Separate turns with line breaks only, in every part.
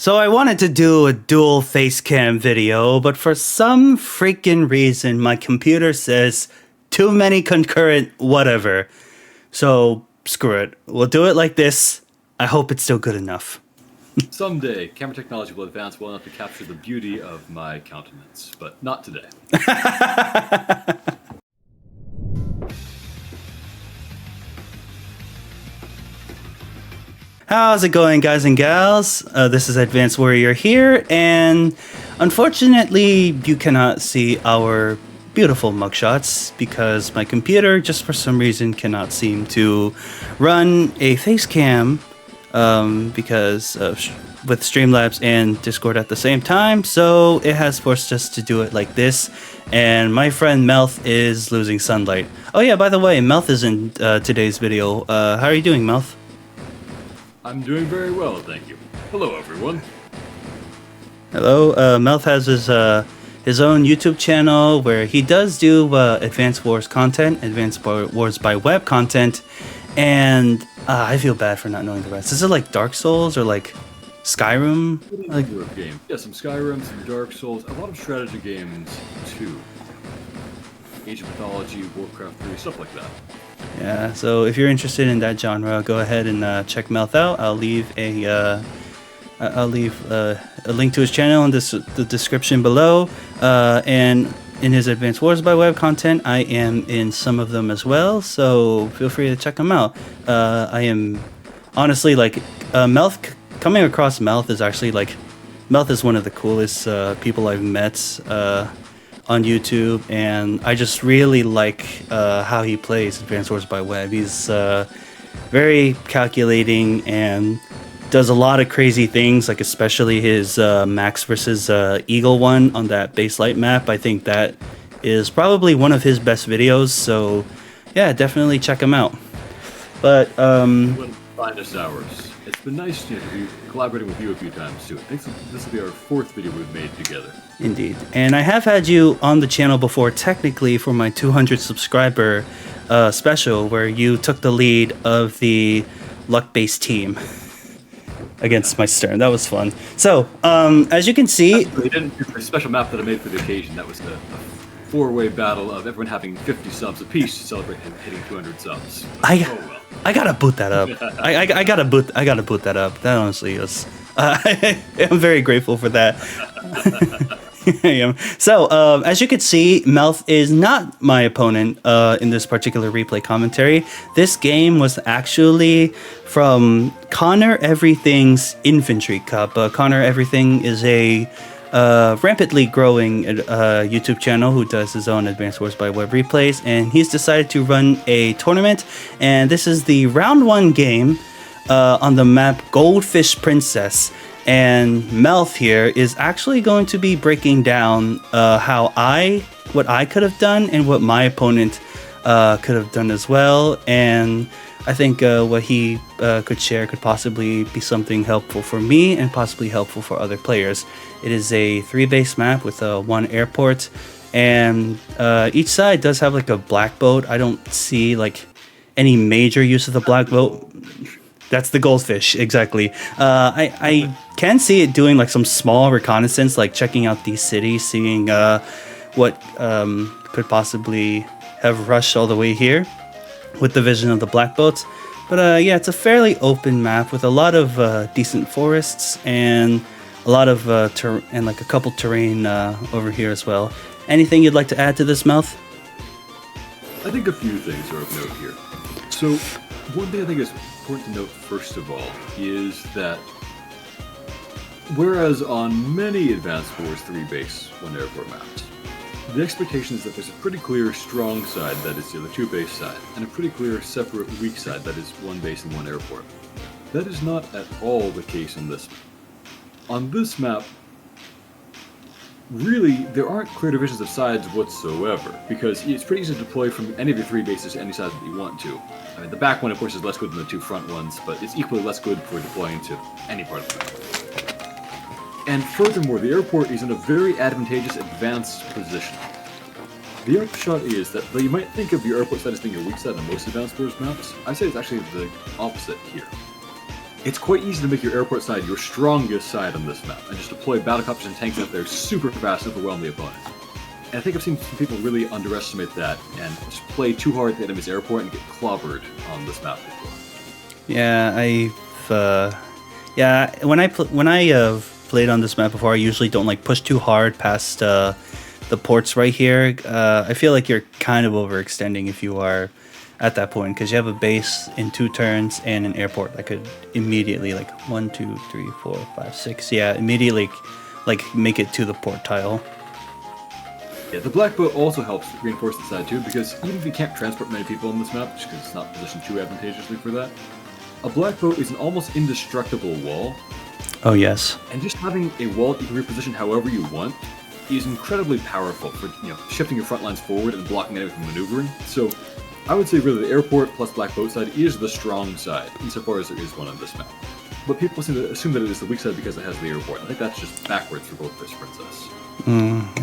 So I wanted to do a dual face cam video, but for some freaking reason, my computer says too many concurrent whatever. So screw it. We'll do it like this. I hope it's still good enough.
Someday, camera technology will advance well enough to capture the beauty of my countenance, but not today.
How's it going, guys and gals? This is Advanced Warrior here, and unfortunately, you cannot see our beautiful mugshots because my computer, just for some reason, cannot seem to run a face cam because with Streamlabs and Discord at the same time, so it has forced us to do it like this, and my friend Melth is losing sunlight. Oh yeah, by the way, Melth is in today's video. How are you doing, Melth?
I'm doing very well, thank you. Hello, everyone.
Hello. Melth has his own YouTube channel where he does do Advanced Wars content, Advanced Wars by Web content, and I feel bad for not knowing the rest. Is it like Dark Souls or like Skyrim?
Like game. Yeah, some Skyrim, some Dark Souls, a lot of strategy games too. Age of Mythology, Warcraft 3, stuff like that.
Yeah, so if you're interested in that genre, go ahead and check Melth out. I'll leave a link to his channel in the description below. And in his Advanced Wars by Web content, I am in some of them as well. So feel free to check them out. I am honestly like Melth. Coming across Melth is actually like Melth is one of the coolest people I've met on YouTube, and I just really like how he plays Advanced Wars by Web. He's very calculating and does a lot of crazy things, like especially his Max versus Eagle one on that base light map. I think that is probably one of his best videos, so yeah, definitely check him out. But
One of the finest hours. It's been nice to be collaborating with you a few times too. I think this will be our fourth video we've made together.
Indeed. And I have had you on the channel before, technically, for my 200 subscriber special, where you took the lead of the luck-based team against my Stern. That was fun. So, as you can see...
They didn't do the special map that I made for the occasion. That was the four-way battle of everyone having 50 subs apiece to celebrate him hitting 200 subs.
I gotta boot that up. I gotta boot that up. That honestly is... I'm very grateful for that. I am. So, as you can see, Melth is not my opponent in this particular replay commentary. This game was actually from Connor Everything's Infantry Cup. Connor Everything is a rampantly growing YouTube channel who does his own Advanced Wars by Web replays, and he's decided to run a tournament, and this is the round 1 game on the map Goldfish Princess. And Melth here is actually going to be breaking down what I could have done and what my opponent could have done as well. And I think what he could share could possibly be something helpful for me and possibly helpful for other players. It is a 3-base map with 1 airport, and each side does have like a black boat. I don't see like any major use of the black boat. That's the Goldfish, exactly. I can see it doing like some small reconnaissance, like checking out these cities, seeing what could possibly have rushed all the way here with the vision of the black boats. But yeah, it's a fairly open map with a lot of decent forests and a lot of and like a couple terrain over here as well. Anything you'd like to add to this, Melth?
I think a few things are of note here. So, one thing I think is important to note first of all is that whereas on many Advanced Wars 3-base 1 airport maps, the expectation is that there's a pretty clear strong side that is the other 2-base side, and a pretty clear separate weak side that is 1 base and 1 airport. That is not at all the case in this map. On this map, really, there aren't clear divisions of sides whatsoever, because it's pretty easy to deploy from any of your 3 bases to any side that you want to. I mean, the back one, of course, is less good than the 2 front ones, but it's equally less good for deploying to any part of the map. And furthermore, the airport is in a very advantageous advanced position. The upshot is that though you might think of your airport side as being your weak side on most Advanced Wars maps, I'd say it's actually the opposite here. It's quite easy to make your airport side your strongest side on this map, and just deploy battlecopters and tanks out there super fast and overwhelm the opponent. And I think I've seen some people really underestimate that and just play too hard at the enemy's airport and get clobbered on this map before.
Yeah, when I played on this map before, I usually don't like push too hard past the ports right here. I feel like you're kind of overextending if you are at that point, because you have a base in 2 turns and an airport that could immediately, like 1, 2, 3, 4, 5, 6, yeah, immediately like make it to the port tile.
Yeah, the black boat also helps reinforce the side too, because even if you can't transport many people on this map, just because it's not positioned too advantageously for that, a black boat is an almost indestructible wall.
Oh yes.
And just having a wall that you can reposition however you want is incredibly powerful for shifting your front lines forward and blocking enemies from maneuvering. So I would say really the airport plus black boat side is the strong side, insofar as there is one on this map. But people seem to assume that it is the weak side because it has the airport. I think that's just backwards for Goldfish Princess.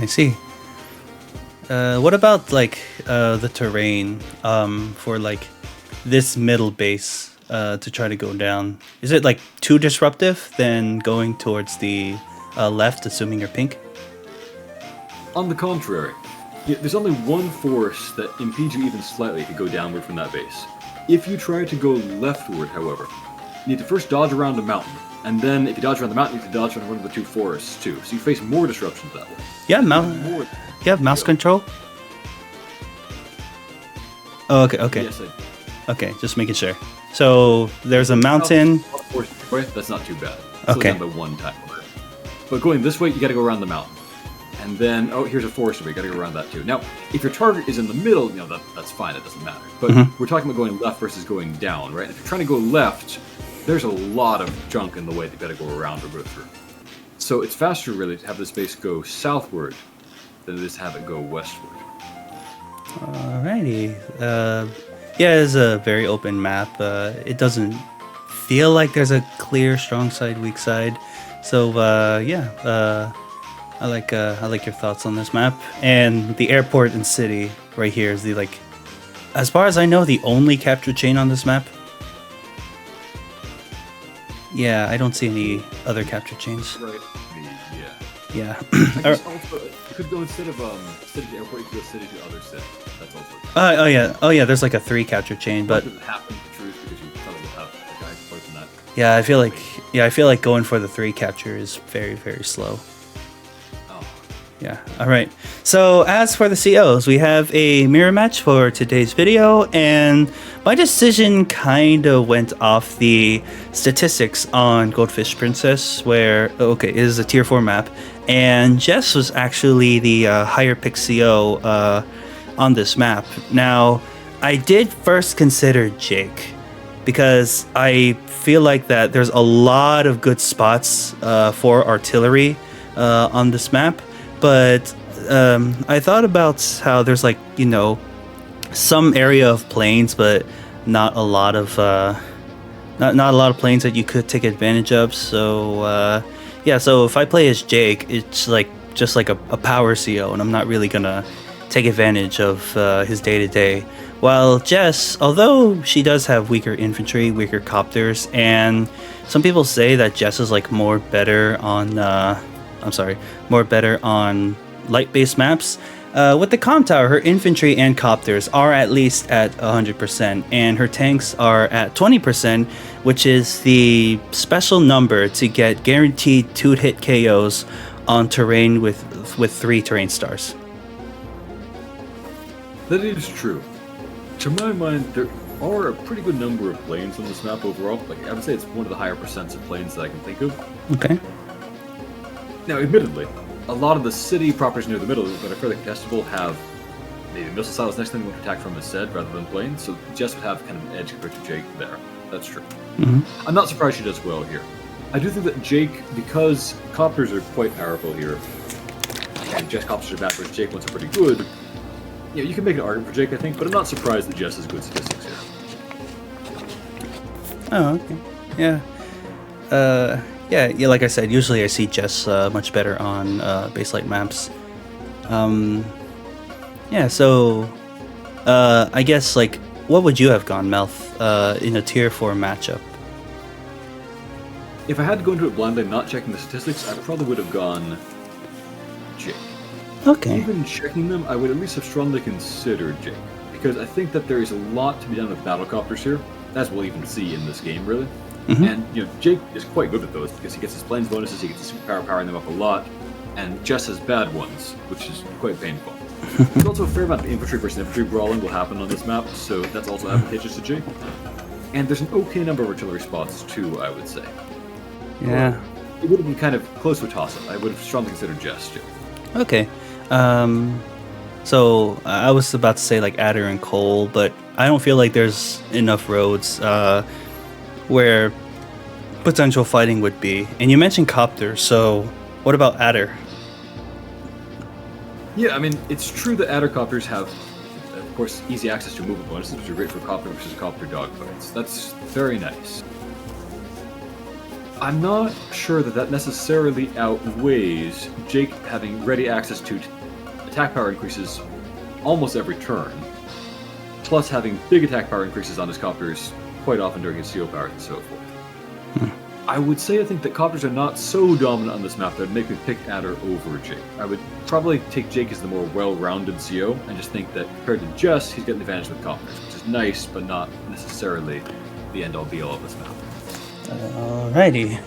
I see. What about like the terrain for like this middle base to try to go down? Is it like too disruptive than going towards the left, assuming you're pink?
On the contrary, there's only one force that impedes you even slightly to go downward from that base. If you try to go leftward, however, you need to first dodge around a mountain, and then if you dodge around the mountain, you need to dodge around one of the 2 forests too. So you face more disruptions that way.
Yeah, you have mouse control? Oh, okay.
Yes, I do.
Okay, just making sure. So there's a mountain.
That's not too bad. It's
Okay.
only down by 1 time. But going this way, you gotta go around the mountain. And then, here's a forest where you gotta go around that too. Now, if your target is in the middle, that's fine, it doesn't matter. But we're talking about going left versus going down, right? If you're trying to go left, there's a lot of junk in the way that you gotta go around or go through. So it's faster, really, to have this base go southward than it is to have it go westward.
Alrighty. Yeah, it's a very open map. It doesn't feel like there's a clear strong side, weak side. So I like your thoughts on this map. And the airport and city right here is the as far as I know, the only capture chain on this map. Yeah, I don't see any other capture chains.
Right.
Yeah.
I guess also, you could go instead of city to airport, you could go city to other city. That's also.
Oh yeah. There's like a 3 capture chain, but
It doesn't happen to truth because you probably have a guy close than that.
yeah, I feel like going for the 3 capture is very, very slow.
Oh.
Yeah. All right. So as for the COs, we have a mirror match for today's video, and my decision kind of went off the statistics on Goldfish Princess, where it is a tier 4 map, and Jess was actually the higher pick CO on this map. Now, I did first consider Jake, because I feel like that there's a lot of good spots for artillery on this map. But I thought about how there's some area of plains, but not a lot of not a lot of plains that you could take advantage of. So so if I play as Jake, it's just like a power CO, and I'm not really gonna take advantage of his day-to-day. While Jess, although she does have weaker infantry, weaker copters, and some people say that Jess is more better on light-based maps. With the comm tower, her infantry and copters are at least at 100%, and her tanks are at 20%, which is the special number to get guaranteed 2-hit KOs on terrain with 3 terrain stars.
That is true. To my mind, there are a pretty good number of planes on this map overall. I would say it's one of the higher percents of planes that I can think of.
Okay.
Now, admittedly, a lot of the city properties near the middle that are fairly contestable have maybe missile silos next thing we can attack from instead rather than planes, so Jess would have kind of an edge compared to Jake there. That's true. I'm not surprised she does well here. I do think that Jake, because copters are quite powerful here, and Jess copters are bad, whereas Jake ones are pretty good, you can make an argument for Jake, I think, but I'm not surprised that Jess has good statistics here.
Oh, okay. Yeah. Like I said, usually I see Jess much better on base light maps. So I guess what would you have gone, Melth, in a tier 4 matchup?
if I had to go into it blindly, not checking the statistics, I probably would have gone Jake.
Okay.
Even checking them, I would at least have strongly considered Jake, because I think that there is a lot to be done with battlecopters here, as we'll even see in this game, really. And Jake is quite good at those because he gets his planes bonuses, he gets his superpower powering them up a lot, and Jess has bad ones, which is quite painful. There's also a fair amount of infantry versus infantry brawling will happen on this map, so that's also advantageous to Jake. And there's an okay number of artillery spots too, I would say.
Yeah.
It would have been kind of close to a toss-up. I would have strongly considered Jess, Jake.
Okay. So I was about to say like Adder and Cole, but I don't feel like there's enough roads where potential fighting would be. And you mentioned Copter, so what about Adder?
Yeah, I mean, it's true that Adder copters have, of course, easy access to movement bonuses, which are great for copter versus copter dogfights. That's very nice. I'm not sure that that necessarily outweighs Jake having ready access to attack power increases almost every turn, plus having big attack power increases on his copters quite often during his CO powers and so forth. I would say I think that copters are not so dominant on this map that would make me pick Adder over Jake. I would probably take Jake as the more well-rounded CO, and just think that compared to Jess, he's getting the advantage with copters, which is nice, but not necessarily the end-all be-all of this map.
Alrighty.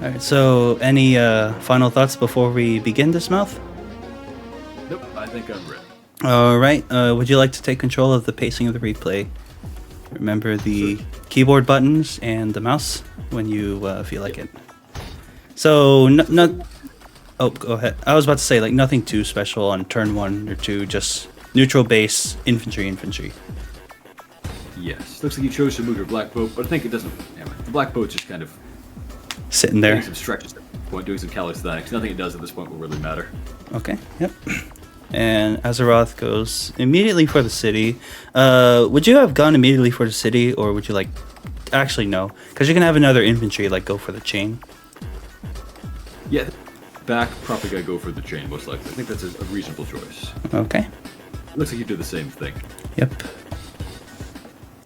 Alright, so any final thoughts before we begin this Melth?
Nope, I think I'm ready.
Alright, would you like to take control of the pacing of the replay? Remember the keyboard buttons and the mouse when you feel like it. So, oh, go ahead. I was about to say, like, nothing too special on turn 1 or 2, just neutral base, infantry.
Yes, looks like you chose to move your black boat, but I think it doesn't. Anyway, the black boat's just kind of
sitting there.
Doing some stretches at this point, doing some calisthenics. Nothing it does at this point will really matter.
Okay, yep. And Azeroth goes immediately for the city. Would you have gone immediately for the city, or would you like... Actually, no. Because you can have another infantry, like, go for the chain.
Yeah, back probably gotta go for the chain, most likely. I think that's a reasonable choice.
Okay.
It looks like you do the same thing.
Yep.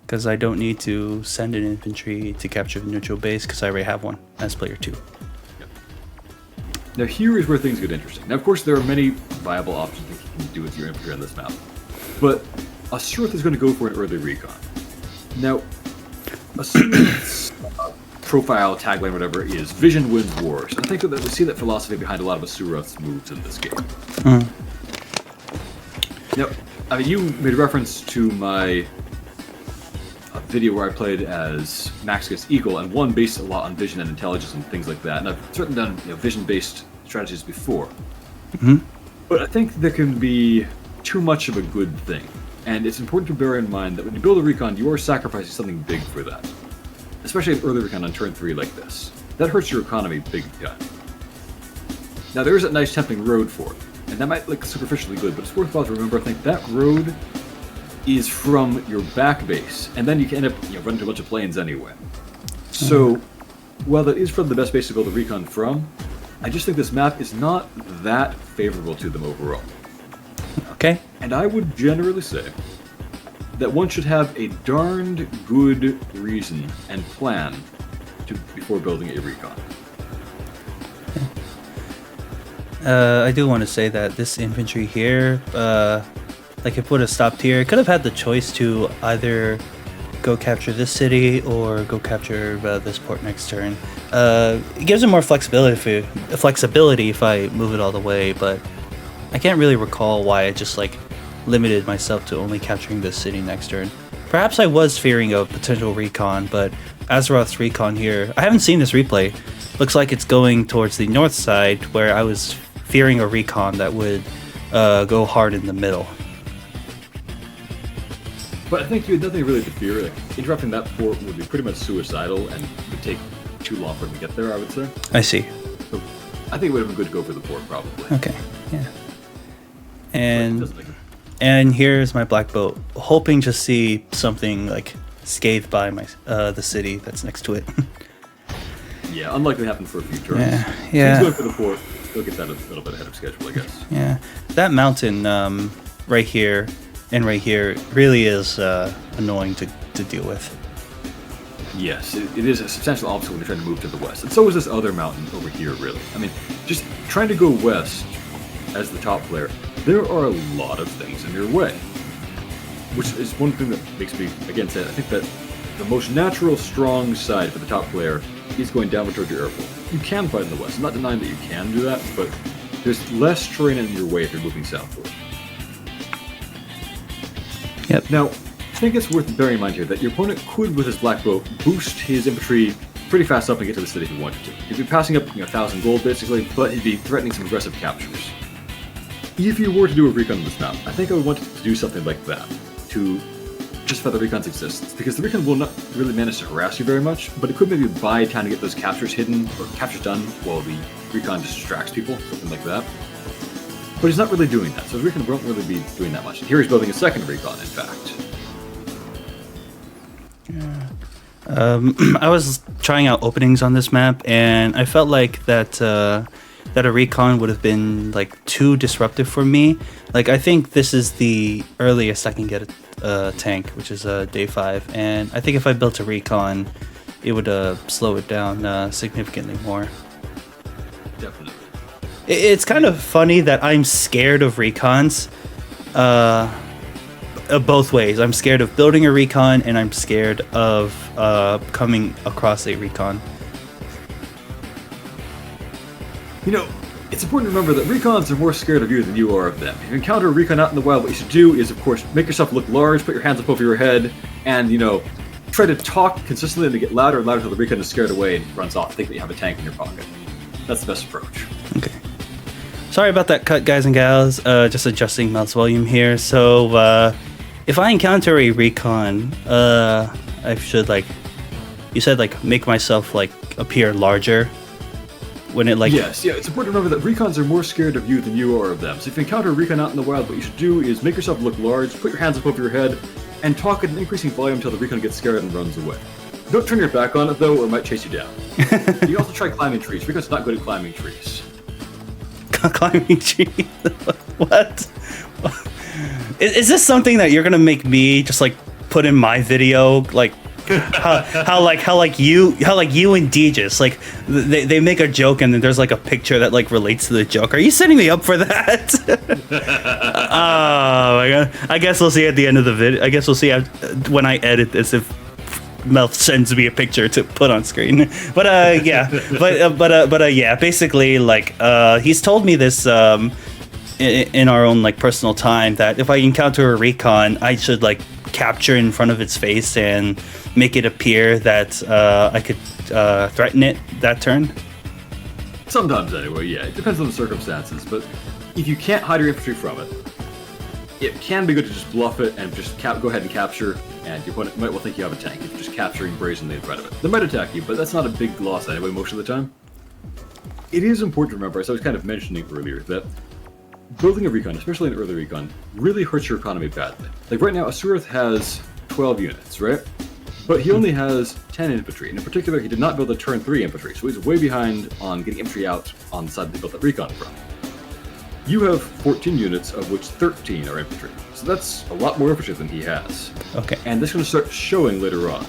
Because I don't need to send an infantry to capture the neutral base, because I already have one as player 2.
Now here is where things get interesting. Now of course there are many viable options that you can do with your infantry on this map, but Azeroth is going to go for an early recon. Now, Azeroth's profile, tagline, whatever it is, vision wins wars. I think that we see that philosophy behind a lot of Azeroth's moves in this game. Now, I mean, you made reference to my video where I played as Max against Eagle, and one based a lot on vision and intelligence and things like that. And I've certainly done vision-based strategies before. But I think there can be too much of a good thing. And it's important to bear in mind that when you build a recon, you are sacrificing something big for that. Especially an early recon on turn 3 like this. That hurts your economy big time. Now there is a nice tempting road for it, and that might look superficially good, but it's worthwhile to remember, I think, that road is from your back base, and then you can end up running into a bunch of planes anyway. So, while that is from the best base to build a recon from, I just think this map is not that favorable to them overall.
Okay.
And I would generally say that one should have a darned good reason and plan before building a recon.
I do want to say that this infantry here, like if it would have stopped here, it could have had the choice to either go capture this city or go capture this port next turn. It gives it more flexibility if I move it all the way, but I can't really recall why I just like limited myself to only capturing this city next turn. Perhaps I was fearing a potential recon, but Azeroth's recon here, I haven't seen this replay. Looks like it's going towards the north side, where I was fearing a recon that would go hard in the middle.
But I think you had nothing really to fear. Like, interrupting that port would be pretty much suicidal and would take too long for it to get there, I would say.
I see.
So I think it would have been good to go for the port, probably.
Okay, yeah. And here's my black boat, hoping to see something like scathed by my the city that's next to it.
Yeah, unlikely to happen for a few turns.
Yeah.
So he's going for the port. Still get that a little bit ahead of schedule, I guess.
Yeah, that mountain right here and right here really is annoying to deal with.
Yes, it is a substantial obstacle when you're trying to move to the west. And so is this other mountain over here, really. I mean, just trying to go west as the top player, there are a lot of things in your way. Which is one thing that makes me, again, say I think that the most natural, strong side for the top player is going downward toward your airport. You can fight in the west. I'm not denying that you can do that, but there's less terrain in your way if you're moving southward.
Yep.
Now, I think it's worth bearing in mind here that your opponent could, with his black boat, boost his infantry pretty fast up and get to the city if he wanted to. He'd be passing up 1,000 gold, basically, but he'd be threatening some aggressive captures. If you were to do a recon on this map, I think I would want to do something like that, to justify the recon's existence, because the recon will not really manage to harass you very much, but it could maybe buy time to get those captures hidden, or captures done, while the recon distracts people, something like that. But he's not really doing that, so his recon won't really be doing that much. Here he's building a second recon, in fact.
I was trying out openings on this map, and I felt like that a recon would have been like too disruptive for me. Like, I think this is the earliest I can get a tank, which is day 5, and I think if I built a recon, it would slow it down significantly more.
Definitely.
It's kind of funny that I'm scared of recons. Both ways. I'm scared of building a recon, and I'm scared of coming across a recon.
You know, it's important to remember that recons are more scared of you than you are of them. If you encounter a recon out in the wild, what you should do is, of course, make yourself look large, put your hands up over your head, and, you know, try to talk consistently to get louder and louder until the recon is scared away and runs off. Think that you have a tank in your pocket. That's the best approach.
Okay. Sorry about that cut, guys and gals. Just adjusting Melth's volume here. So, if I encounter a recon, I should, like, you said, like, make myself, like, appear larger when it, like...
Yes, yeah, it's important to remember that recons are more scared of you than you are of them. So if you encounter a recon out in the wild, what you should do is make yourself look large, put your hands up over your head, and talk at an increasing volume until the recon gets scared and runs away. Don't turn your back on it, though, or it might chase you down. You can also try climbing trees. Recon's not good at climbing trees.
Climbing trees? What? Is this something that you're gonna make me just like put in my video, like how you and Deegis, like they make a joke and then there's like a picture that like relates to the joke? Are you setting me up for that? Oh my god! I guess we'll see at the end of the video. I guess we'll see when I edit this if Melth sends me a picture to put on screen. But yeah, but yeah, basically like he's told me this in our own like personal time that if I encounter a recon, I should like capture in front of its face and make it appear that I could threaten it that turn.
Sometimes anyway, yeah. It depends on the circumstances, but if you can't hide your infantry from it, it can be good to just bluff it and just go ahead and capture, and your opponent might well think you have a tank if you're just capturing brazenly in front of it. They might attack you, but that's not a big loss anyway most of the time. It is important to remember, as I was kind of mentioning earlier, that building a recon, especially an early recon, really hurts your economy badly. Like right now, Asurith has 12 units, right? But he only has 10 infantry, and in particular, he did not build a turn 3 infantry, so he's way behind on getting infantry out on the side that he built that recon from. You have 14 units, of which 13 are infantry, so that's a lot more infantry than he has.
Okay.
And this is going to start showing later on.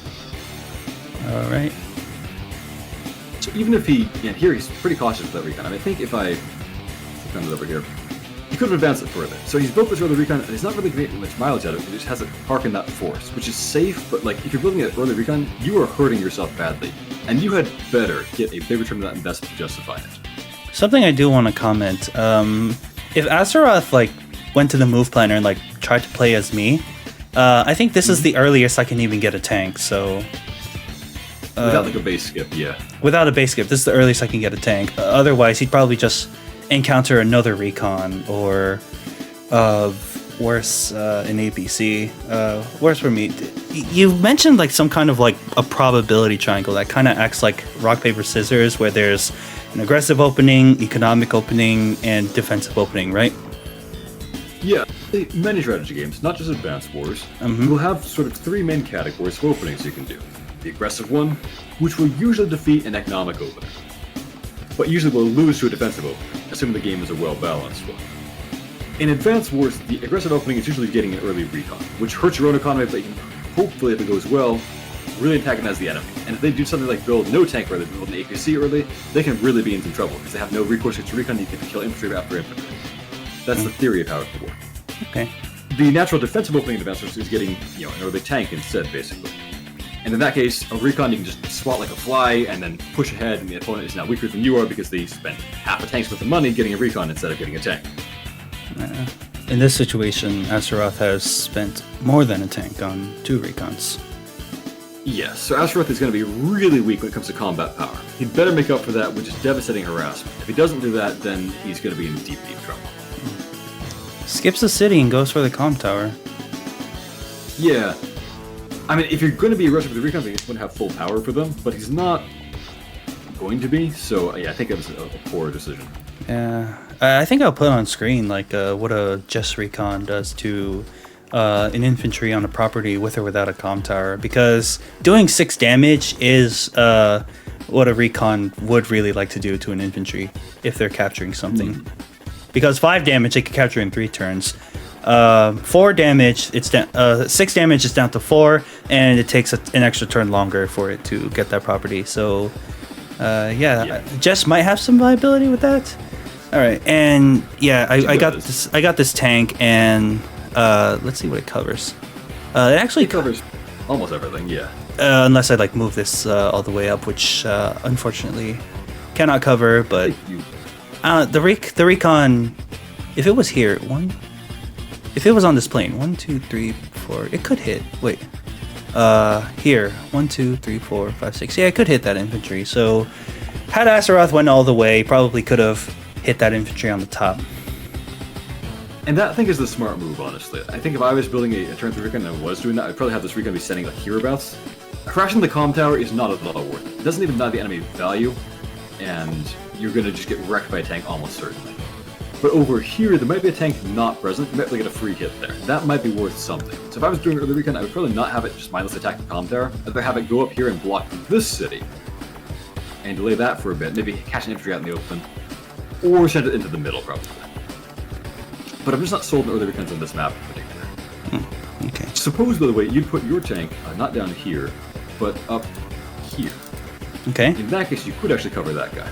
All right.
So even if he, and here he's pretty cautious with that recon. I mean, I think if I flip it over here, he could have advanced it further. So he's built this early recon, and he's not really getting much mileage out of it. He just has it parking that force, which is safe, but like if you're building an early recon, you are hurting yourself badly. And you had better get a big return on that investment to justify it.
Something I do want to comment. If Azeroth like went to the move planner and like tried to play as me, I think this is the earliest I can even get a tank, so...
without like a base skip, yeah.
Without a base skip, this is the earliest I can get a tank. Otherwise, he'd probably just encounter another recon, or worse, an ABC. Worse for me. You mentioned like some kind of like a probability triangle that kind of acts like rock, paper, scissors, where there's an aggressive opening, economic opening, and defensive opening, right?
Yeah, many strategy games, not just Advanced Wars, will have sort of 3 main categories of openings you can do. The aggressive one, which will usually defeat an economic opening, but usually will lose to a defensive opening, assuming the game is a well-balanced one. In Advanced Wars, the aggressive opening is usually getting an early recon, which hurts your own economy, but you can hopefully, if it goes well, really antagonize the enemy. And if they do something like build no tank early, build an APC early, they can really be in some trouble because they have no recourse to recon. You can kill infantry after infantry. That's the theory of how it could work.
Okay.
The natural defensive opening in Advanced Warfare is getting, an early tank instead, basically. And in that case, a recon you can just swat like a fly and then push ahead, and the opponent is now weaker than you are because they spent half a tank's worth of money getting a recon instead of getting a tank.
In this situation, Astaroth has spent more than a tank on 2 recons.
Yes, so Astaroth is going to be really weak when it comes to combat power. He'd better make up for that with just devastating harassment. If he doesn't do that, then he's going to be in deep, deep trouble.
Skips the city and goes for the comm tower.
Yeah. I mean, if you're going to be aggressive with the recons, he's going to have full power for them, but he's not going to be, so yeah, I think that was a poor decision.
Yeah, I think I'll put on screen like what a Jess recon does to an infantry on a property with or without a comm tower, because doing 6 damage is what a recon would really like to do to an infantry if they're capturing something. Because 5 damage they can capture in 3 turns. 4 damage, it's down. 6 damage is down to 4, and it takes an extra turn longer for it to get that property. So, yeah, Jess might have some viability with that. All right, and yeah, I got this. I got this tank, and let's see what it covers. It actually
covers almost everything. Yeah.
Unless I like move this all the way up, which unfortunately cannot cover. But the recon, if it was here, if it was on this plane, 1, 2, 3, 4, it could hit. Wait, here, 1, 2, 3, 4, 5, 6. Yeah, it could hit that infantry. So, had Astaroth went all the way, probably could have hit that infantry on the top.
And that I think is the smart move, honestly. I think if I was building a turn 3 recon and I was doing that, I'd probably have this recon be sending like hereabouts. Crashing the comm tower is not at all worth it. It doesn't even deny the enemy value, and you're going to just get wrecked by a tank almost certainly. But over here, there might be a tank not present. You might be able to get a free hit there. That might be worth something. So if I was doing early recon, I would probably not have it just mindlessly attack the comm tower. I'd rather have it go up here and block this city and delay that for a bit. Maybe catch an infantry out in the open, or send it into the middle, probably. But I'm just not sold on early recons on this map in particular.
Okay.
Suppose, by the way, you'd put your tank not down here, but up here.
Okay.
In that case, you could actually cover that guy.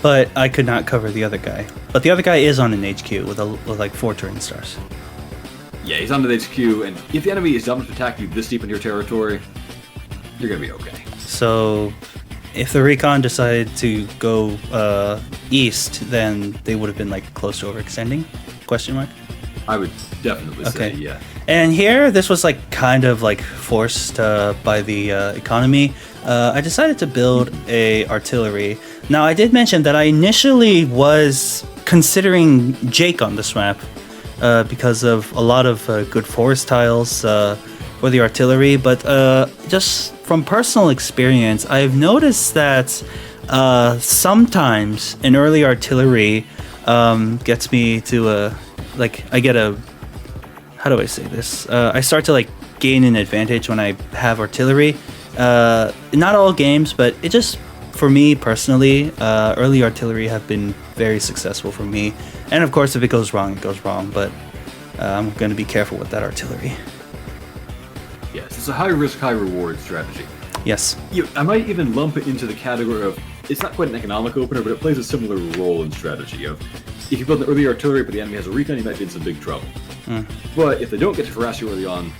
But I could not cover the other guy. But the other guy is on an HQ with like 4 turn stars.
Yeah, he's on the HQ, and if the enemy is dumb to attack you this deep in your territory, you're gonna be okay.
So, if the recon decided to go east, then they would have been like close to overextending? Question mark?
I would definitely say, yeah.
And here, this was like kind of like forced by the economy. I decided to build a artillery. Now, I did mention that I initially was considering Jake on this map because of a lot of good forest tiles for the artillery, but just from personal experience, I've noticed that sometimes an early artillery gets me to I get a, how do I say this? I start to like gain an advantage when I have artillery. Not all games, but it just, for me personally, early artillery have been very successful for me. And of course, if it goes wrong, it goes wrong. But I'm going to be careful with that artillery.
Yes, it's a high risk, high reward strategy.
Yes.
I might even lump it into the category of, it's not quite an economic opener, but it plays a similar role in strategy of, if you build an early artillery but the enemy has a recon, you might be in some big trouble. But if they don't get to harass you early on,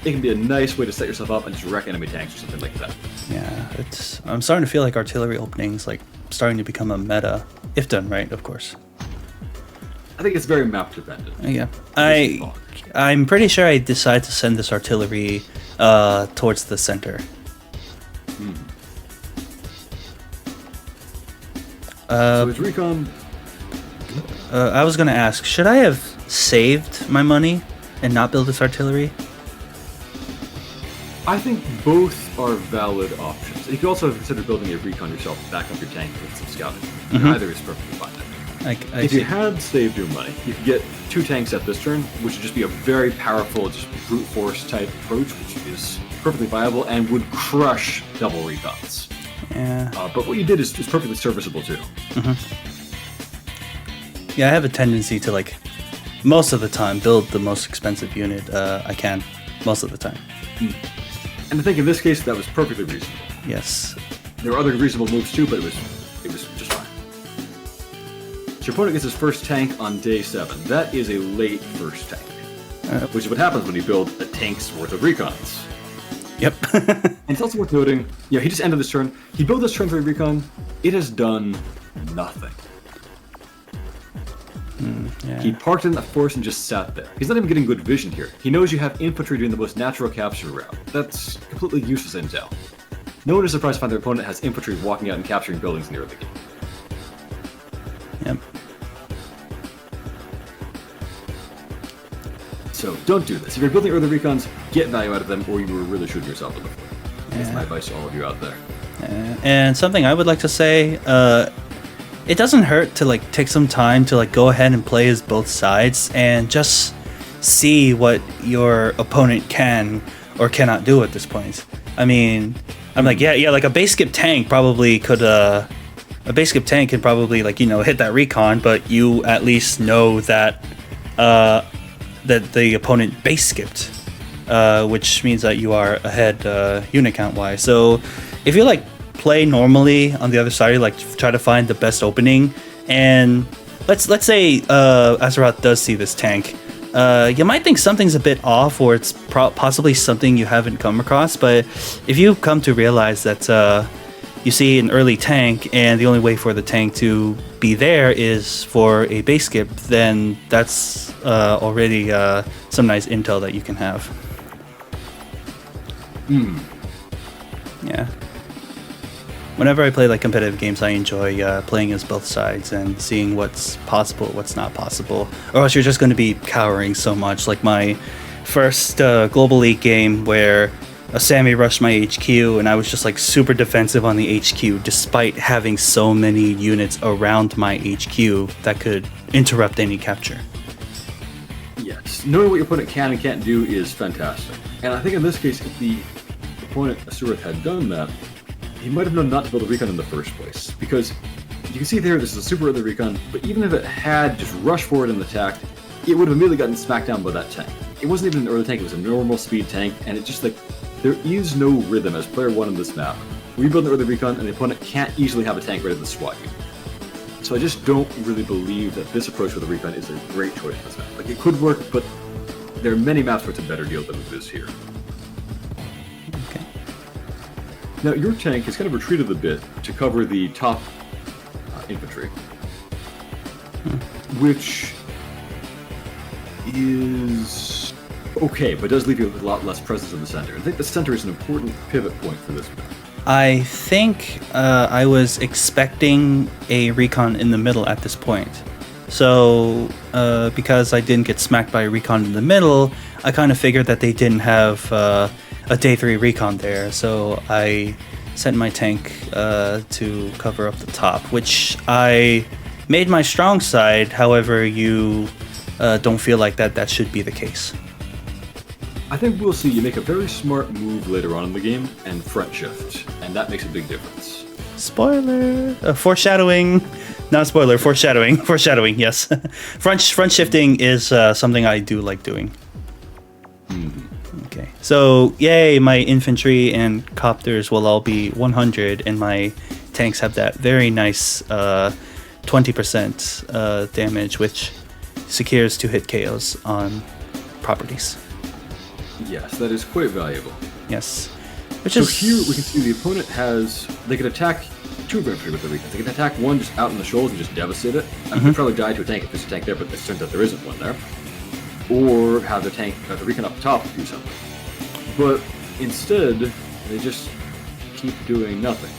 it can be a nice way to set yourself up and just wreck enemy tanks or something like that.
Yeah, I'm starting to feel like artillery openings like starting to become a meta, if done right, of course.
I think it's very map dependent.
Yeah, I'm pretty sure I decide to send this artillery towards the center.
So it's recon.
I was gonna ask, should I have saved my money and not build this artillery?
I think both are valid options. You could also consider building a recon yourself to back up your tank with some scouting. Either is perfectly fine.
If
you had saved your money, you could get 2 tanks at this turn, which would just be a very powerful, just brute force type approach, which is perfectly viable and would crush double recons.
Yeah.
But what you did is perfectly serviceable too.
Yeah, I have a tendency to like, most of the time, build the most expensive unit I can, most of the time.
And I think in this case, that was perfectly reasonable.
Yes.
There were other reasonable moves too, but it was just fine. So your opponent gets his first tank on day 7. That is a late first tank. Which is what happens when you build a tank's worth of recons.
Yep.
And it's also worth noting, he just ended this turn. He built this turn 3 recon. It has done nothing.
Yeah.
He parked in the forest and just sat there. He's not even getting good vision here. He knows you have infantry doing the most natural capture route. That's completely useless intel. No one is surprised to find their opponent has infantry walking out and capturing buildings in the early game.
Yep.
So don't do this. If you're building early recons, get value out of them, or you were really shooting yourself in the foot. That's my advice to all of you out there.
And something I would like to say, it doesn't hurt to like take some time to like go ahead and play as both sides and just see what your opponent can or cannot do at this point. I mean, I'm like, yeah, like a base skip tank probably could, a base skip tank can probably like, hit that recon, but you at least know that, that the opponent base skipped, which means that you are ahead unit count wise. So if you like play normally on the other side, you like try to find the best opening, and let's say Azeroth does see this tank, you might think something's a bit off, or it's possibly something you haven't come across. But if you come to realize that you see an early tank and the only way for the tank to be there is for a base skip, then that's already some nice intel that you can have. Yeah. Whenever I play like competitive games, I enjoy playing as both sides and seeing what's possible, what's not possible, or else you're just going to be cowering so much. Like my first Global League game where Sammy rushed my HQ and I was just like super defensive on the HQ despite having so many units around my HQ that could interrupt any capture.
Yes, knowing what your opponent can and can't do is fantastic. And I think in this case, if the opponent, Asurith, had done that, he might have known not to build a recon in the first place. Because you can see there, this is a super early recon, but even if it had just rushed forward and attacked, it would have immediately gotten smacked down by that tank. It wasn't even an early tank, it was a normal speed tank, and it just like, there is no rhythm as player 1 in this map. We build an early recon, and the opponent can't easily have a tank ready to swat you. So I just don't really believe that this approach with the recon is a great choice for this map. Like, it could work, but there are many maps where it's a better deal than it is here.
Okay.
Now, your tank has kind of retreated a bit to cover the top infantry, which is okay, but does leave you with a lot less presence in the center. I think the center is an important pivot point for this map.
I think I was expecting a recon in the middle at this point. So because I didn't get smacked by a recon in the middle, I kind of figured that they didn't have a day 3 recon there. So I sent my tank to cover up the top, which I made my strong side. However, you don't feel like that should be the case.
I think we'll see you make a very smart move later on in the game and front shift, and that makes a big difference.
Spoiler! Foreshadowing. Not a spoiler, foreshadowing. Foreshadowing, yes. Front shifting is something I do like doing. Okay, so yay, my infantry and copters will all be 100, and my tanks have that very nice 20% damage, which secures 2 hit KOs on properties.
Yes, that is quite valuable.
Yes.
So here we can see the opponent they can attack 2 infantry with the recons. They can attack one just out in the shoals and just devastate it. I could probably die to a tank if there's a tank there, but it turns out there isn't one there. Or have the recon up top do something. But instead, they just keep doing nothing.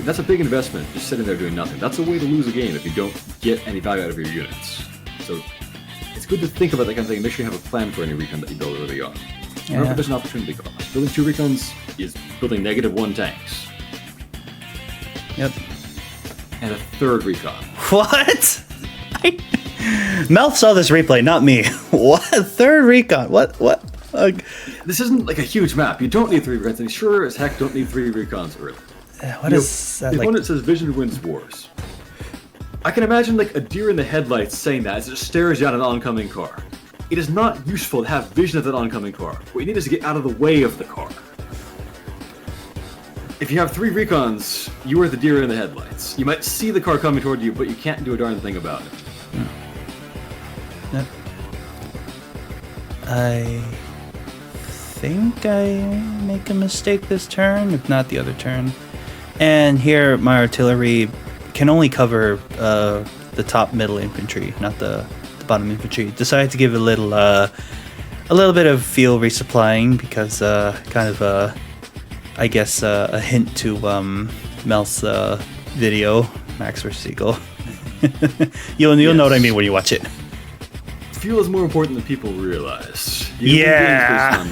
That's a big investment, just sitting there doing nothing. That's a way to lose a game if you don't get any value out of your units. So it's good to think about that kind of thing and make sure you have a plan for any recon that you build early on. Remember, there's an opportunity cost. Building 2 recons is building -1 tanks.
Yep.
And a 3rd recon.
What? Melth saw this replay, not me. What? 3rd recon? What?
This isn't like a huge map. You don't need 3 recons, and sure as heck don't need 3 recons early.
What is that
the
like?
opponent says vision wins wars. I can imagine like a deer in the headlights saying that as it stares down an oncoming car. it is not useful to have vision of that oncoming car. What you need is to get out of the way of the car. If you have 3 recons, you are the deer in the headlights. You might see the car coming toward you, but you can't do a darn thing about it.
Yep. I think I make a mistake this turn, if not the other turn. And here, my artillery can only cover the top middle infantry, not the bottom infantry. Decided to give a little bit of fuel resupplying because kind of I guess a hint to Melth's video, Max vs. Eagle. You'll know what I mean when you watch it.
Fuel is more important than people realize.
Yeah.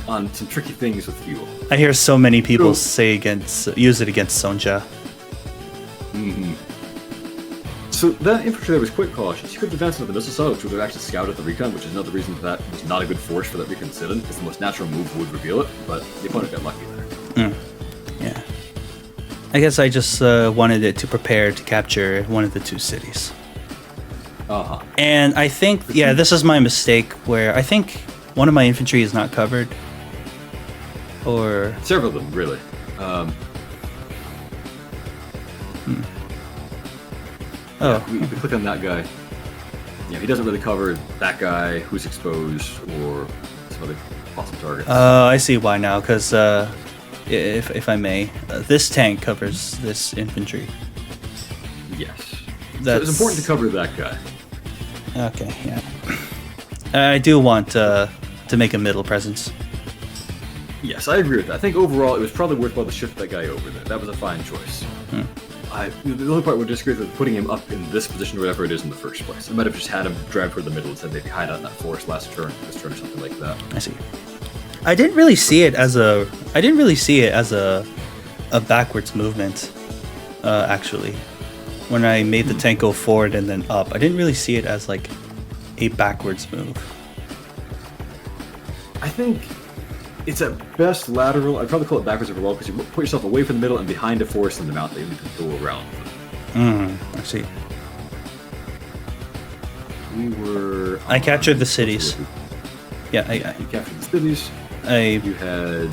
On some tricky things with fuel.
I hear so many people use it against Sonja.
Mm-hmm. So that infantry there was quite cautious. You could have advanced into the missile cell, which would have actually scouted the recon, which is another reason that was not a good force for that recon to sit in, because the most natural move would reveal it, but the opponent got lucky there.
Yeah. I guess I just wanted it to prepare to capture one of the 2 cities.
Uh-huh.
And I think, this is my mistake, where I think one of my infantry is not covered. Or...
Several of them, really.
Oh.
Yeah, we click on that guy. Yeah, he doesn't really cover that guy who's exposed or some other possible targets.
I see why now, because if I may, this tank covers this infantry.
Yes. So it's important to cover that guy.
Okay, yeah. I do want to make a middle presence.
Yes, I agree with that. I think overall it was probably worthwhile to shift that guy over there. That was a fine choice. The only part would disagree with putting him up in this position or whatever it is in the first place. I might have just had him drive toward the middle and said maybe hide out in that forest last turn, this turn or something like that.
I see. I didn't really see it as a backwards movement. Actually, when I made the tank go forward and then up, I didn't really see it as like a backwards move.
I think it's at best lateral. I'd probably call it backwards overall because you put yourself away from the middle and behind a forest in the mount that you need to go around.
I see.
I
captured the cities. Yeah,
you captured the cities.
I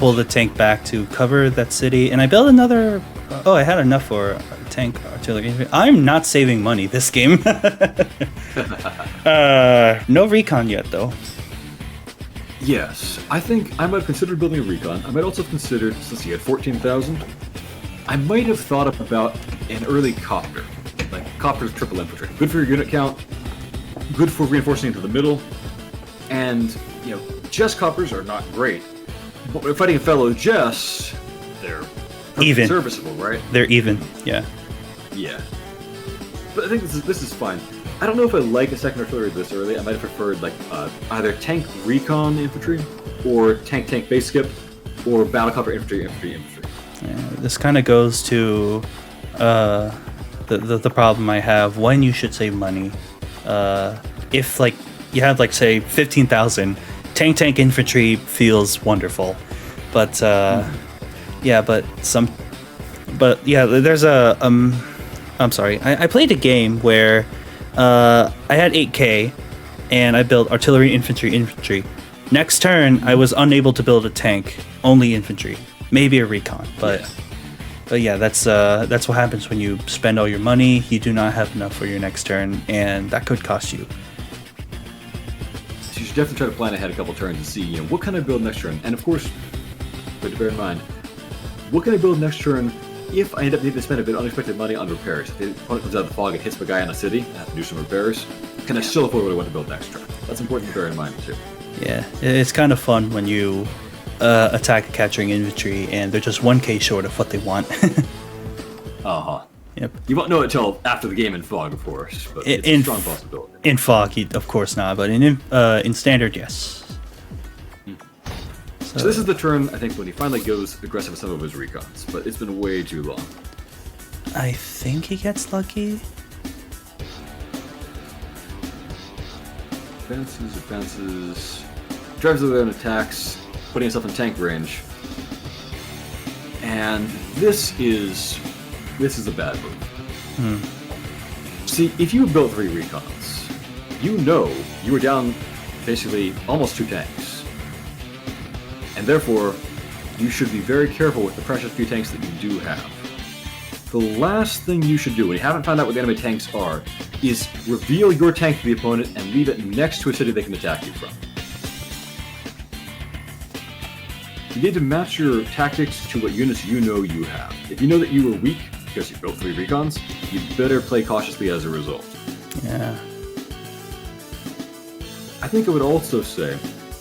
pulled the tank back to cover that city, and I built another. I had enough for tank artillery. I'm not saving money this game. No recon yet, though.
Yes, I think I might have considered building a recon. I might also have considered, since you had 14,000, I might have thought about an early copter. Like, copter's triple infantry. Good for your unit count, good for reinforcing into the middle, and, Jess coppers are not great. But when fighting a fellow Jess, they're
even
serviceable, right?
They're even, yeah.
Yeah. But I think this is fine. I don't know if I like a second artillery this early. I might have preferred either tank recon infantry, or tank base skip, or battle copper infantry.
Yeah, this kind of goes to the problem I have when you should save money. If you have say 15,000, tank infantry feels wonderful, but there's a I'm sorry. I played a game where I had 8K and I built artillery, infantry. Next turn, I was unable to build a tank, only infantry, maybe a recon, but that's what happens when you spend all your money. You do not have enough for your next turn, and that could cost you.
So you should definitely try to plan ahead a couple turns and see what can I build next turn, and of course, but to bear in mind, what can I build next turn if I end up needing to spend a bit of unexpected money on repairs. If the opponent comes out of the fog and hits my guy in a city, and I have to do some repairs, can I still afford what I want to build next turn? That's important to bear in mind too.
Yeah, it's kind of fun when you attack a capturing infantry and they're just 1k short of what they want. Yep.
You won't know it until after the game in fog, of course, but it's a strong possibility.
In fog, of course not, but in standard, yes.
So this is the turn, I think, when he finally goes aggressive with some of his recons, but it's been way too long.
I think he gets lucky.
Advances. Drives over there and attacks, putting himself in tank range. And this is a bad move. See, if you built 3 recons, you were down basically almost 2 tanks. And therefore, you should be very careful with the precious few tanks that you do have. The last thing you should do when you haven't found out what the enemy tanks are is reveal your tank to the opponent and leave it next to a city they can attack you from. You need to match your tactics to what units you know you have. If you know that you are weak because you built 3 recons, you better play cautiously as a result.
Yeah.
I think I would also say,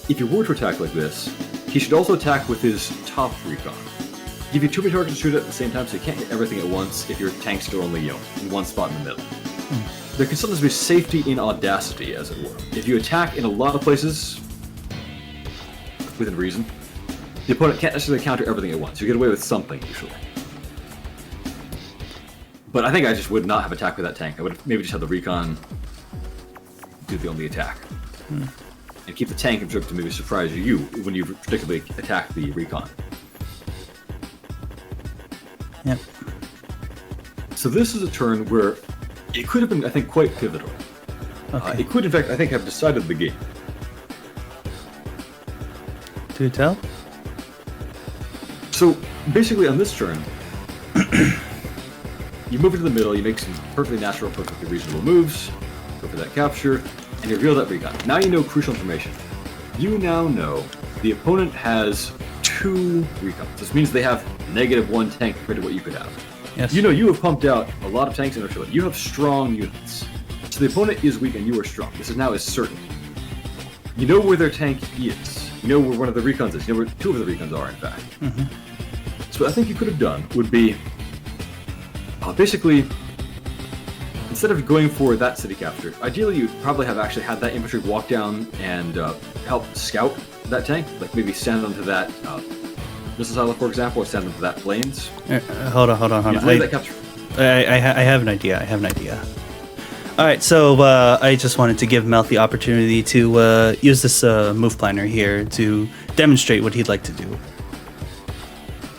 if you were to attack like this, he should also attack with his top recon. Give you too many targets to shoot at the same time, so you can't get everything at once if your tanks are only, in one spot in the middle. There can sometimes be safety in audacity, as it were. If you attack in a lot of places, within reason, the opponent can't necessarily counter everything at once. You get away with something, usually. But I think I just would not have attacked with that tank. I would maybe just have the recon do the only attack. And keep the tank in to maybe surprise you when you particularly attack the recon.
Yep.
So this is a turn where it could have been, I think, quite pivotal.
Okay.
It could, in fact, I think, have decided the game.
Do tell?
So, basically, on this turn, you move into the middle, you make some perfectly natural, perfectly reasonable moves, go for that capture, and you reveal that recon. Now you know crucial information. You now know the opponent has 2 recons. This means they have -1 tank compared to what you could have.
Yes.
You know you have pumped out a lot of tanks in artillery. You have strong units. So the opponent is weak and you are strong. This is now is certain. You know where their tank is. You know where one of the recons is. You know where 2 of the recons are, in fact. So what I think you could have done would be basically, instead of going for that city capture, ideally you'd probably have actually had that infantry walk down and help scout that tank, like maybe stand onto that missile silo, for example, or stand onto that planes.
Hold on. I have an idea. All right, so I just wanted to give Melth the opportunity to use this move planner here to demonstrate what he'd like to do.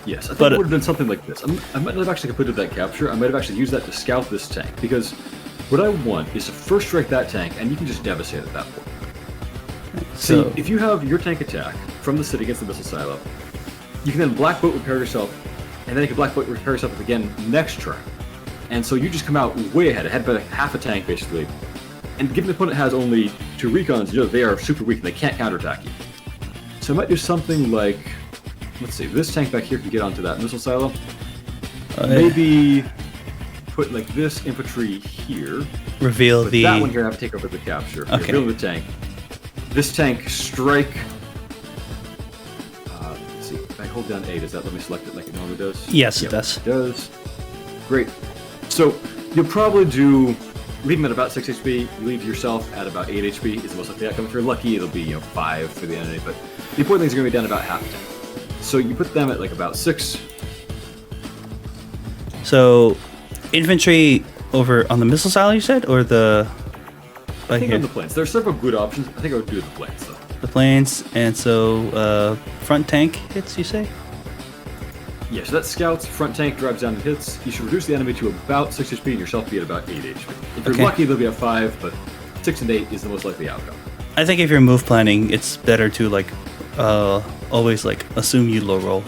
Yes, I think it would have been something like this. I might not have actually completed that capture. I might have actually used that to scout this tank, because what I want is to first strike that tank, and you can just devastate at that point. So, see, if you have your tank attack from the city against the missile silo, you can then black boat repair yourself, and then you can black boat repair yourself again next turn. And so you just come out way ahead by like half a tank basically. And given the opponent has only 2 recons, you know they are super weak and they can't counterattack you. So I might do something like, let's see, this tank back here can get onto that missile silo. Maybe put like this infantry here.
Reveal the...
that one here, I have to take over the capture.
Okay.
Reveal the tank. This tank strike. Let's see, if I hold down A, does that let me select it like it normally does?
Yes, it does.
It does. Great. So you'll probably do, leave them at about 6 HP, you leave yourself at about 8 HP is the most likely outcome. If you're lucky, it'll be 5 for the enemy, but the important things are going to be down about half a tank. So you put them at like about 6.
So infantry over on the missile silo, you said, or the...
I think on the planes. There are several good options. I think I would do the planes though.
The planes, and so front tank hits, you say?
Yeah, so that scouts, front tank drives down and hits. You should reduce the enemy to about 6 HP and yourself be at about 8 HP. If you're lucky, they'll be at 5, but 6 and 8 is the most likely outcome.
I think if you're move planning, it's better to like always like assume you low roll.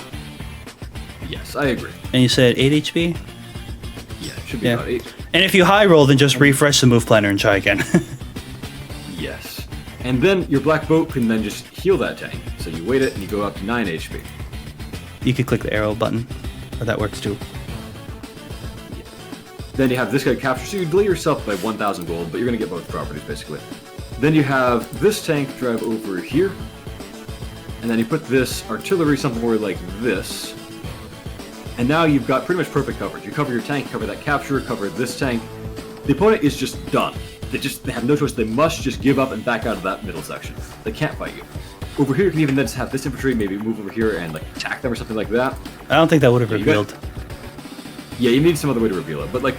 Yes, I agree.
And you said 8 HP?
Yeah, it should be about 8.
And if you high roll, then just refresh the move planner and try again.
Yes. And then your black boat can then just heal that tank. So you wait it and you go up to 9 HP.
You could click the arrow button, or that works too.
Yeah. Then you have this guy capture, so you delay yourself by 1,000 gold, but you're going to get both properties basically. Then you have this tank drive over here, and then you put this artillery somewhere like this, and now you've got pretty much perfect coverage. You cover your tank, cover that capture, cover this tank. The opponent is just done. They have no choice. They must just give up and back out of that middle section. They can't fight you. Over here, you can even then just have this infantry maybe move over here and like attack them or something like that.
I don't think that would have revealed.
Yeah, you need some other way to reveal it. But like,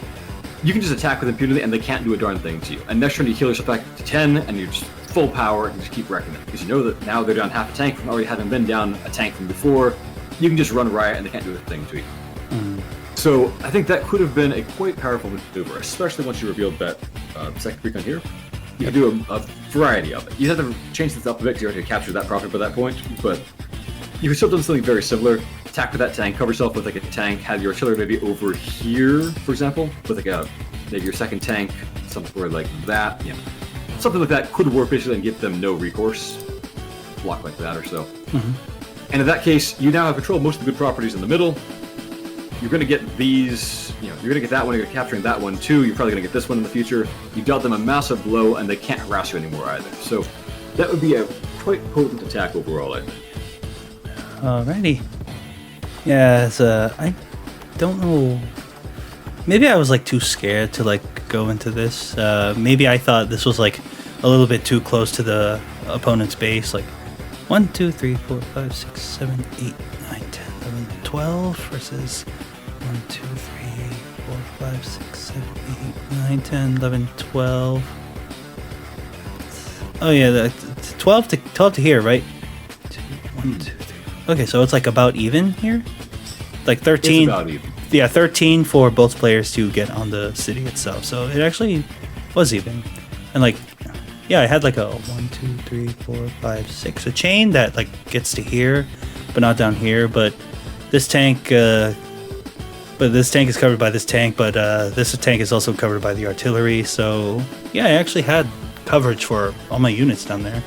you can just attack with impunity and they can't do a darn thing to you. And next turn you heal yourself back to 10 and you're just full power and just keep wrecking them. Because you know that now they're down half a tank from already having been down a tank from before. You can just run riot and they can't do a thing to you. So I think that could have been a quite powerful maneuver, especially once you revealed that second recon here. You can do a variety of it. You have to change this up a bit because you already captured that property by that point, but you can still do something very similar. Attack with that tank, cover yourself with like a tank, have your artillery maybe over here, for example, with like maybe your second tank, somewhere like that. You know, something like that could work basically and give them no recourse. Block like that or so. And in that case, you now have control of most of the good properties in the middle. You're going to get these, you know, you're going to get that one, you're capturing that one too, you're probably going to get this one in the future. You dealt them a massive blow, and they can't harass you anymore either. So that would be a quite potent attack overall, I think.
Alrighty. Yeah, I don't know. Maybe I was like too scared to like go into this. Maybe I thought this was like a little bit too close to the opponent's base. Like 1, 2, 3, 4, 5, 6, 7, 8, 9, 10, 11, 12 versus 1, 2, 3, 4, 5, 6, 7, 8, 9, 10, 11, 12. Oh yeah, the 12 to here, right? 2, 1, 2, 3. Okay, so it's like about even here? Like 13.
It's about even.
Yeah, 13 for both players to get on the city itself. So it actually was even. And like, yeah, I had like a 1, 2, 3, 4, 5, 6. A chain that like gets to here, but not down here. But this tank is covered by this tank, but this tank is also covered by the artillery. So yeah, I actually had coverage for all my units down there.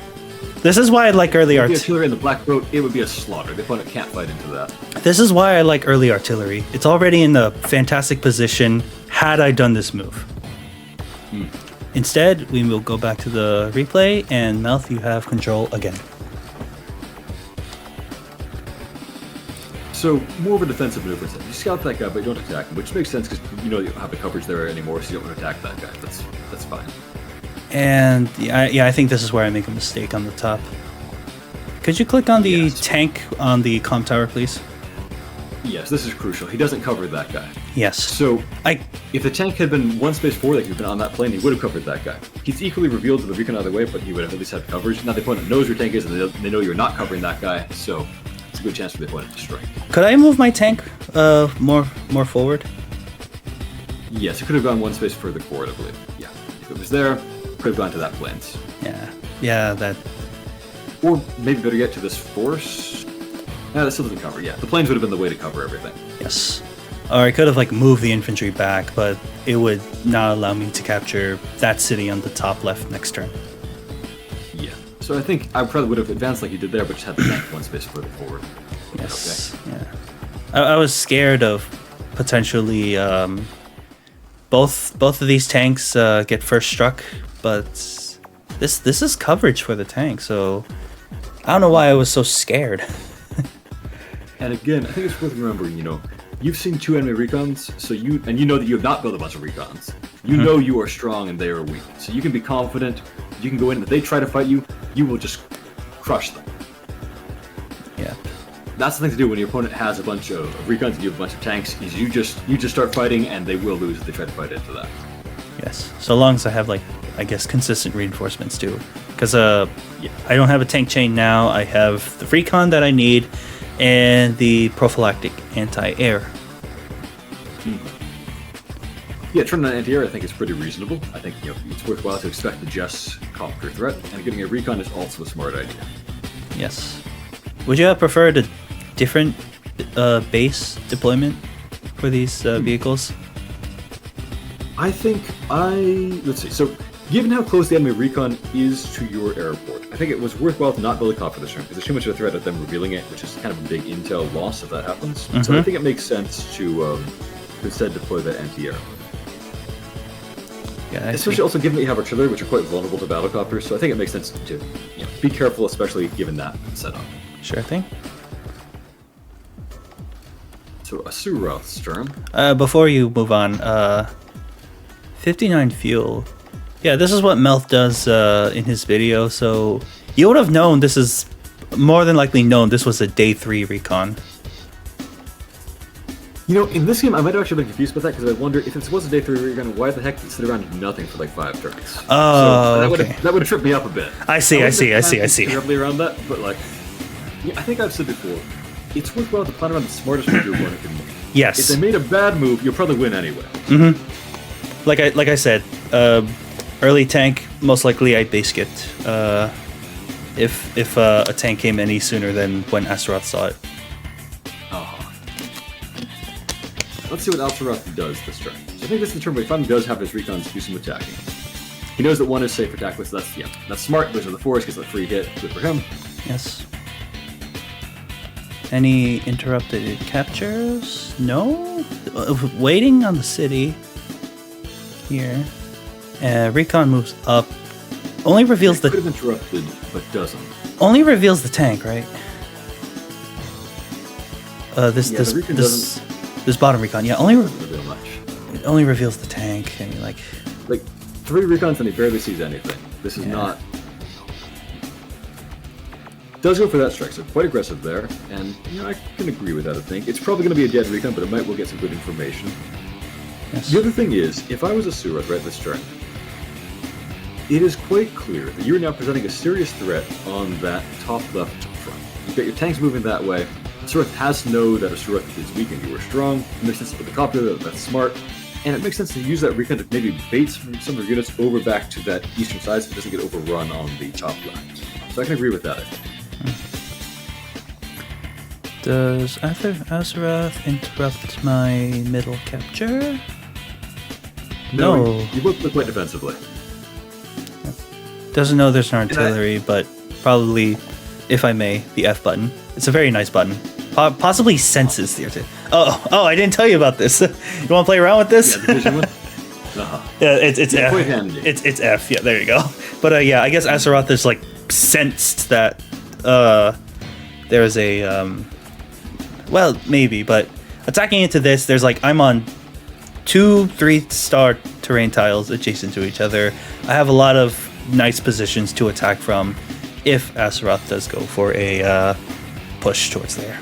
This is why I like early
artillery. The artillery and the black boat, it would be a slaughter. The opponent can't fight into that.
This is why I like early artillery. It's already in a fantastic position had I done this move. Instead, we will go back to the replay, and Melth, you have control again.
So, more of a defensive maneuver. You scout that guy, but you don't attack him, which makes sense because you know you don't have the coverage there anymore, so you don't want to attack that guy. That's fine.
And yeah, I think this is where I make a mistake on the top. Could you click on the tank on the comm tower, please?
Yes, this is crucial. He doesn't cover that guy.
Yes.
So, if the tank had been one space forward, like you've been on that plane, he would have covered that guy. He's equally revealed to the recon either way, but he would have at least had coverage. Now the opponent knows where your tank is, and they know you're not covering that guy, so it's a good chance for the opponent to strike.
Could I move my tank more forward?
Yes, it could have gone one space further forward, I believe. Yeah, if it was there, could have gone to that plains.
Yeah, that.
Or maybe better yet, to this force. No, that still doesn't cover. Yeah, the plains would have been the way to cover everything.
Yes. Or I could have like moved the infantry back, but it would not allow me to capture that city on the top left next turn.
Yeah. So I think I probably would have advanced like you did there, but just had the tank one space further forward.
Yes. Okay. Yeah. I was scared of potentially both of these tanks get first struck, but this is coverage for the tank, so I don't know why I was so scared.
And again, I think it's worth remembering, you know, you've seen 2 enemy recons, so you know that you have not built a bunch of recons. You know you are strong and they are weak, so you can be confident. You can go in, and if they try to fight you, you will just crush them.
Yeah.
That's the thing to do when your opponent has a bunch of recons and you have a bunch of tanks, is you just start fighting, and they will lose if they try to fight into that.
Yes, so long as I have like, I guess, consistent reinforcements too, because I don't have a tank chain now. I have the recon that I need, and the prophylactic anti-air.
Yeah, turning on anti-air I think is pretty reasonable. I think it's worthwhile to expect the Jess copter threat, and getting a recon is also a smart idea.
Yes. Would you have preferred a different base deployment for these vehicles?
I think let's see. So, given how close the enemy recon is to your airport, I think it was worthwhile to not build a cop for this turn, because there's too much of a threat of them revealing it, which is kind of a big intel loss if that happens. So I think it makes sense to instead deploy that anti-air.
Yeah,
especially also given that you have artillery, which are quite vulnerable to battlecopters, so I think it makes sense to be careful, especially given that setup.
Sure thing.
So a Sturm.
Before you move on, 59 fuel. Yeah, this is what Melth does in his video, so you would have known this is more than likely known this was a day 3 recon.
You know, in this game, I might have actually been confused with that, because I wonder if it was a day 3 recon, why the heck did it sit around and do nothing for like 5 turns?
Oh,
so
okay.
That would have tripped me up a bit.
I see.
Terribly around that, but like, yeah, I think I've said before, it's worthwhile to plan around the smartest move your opponent can make.
Yes.
If they made a bad move, you'll probably win anyway.
Like I said, Early tank, most likely I'd base skip. If a tank came any sooner than when Astaroth saw it.
Let's see what Astaroth does this turn. So I think this is the turn where he finally does have his recons do some attacking. He knows that 1 is safe for attack with, so that's smart. Those are the 4s, gets a free hit. Good for him.
Yes. Any interrupted captures? No? Waiting on the city. Here. Recon moves up. Only reveals
Could have interrupted, but doesn't.
Only reveals the tank, right? This bottom recon, yeah, only
reveal much.
It only reveals the tank, and you're like
3 recons and he barely sees anything. This is not. Does go for that strike, so quite aggressive there, and I can agree with that. I think it's probably going to be a dead recon, but it might will get some good information.
Yes.
The other thing is, if I was a Suroth right this turn, it is quite clear that you are now presenting a serious threat on that top left front. You've got your tanks moving that way. Suroth has to know that a Suroth is weak and you are strong. It makes sense to put the copter, that's smart. And it makes sense to use that recon to maybe bait some of your units over back to that eastern side so it doesn't get overrun on the top left. So I can agree with that, I think.
Does Astaroth interrupt my middle capture? No.
You both look quite defensively.
Doesn't know there's an artillery, but probably, if I may, the F button. It's a very nice button. Possibly senses the artillery. Oh! I didn't tell you about this. You want to play around with this?
Yeah, the vision one?
Yeah, it's F.
Quite handy.
It's F. Yeah, there you go. But yeah, I guess Astaroth is sensed that there's a well, maybe, but attacking into this, there's I'm on 2 3-star terrain tiles adjacent to each other. I have a lot of nice positions to attack from if Astaroth does go for a push towards there.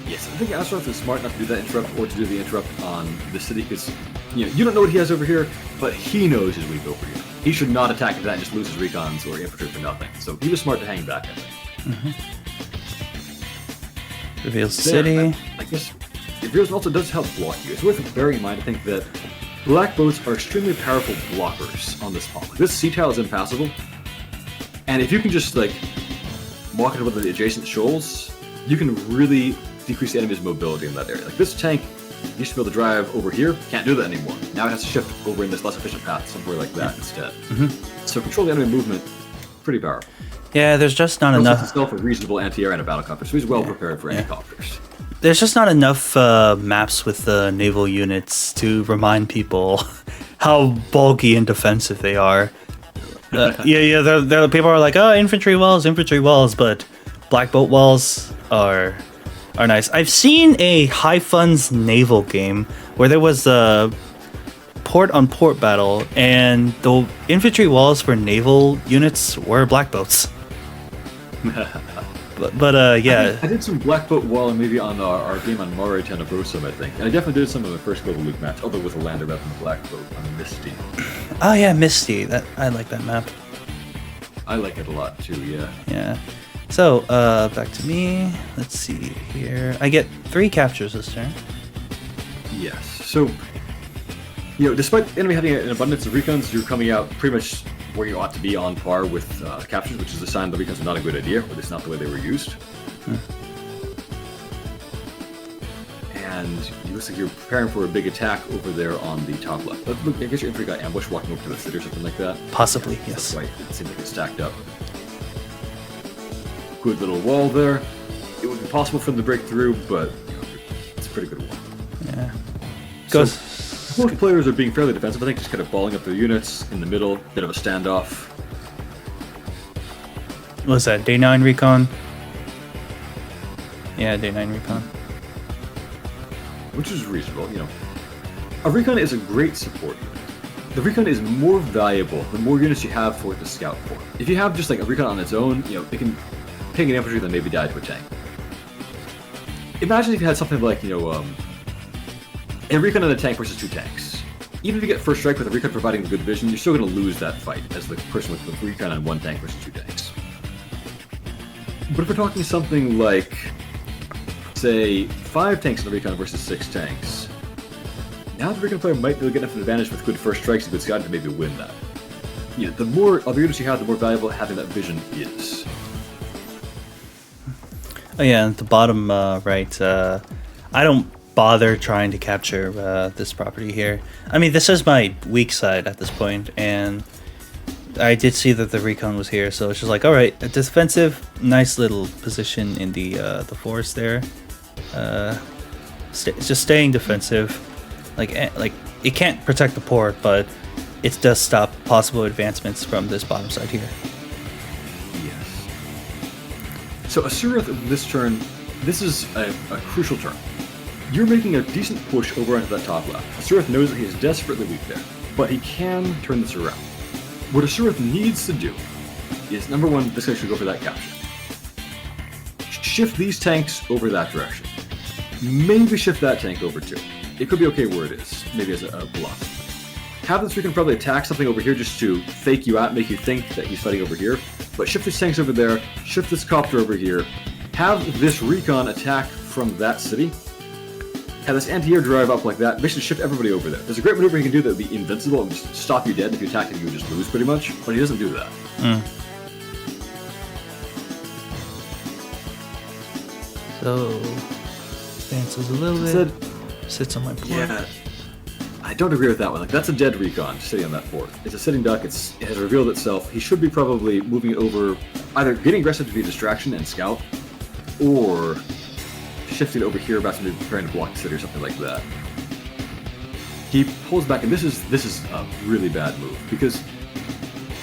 Yes, I think Astaroth is smart enough to do that interrupt or to do the interrupt on the city because you don't know what he has over here, but he knows his weak over here. He should not attack into that and just lose his recons or infantry for nothing. So he was smart to hang back, I think.
Mm-hmm. Reveals the city.
I guess it reveals also does help block you. It's worth bearing in mind, I think, that black boats are extremely powerful blockers on this pawn. This sea tile is impassable, and if you can just walk into one of the adjacent shoals, you can really decrease the enemy's mobility in that area. This tank used to be able to drive over here, can't do that anymore. Now it has to shift over in this less efficient path somewhere like that instead. Mm-hmm. So control the enemy movement, pretty powerful.
Yeah, there's just not enough.
Itself a reasonable anti-air and a battlecopter, so he's well prepared for any copters.
There's just not enough maps with naval units to remind people how bulky and defensive they are. People are like, oh, infantry walls, but black boat walls are nice. I've seen a high funds naval game where there was a port on port battle, and the infantry walls for naval units were black boats. but yeah.
I did some black boat wall maybe on our game on Mare Tenebrosa, I think. And I definitely did some of the first Global League match, although with a lander rather than a black boat on Misty.
Oh yeah, Misty. I like that map.
I like it a lot too, yeah.
Yeah. So, back to me. Let's see here. I get 3 captures this turn.
Yes. So, despite the enemy having an abundance of recons, you're coming out pretty much where you ought to be on par with captures, which is a sign the recons are not a good idea, or it's not the way they were used. And it looks like you're preparing for a big attack over there on the top left. I guess your infantry got ambushed walking over to the city or something like that.
Possibly, yes.
That's right. It seems like it's stacked up. Good little wall there. It would be possible for them to break through, but it's a pretty good wall.
Yeah.
Most players are being fairly defensive. I think just kind of balling up their units in the middle, bit of a standoff.
What's that? Day 9 recon? Yeah, Day 9 recon.
Which is reasonable, A recon is a great support unit. The recon is more valuable the more units you have for it to scout for. If you have just a recon on its own, it can ping an infantry that maybe die to a tank. Imagine if you had something like, a recon and a tank versus 2 tanks. Even if you get first strike with a recon providing good vision, you're still going to lose that fight as the person with the recon and 1 tank versus 2 tanks. But if we're talking something like, say, 5 tanks in the recon versus 6 tanks, now now the Recon player might be able to get enough advantage with good first strikes and good scouting to maybe win that. Yeah, the more other units you have, the more valuable having that vision is.
Oh yeah, at the bottom right, I don't bother trying to capture this property here. I mean, this is my weak side at this point, and I did see that the recon was here, so it's just like, all right, a defensive, nice little position in the forest there. Just staying defensive, like it can't protect the port, but it does stop possible advancements from this bottom side here.
Yes. So Asurith this turn, this is a crucial turn. You're making a decent push over onto that top left. Asurith knows that he is desperately weak there, but he can turn this around. What Asurith needs to do is, number one, this guy should go for that capture. Shift these tanks over that direction. Maybe shift that tank over too. It could be okay where it is, maybe as a bluff. Have this recon probably attack something over here just to fake you out, make you think that he's fighting over here. But shift these tanks over there, shift this copter over here, have this recon attack from that city, have this anti-air drive up like that, basically shift everybody over there. There's a great maneuver he can do that would be invincible and just stop you dead. If you attack him, you would just lose pretty much, but he doesn't do that.
So, advances a little bit, sits on my board.
Yeah, I don't agree with that one. Like, that's a dead recon sitting on that board. It's a sitting duck, it has revealed itself. He should be probably moving it over, either getting aggressive to be a distraction and scout, or shifting over here about to be preparing to block the city or something like that. He pulls back, and this is a really bad move, because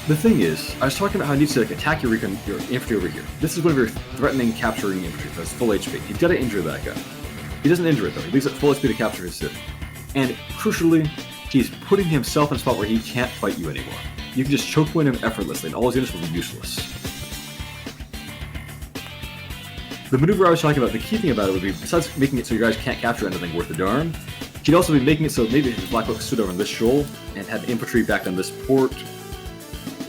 the thing is, I was talking about how he needs to like attack your infantry over here. This is one of your threatening capturing infantry that's full HP. He's got to injure that guy. He doesn't injure it though. He leaves it full HP to capture his city. And crucially, he's putting himself in a spot where he can't fight you anymore. You can just choke point him effortlessly, and all his units will be useless. The maneuver I was talking about, the key thing about it would be, besides making it so your guys can't capture anything worth a darn, he'd also be making it so maybe if his Black Book stood over on this shoal and had infantry back on this port,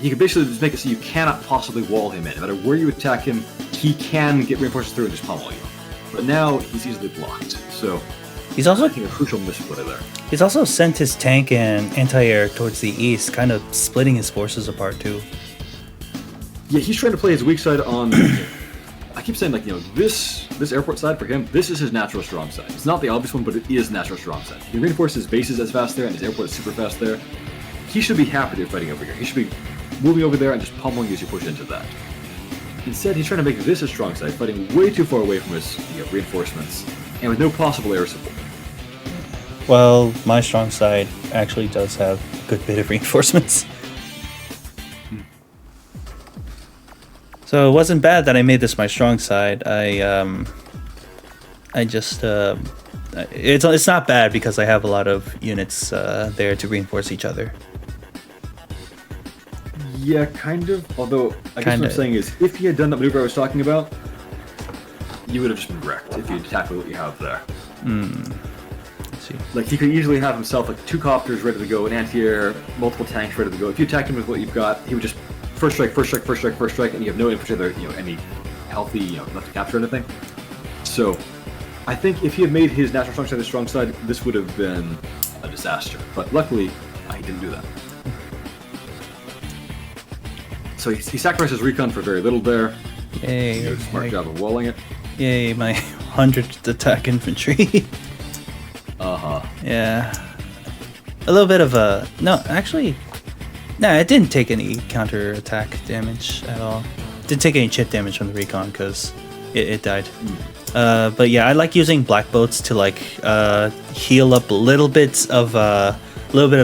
he could basically just make it so you cannot possibly wall him in. No matter where you attack him, he can get reinforcements through and just pummel you. But now he's easily blocked, so
he's also,
I think, a crucial misplay there.
He's also sent his tank and anti-air towards the east, kind of splitting his forces apart too.
Yeah, he's trying to play his weak side on. I keep saying, like, you know, this airport side for him, this is his natural strong side. It's not the obvious one, but it is natural strong side. He reinforces his bases as fast there, and his airport is super fast there. He should be happy to be fighting over here. He should be moving over there and just pummeling you as you push into that. Instead, he's trying to make this his strong side, fighting way too far away from his reinforcements, and with no possible air support.
Well, my strong side actually does have a good bit of reinforcements. So it wasn't bad that I made this my strong side. It's not bad because I have a lot of units there to reinforce each other.
Yeah, kind of. Although, I guess what I'm saying is, if he had done that maneuver I was talking about, you would have just been wrecked if you tackled what you have there.
Let's see.
Like, he could easily have himself, like, 2 copters ready to go, an anti-air, multiple tanks ready to go. If you attacked him with what you've got, he would just first strike, and you have no infantry there, any healthy, left to capture anything. So, I think if he had made his natural strong side the strong side, this would have been a disaster. But luckily, he didn't do that. So he sacrifices recon for very little there.
Yay.
Smart job of walling it.
Yay, my 100th attack infantry. Yeah. A little bit of a... No, actually... No, it didn't take any counter-attack damage at all. It didn't take any chip damage from the recon because it died. But yeah, I like using black boats to like heal up a little bit of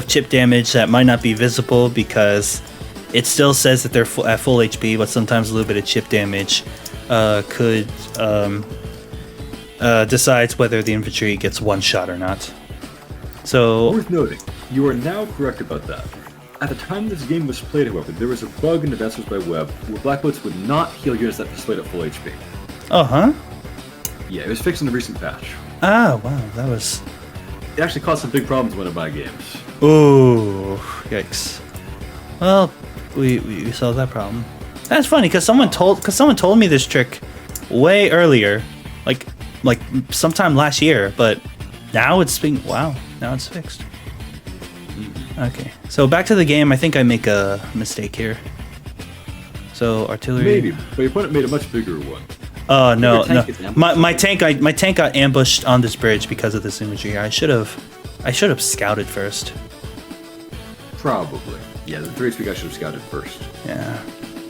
chip damage that might not be visible because it still says that they're at full HP, but sometimes a little bit of chip damage could decides whether the infantry gets one shot or not. So
worth noting, you are now correct about that. At the time this game was played, however, there was a bug in Advancements by Web where black boats would not heal units that displayed at full HP.
Oh, huh?
Yeah, it was fixed in a recent patch.
Ah, wow, that was...
It actually caused some big problems when I buy games.
Ooh, yikes. Well, we solved that problem. That's funny because someone told me this trick way earlier, like sometime last year, but now it's being wow. Now it's fixed. Okay, so back to the game. I think I make a mistake here. So artillery.
Maybe, but your opponent made a much bigger one.
Oh no,
Your
no.
tank is
My tank got ambushed on this bridge because of this infantry here. I should have scouted first.
Probably. Yeah, the 3 HP guy should have scouted first.
Yeah.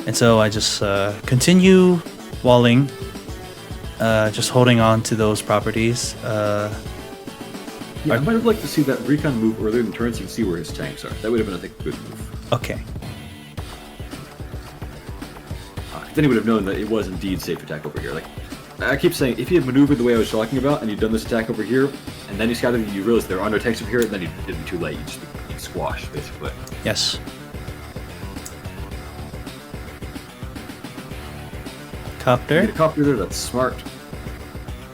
And so I just continue walling, just holding on to those properties.
Yeah, I might have liked to see that recon move earlier in the turn so you can see where his tanks are. That would have been, I think, a good move.
Okay.
Then he would have known that it was indeed safe attack over here. Like, I keep saying, if he had maneuvered the way I was talking about, and you'd done this attack over here, and then you scouted and you realized there are no tanks over here, and then you did it too late. You'd squash, basically.
Yes. Copter.
Get a copter there, that's smart.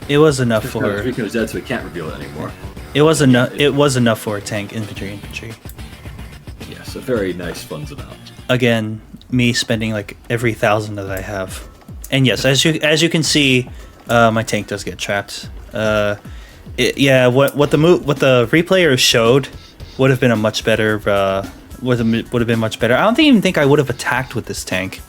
It was enough
His
for.
recon is dead, so he can't reveal it anymore.
It was enough. It was enough for a tank, infantry.
Yes, a very nice funds amount.
Again, me spending like every 1,000 that I have, and yes, as you can see, my tank does get trapped. Yeah, what the replayer showed would have been a much better. Would have been much better. I don't even think I would have attacked with this tank.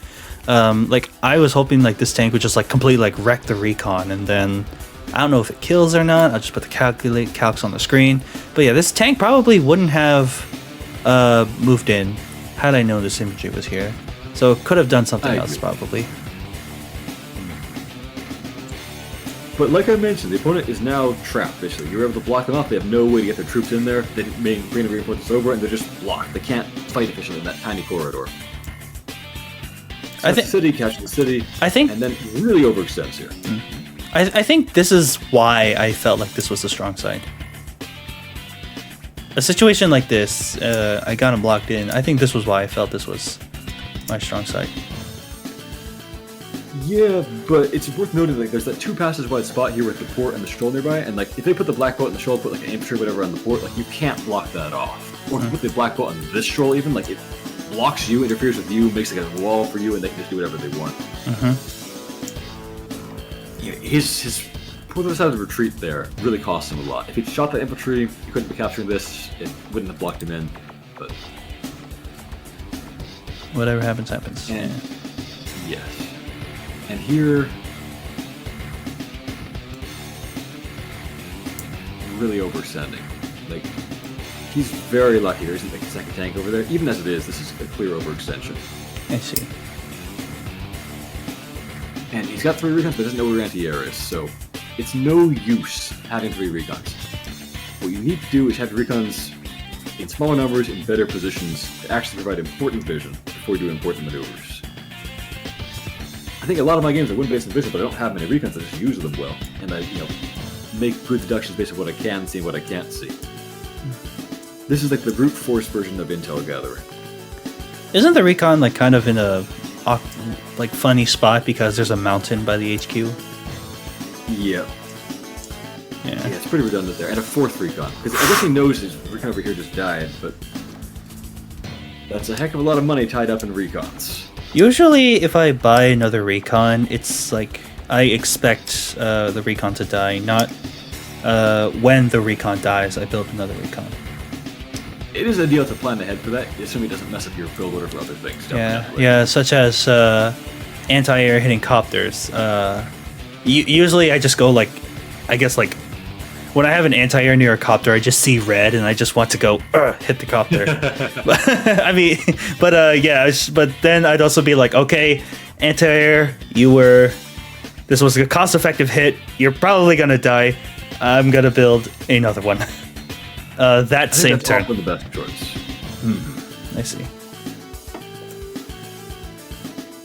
Like I was hoping like this tank would just like completely like wreck the recon, and then I don't know if it kills or not. I'll just put the calcs on the screen. But yeah, this tank probably wouldn't have moved in had I known this infantry was here. So it could have done something else probably.
But like I mentioned, the opponent is now trapped, basically. You're able to block them off. They have no way to get their troops in there. They bring the reinforcements over, and they're just blocked. They can't fight efficiently in that tiny corridor. So I think the city catches the city, and then really overextends here.
I think this is why I felt like this was the strong side. A situation like this, I got him blocked in. I think this was why I felt this was my strong side.
Yeah, but it's worth noting like there's that 2 passes wide spot here with the port and the stroll nearby, and like if they put the black boat and the stroll, put like an infantry or whatever on the port, like you can't block that off. Or if you put the black boat on this stroll, even like it blocks you, interferes with you, makes like a wall for you, and they can just do whatever they want. Yeah, his port side of the retreat there really cost him a lot. If he'd shot the infantry, he couldn't be capturing this. It wouldn't have blocked him in. But
whatever happens, happens.
And yes. And here, really overextending. Like, he's very lucky there isn't like a second tank over there. Even as it is, this is a clear overextension.
I see.
And he's got 3 recons, but doesn't know where anti-air is, so it's no use having 3 recons. What you need to do is have recons in smaller numbers in better positions to actually provide important vision before you do important maneuvers. I think a lot of my games are win-based in vision, but I don't have many recons. I just use them well, and I, make good deductions based on what I can see and what I can't see. This is like the brute force version of intel gathering.
Isn't the recon like kind of in a like funny spot because there's a mountain by the HQ?
Yeah. Yeah, it's pretty redundant there, and a 4th recon because I guess he knows his recon over here just died, but that's a heck of a lot of money tied up in recons.
Usually, if I buy another recon, it's like I expect the recon to die, not when the recon dies, I build another recon.
It is ideal to plan ahead for that, assuming it doesn't mess up your build order for other things.
Yeah, such as anti-air hitting copters. Usually, I just go like, I guess like, when I have an anti-air near a copter, I just see red and I just want to go hit the copter. I mean, but but then I'd also be like, okay, anti-air, this was a cost-effective hit. You're probably gonna die. I'm gonna build another one. That same turn.
That's often the best choice.
I see.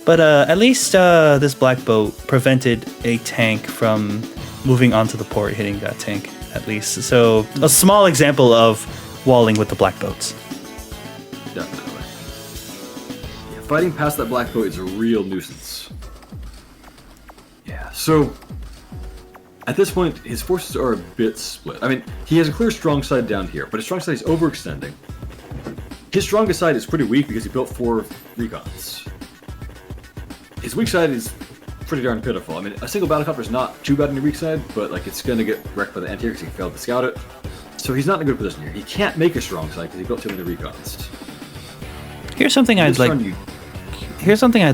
But at least this black boat prevented a tank from moving onto the port, hitting that tank, at least. So, a small example of walling with the black boats.
Definitely. Yeah, fighting past that black boat is a real nuisance. Yeah, so at this point, his forces are a bit split. I mean, he has a clear strong side down here, but his strong side is overextending. His strongest side is pretty weak because he built 4 recons. His weak side is pretty darn pitiful. I mean, a single battlecopter is not too bad on your weak side, but like it's gonna get wrecked by the anti-air because he failed to scout it. So he's not in a good position here. He can't make a strong side because he built too many recons.
Here's something I'd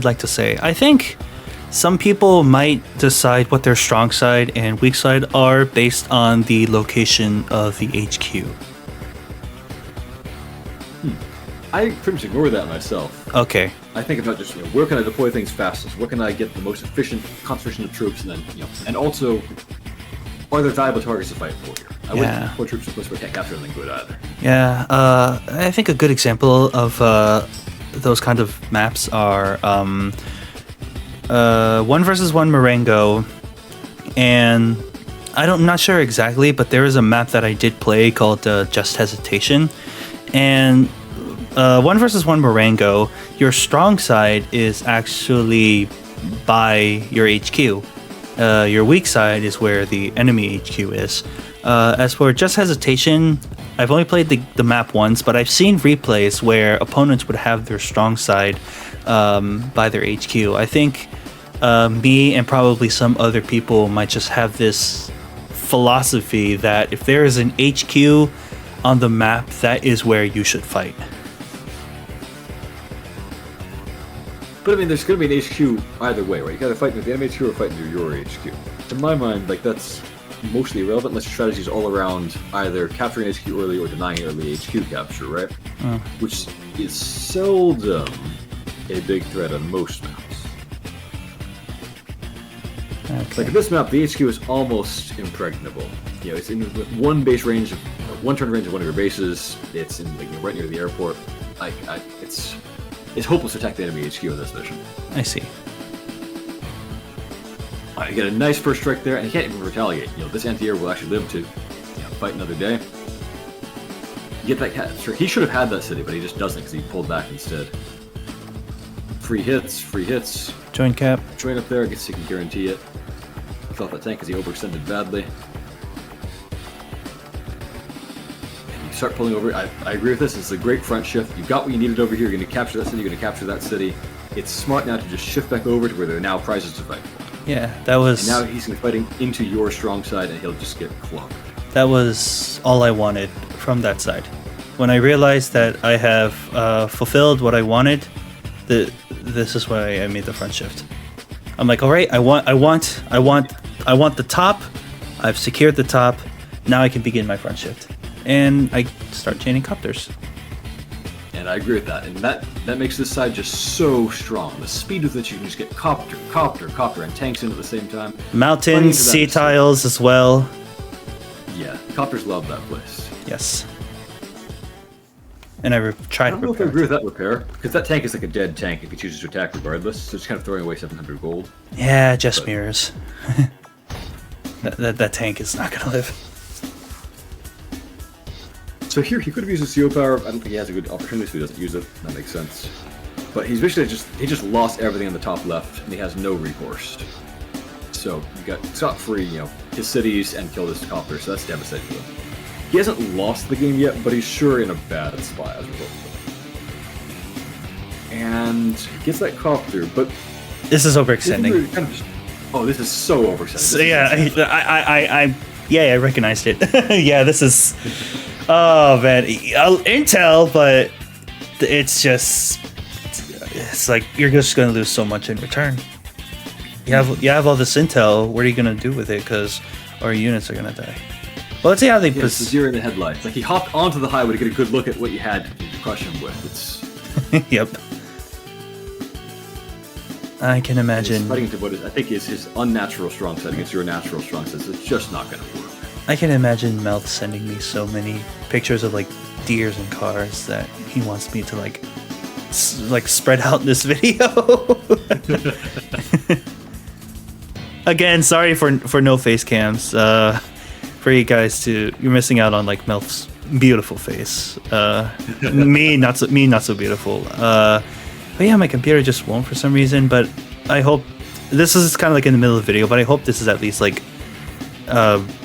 like to say. I think some people might decide what their strong side and weak side are based on the location of the HQ.
I pretty much ignore that myself.
Okay.
I think about just, where can I deploy things fastest? Where can I get the most efficient concentration of troops? And then, and also, are there valuable targets to fight for here? I wouldn't deploy troops in a place where I can't capture anything good either.
Yeah, I think a good example of those kind of maps are 1 versus 1 Marengo, and I'm not sure exactly, but there is a map that I did play called Just Hesitation, and 1 versus 1 Marengo, your strong side is actually by your HQ. Your weak side is where the enemy HQ is. As for Just Hesitation, I've only played the map once, but I've seen replays where opponents would have their strong side by their HQ. I think me and probably some other people might just have this philosophy that if there is an HQ on the map, that is where you should fight.
But I mean, there's going to be an HQ either way, right? You got to fight near the enemy HQ or fight near your HQ. In my mind, that's mostly irrelevant unless your strategy is all around either capturing HQ early or denying early HQ capture, right? Which is seldom a big threat on most maps.
Okay.
Like in this map, the HQ is almost impregnable. It's in one base range of one turn range of one of your bases. It's in right near the airport. It's hopeless to attack the enemy HQ in this mission.
I see.
You get a nice first strike there, and you can't even retaliate. This anti-air will actually live to fight another day. You get that capture. He should have had that city, but he just doesn't because he pulled back instead. Free hits.
Join cap.
Join up there, I guess he can guarantee it. Kill off that tank because he overextended badly. And you start pulling over. I agree with this. It's a great front shift. You've got what you needed over here. You're going to capture that city. You're going to capture that city. It's smart now to just shift back over to where there are now prizes to fight for.
Yeah, that was...
And now he's going to be fighting into your strong side, and he'll just get clunked.
That was all I wanted from that side. When I realized that I have fulfilled what I wanted, this is why I made the front shift. I'm like, all right, I want the top. I've secured the top. Now I can begin my front shift, and I start chaining copters.
And I agree with that. And that makes this side just so strong. The speed with which you can just get copter, and tanks in at the same time.
Mountains, sea tiles as well.
Yeah, copters love that place.
Yes. And I tried to repair.
I don't know if I agree with that repair, because that tank is like a dead tank if he chooses to attack regardless, so it's kind of throwing away 700 gold.
Yeah, just mirrors. that tank is not going to live.
So here, he could have used his CO power. I don't think he has a good opportunity, so he doesn't use it. That makes sense. But he's basically just lost everything on the top left, and he has no recourse. So you got scot-free, his cities and kill this copter, so that's devastating for him. He hasn't lost the game yet, but he's sure in a bad spot as a result of it. And he gets that copter, but
this is overextending.
This is so overextending.
So, I recognized it. Yeah, this is. Oh man, intel, but it's like you're just gonna lose so much in return. You have all this intel. What are you gonna do with it? Because our units are gonna die. Well, let's see how they.
It's the deer in the headlights. Like he hopped onto the highway to get a good look at what you had to crush him with. It's.
Yep. I can imagine.
He's fighting into what I think is his unnatural strong side against your natural strong side. So it's just not gonna work.
I can imagine Melth sending me so many pictures of deers and cars that he wants me to spread out in this video. Again, sorry for no face cams. For you guys you're missing out on Melth's beautiful face. Me not so beautiful. But yeah, my computer just won't for some reason. But I hope this is kind of in the middle of the video. But I hope this is at least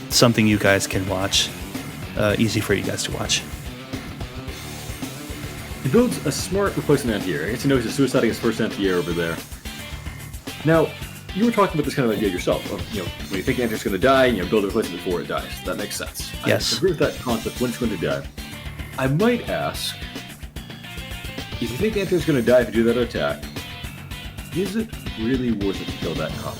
something you guys can watch. Easy for you guys to watch.
He builds a smart replacement anti-air. I guess he knows he's suiciding his first anti-air over there. Now, you were talking about this kind of idea yourself. Of, when you think the anteater's going to die, build a replacement before it dies. That makes sense.
Yes.
I agree with that concept when it's going to die. I might ask, if you think the anteater's going to die if you do that attack, is it really worth it to kill that copter?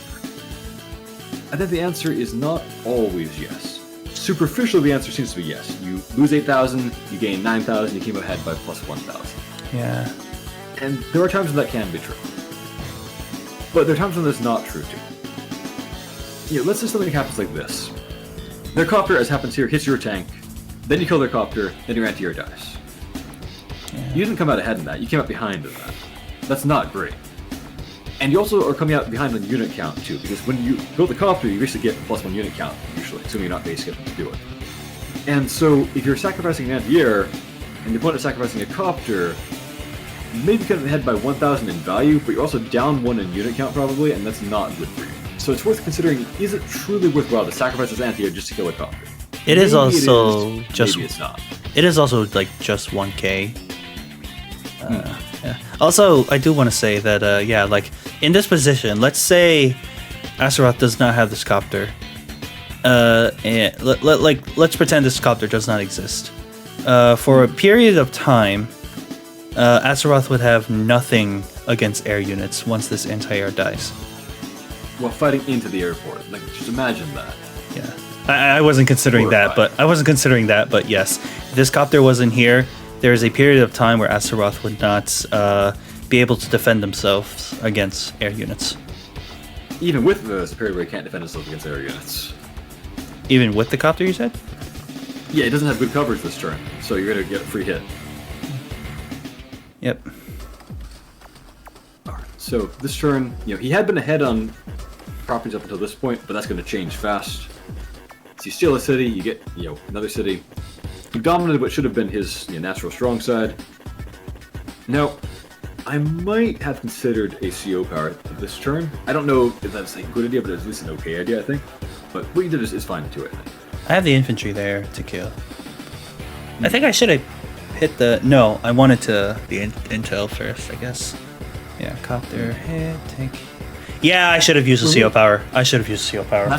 I think the answer is not always yes. Superficially, the answer seems to be yes. You lose 8,000, you gain 9,000, you came ahead by plus 1,000.
Yeah.
And there are times when that can be true. But there are times when that's not true, too. Let's say something happens like this. Their copter, as happens here, hits your tank, then you kill their copter, then your anti-air dies.
Yeah.
You didn't come out ahead in that, you came out behind in that. That's not great. And you also are coming out behind on unit count, too, because when you build the copter, you basically get plus 1 unit count, usually, assuming you're not base skipping to do it. And so, if you're sacrificing an anti-air, and your opponent is sacrificing a copter, you may be cutting ahead by 1,000 in value, but you're also down 1 in unit count, probably, and that's not good for you. So it's worth considering, is it truly worthwhile to sacrifice this anti-air just to kill a copter?
It is also just...
Maybe it's not.
It is also, like, just 1k. Yeah. Also, I do want to say that, yeah, like, in this position, let's say Azeroth does not have this copter. And let's pretend this copter does not exist. For a period of time, Azeroth would have nothing against air units once this anti-air dies.
While fighting into the airport. Like, just imagine that.
Yeah. I wasn't considering that, but yes. If this copter wasn't here, there is a period of time where Azeroth would not be able to defend themselves against air units.
Even with this period where it can't defend itself against air units.
Even with the copter, you said?
Yeah, it doesn't have good coverage this turn, so you're going to get a free hit.
Yep.
Alright, so this turn, he had been ahead on properties up until this point, but that's going to change fast. So you steal a city, you get, another city. He dominated what should have been his natural strong side. Now, I might have considered a CO power this turn. I don't know if that's a good idea, but it's at least an okay idea, I think. But what you did is fine too, I think.
I have the infantry there to kill. I think I should have hit the... No, I wanted to... The intel first, I guess. Yeah, copter, hit, tank... Yeah, I should have used the CO power.
That's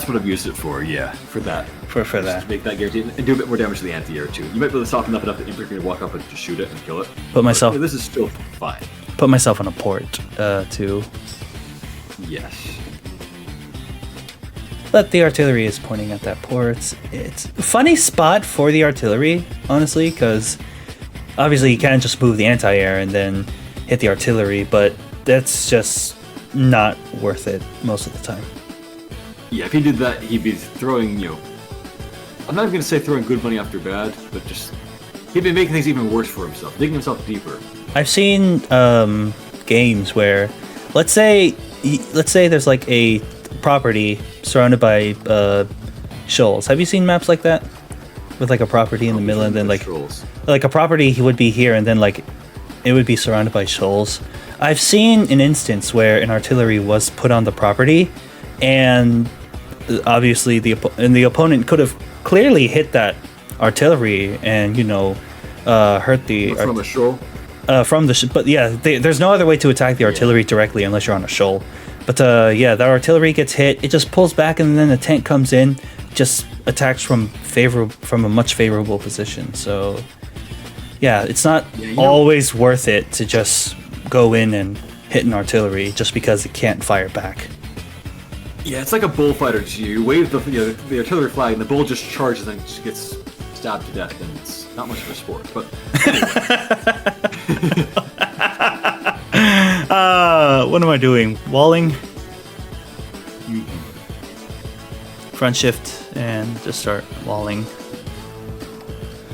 what I've used it for, yeah. For that.
For that.
To make that guaranteed. And do a bit more damage to the anti-air, too. You might be able to soften up enough that infantry can walk up and just shoot it and kill it.
But
this is still fine.
Put myself on a port, too.
Yes.
But the artillery is pointing at that port. It's a funny spot for the artillery, honestly, because obviously you can't just move the anti-air and then hit the artillery, but that's just not worth it most of the time.
Yeah, if he did that, he'd be throwing, I'm not even going to say throwing good money after bad, but just, he'd be making things even worse for himself, digging himself deeper.
I've seen games where, let's say there's like a property surrounded by shoals. Have you seen maps like that? With like a property in the middle and then like a property he would be here and then like it would be surrounded by shoals. I've seen an instance where an artillery was put on the property and obviously the opponent could have clearly hit that artillery and hurt the
from a shoal.
But yeah, there's no other way to attack the artillery directly unless you're on a shoal. But yeah, the artillery gets hit, it just pulls back, and then the tank comes in, just attacks from a much favorable position. So yeah, it's not always worth it to just go in and hit an artillery just because it can't fire back.
Yeah, it's like a bullfighter. You wave the artillery flag, and the bull just charges and just gets stabbed to death, and it's not much of a sport. But anyway.
What am I doing? Walling? Front shift and just start walling.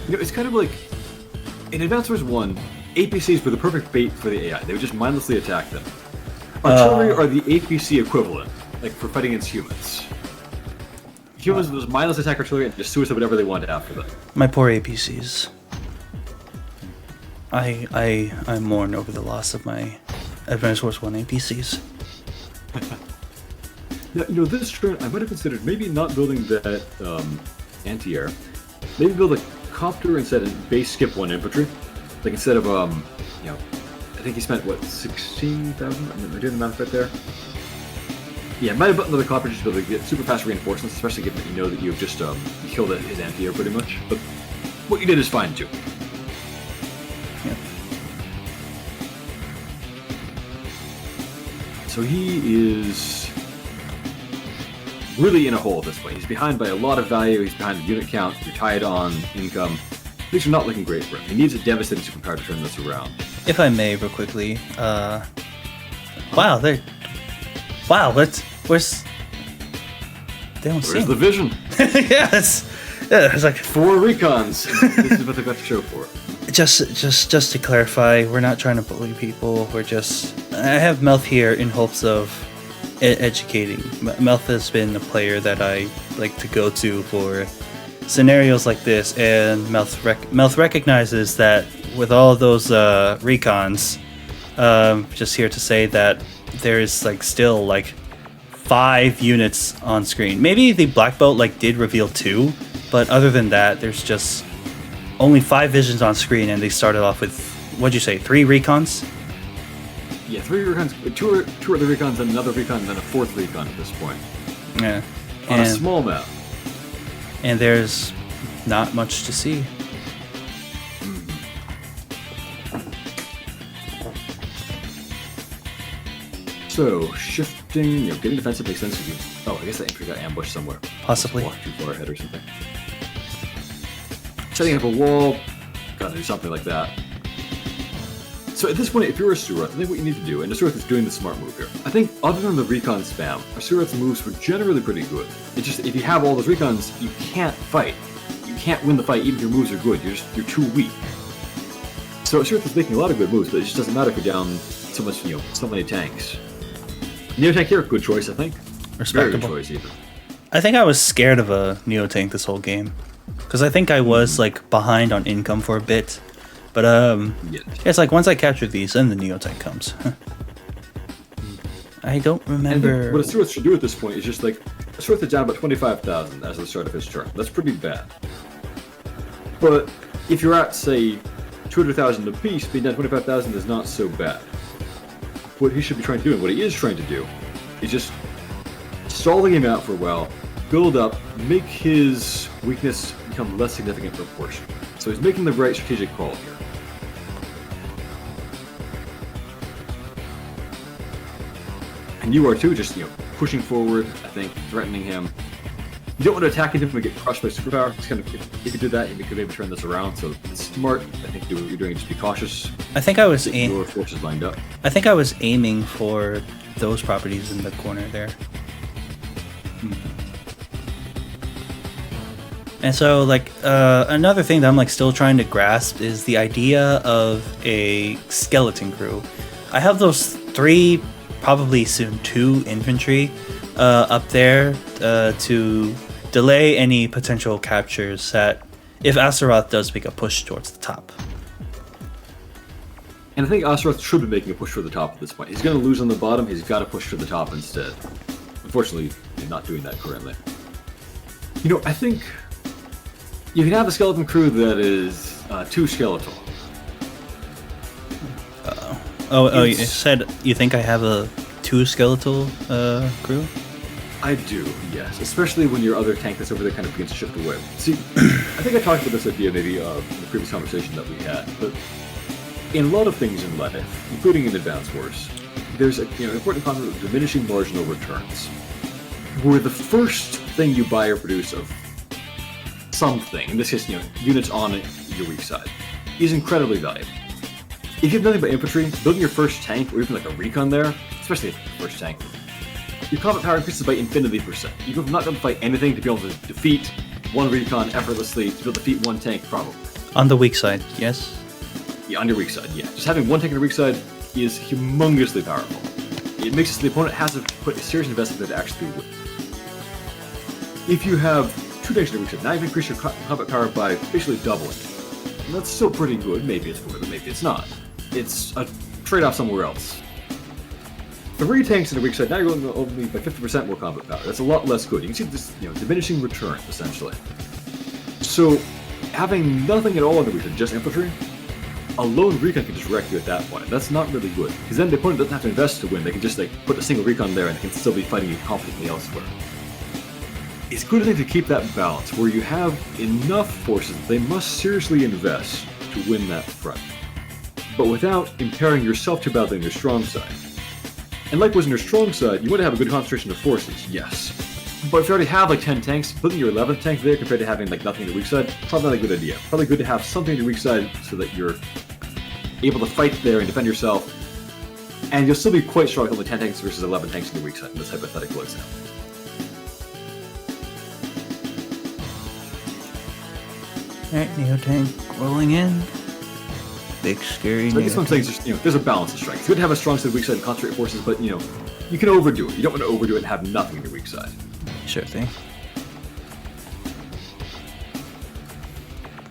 It's kind of like in Advanced Wars 1, APCs were the perfect bait for the AI. They would just mindlessly attack them. Artillery are the APC equivalent, like for fighting against humans. Humans will just mindlessly attack artillery and just suicide whatever they want after them.
My poor APCs. I mourn over the loss of my Advanced Wars 1 APCs.
Now, this turn, I might have considered maybe not building that anti-air. Maybe build a copter instead and base skip 1 infantry. Like instead of, I think he spent, 16,000? Am I doing the math right there? Yeah, might have buttoned the copper just to be able to get super fast reinforcements, especially given that you know that you've just killed his anti-air pretty much. But what you did is fine too.
Yeah.
So he is really in a hole at this point. He's behind by a lot of value. He's behind the unit count. You're tied on income. Things are not looking great for him. He needs a devastating superpower to turn this around.
If I may, real quickly, wow, where's they don't see
Where's the vision?
yeah, it's like
4 recons. This is what they've got to show for it.
just to clarify, we're not trying to bully people. I have Melth here in hopes of educating. Melth has been a player that I like to go to for scenarios like this, and Melth recognizes that with all those recons, just here to say that there's like still like 5 units on screen. Maybe the black bolt like did reveal 2, but other than that, there's just only 5 visions on screen, and they started off with, what'd you say, 3 recons?
Yeah, 3 recons, 2 other recons, and another recon, and then a 4th recon at this point.
Yeah.
On a small map.
And there's not much to see.
So, shifting, getting defensive makes sense. I guess that infantry got ambushed somewhere.
Possibly.
Walked too far ahead or something. Setting up a wall, gotta do something like that. So at this point, if you're a Suroth, I think what you need to do, and Suroth is doing the smart move here, I think other than the recon spam, Suroth's moves were generally pretty good. It's just, if you have all those recons, you can't fight. You can't win the fight even if your moves are good, you're too weak. So Suroth is making a lot of good moves, but it just doesn't matter if you're down so much, so many tanks. Neotank here, good choice, I think.
Respectable.
Very good choice, even.
I think I was scared of a Neotank this whole game. Because I think I was like behind on income for a bit. But it's like once I capture these, then the Neotank comes. I don't remember.
What a Suroth should do at this point is just like, Suroth is down about 25,000 as of the start of his turn. That's pretty bad. But if you're at, say, 200,000 apiece, being down 25,000 is not so bad. What he should be trying to do, and what he is trying to do, is just stall the game out for a while, build up, make his weakness become less significant proportion. So he's making the right strategic call here. And you are too, just pushing forward, I think, threatening him. You don't want to attack him and get crushed by superpower. It's kind of, if you did that, you could maybe turn this around. So it's smart. I think do what you're doing. Just be cautious.
I think I was
your forces lined up.
I think I was aiming for those properties in the corner there. And so, like, another thing that I'm like still trying to grasp is the idea of a skeleton crew. I have those 3, probably soon 2 infantry up there to delay any potential captures that if Astaroth does make a push towards the top.
And I think Astaroth should be making a push for the top at this point. He's going to lose on the bottom. He's got to push for the top instead. Unfortunately, he's not doing that currently. I think you can have a skeleton crew that is too skeletal.
You said you think I have a 2 skeletal crew?
I do, yes. Especially when your other tank that's over there kind of begins to shift away. See, I think I talked about this idea maybe in the previous conversation that we had, but in a lot of things in life, including in Advance Wars, there's an important concept of diminishing marginal returns, where the first thing you buy or produce of something, in this case, units on your weak side, is incredibly valuable. If you have nothing but infantry, building your first tank, or even like a recon there, especially if it's the first tank, your combat power increases by infinity%. You go from not going to fight anything to be able to defeat 1 recon effortlessly, to be able to defeat 1 tank probably.
On the weak side, yes?
Yeah, on your weak side, yeah. Just having 1 tank on the weak side is humongously powerful. It makes it so the opponent has to put a serious investment there to actually win. If you have 2 tanks on your weak side, now you've increased your combat power by basically doubling. And that's still pretty good. Maybe it's worth it, maybe it's not. It's a trade-off somewhere else. 3 tanks on the weak side, now you're going only by 50% more combat power. That's a lot less good. You can see this, diminishing return, essentially. So, having nothing at all on the weak side, just infantry, a lone recon can just wreck you at that point. That's not really good, because then the opponent doesn't have to invest to win. They can just like put a single recon there and they can still be fighting you competently elsewhere. It's good, I think, to keep that balance where you have enough forces that they must seriously invest to win that front, but without impairing yourself too badly on your strong side. And likewise, on your strong side, you want to have a good concentration of forces, yes. But if you already have like 10 tanks, putting your 11th tank there compared to having like nothing on your weak side, probably not a good idea. Probably good to have something on your weak side so that you're able to fight there and defend yourself, and you'll still be quite strong with only 10 tanks versus 11 tanks on your weak side in this hypothetical example.
Alright, Neo Tank rolling in. Big scary.
So I guess what I'm saying is just, there's a balance of strength. It's good to have a strong side, weak side, and concentrate forces, but you can overdo it. You don't want to overdo it and have nothing on your weak side.
Sure thing.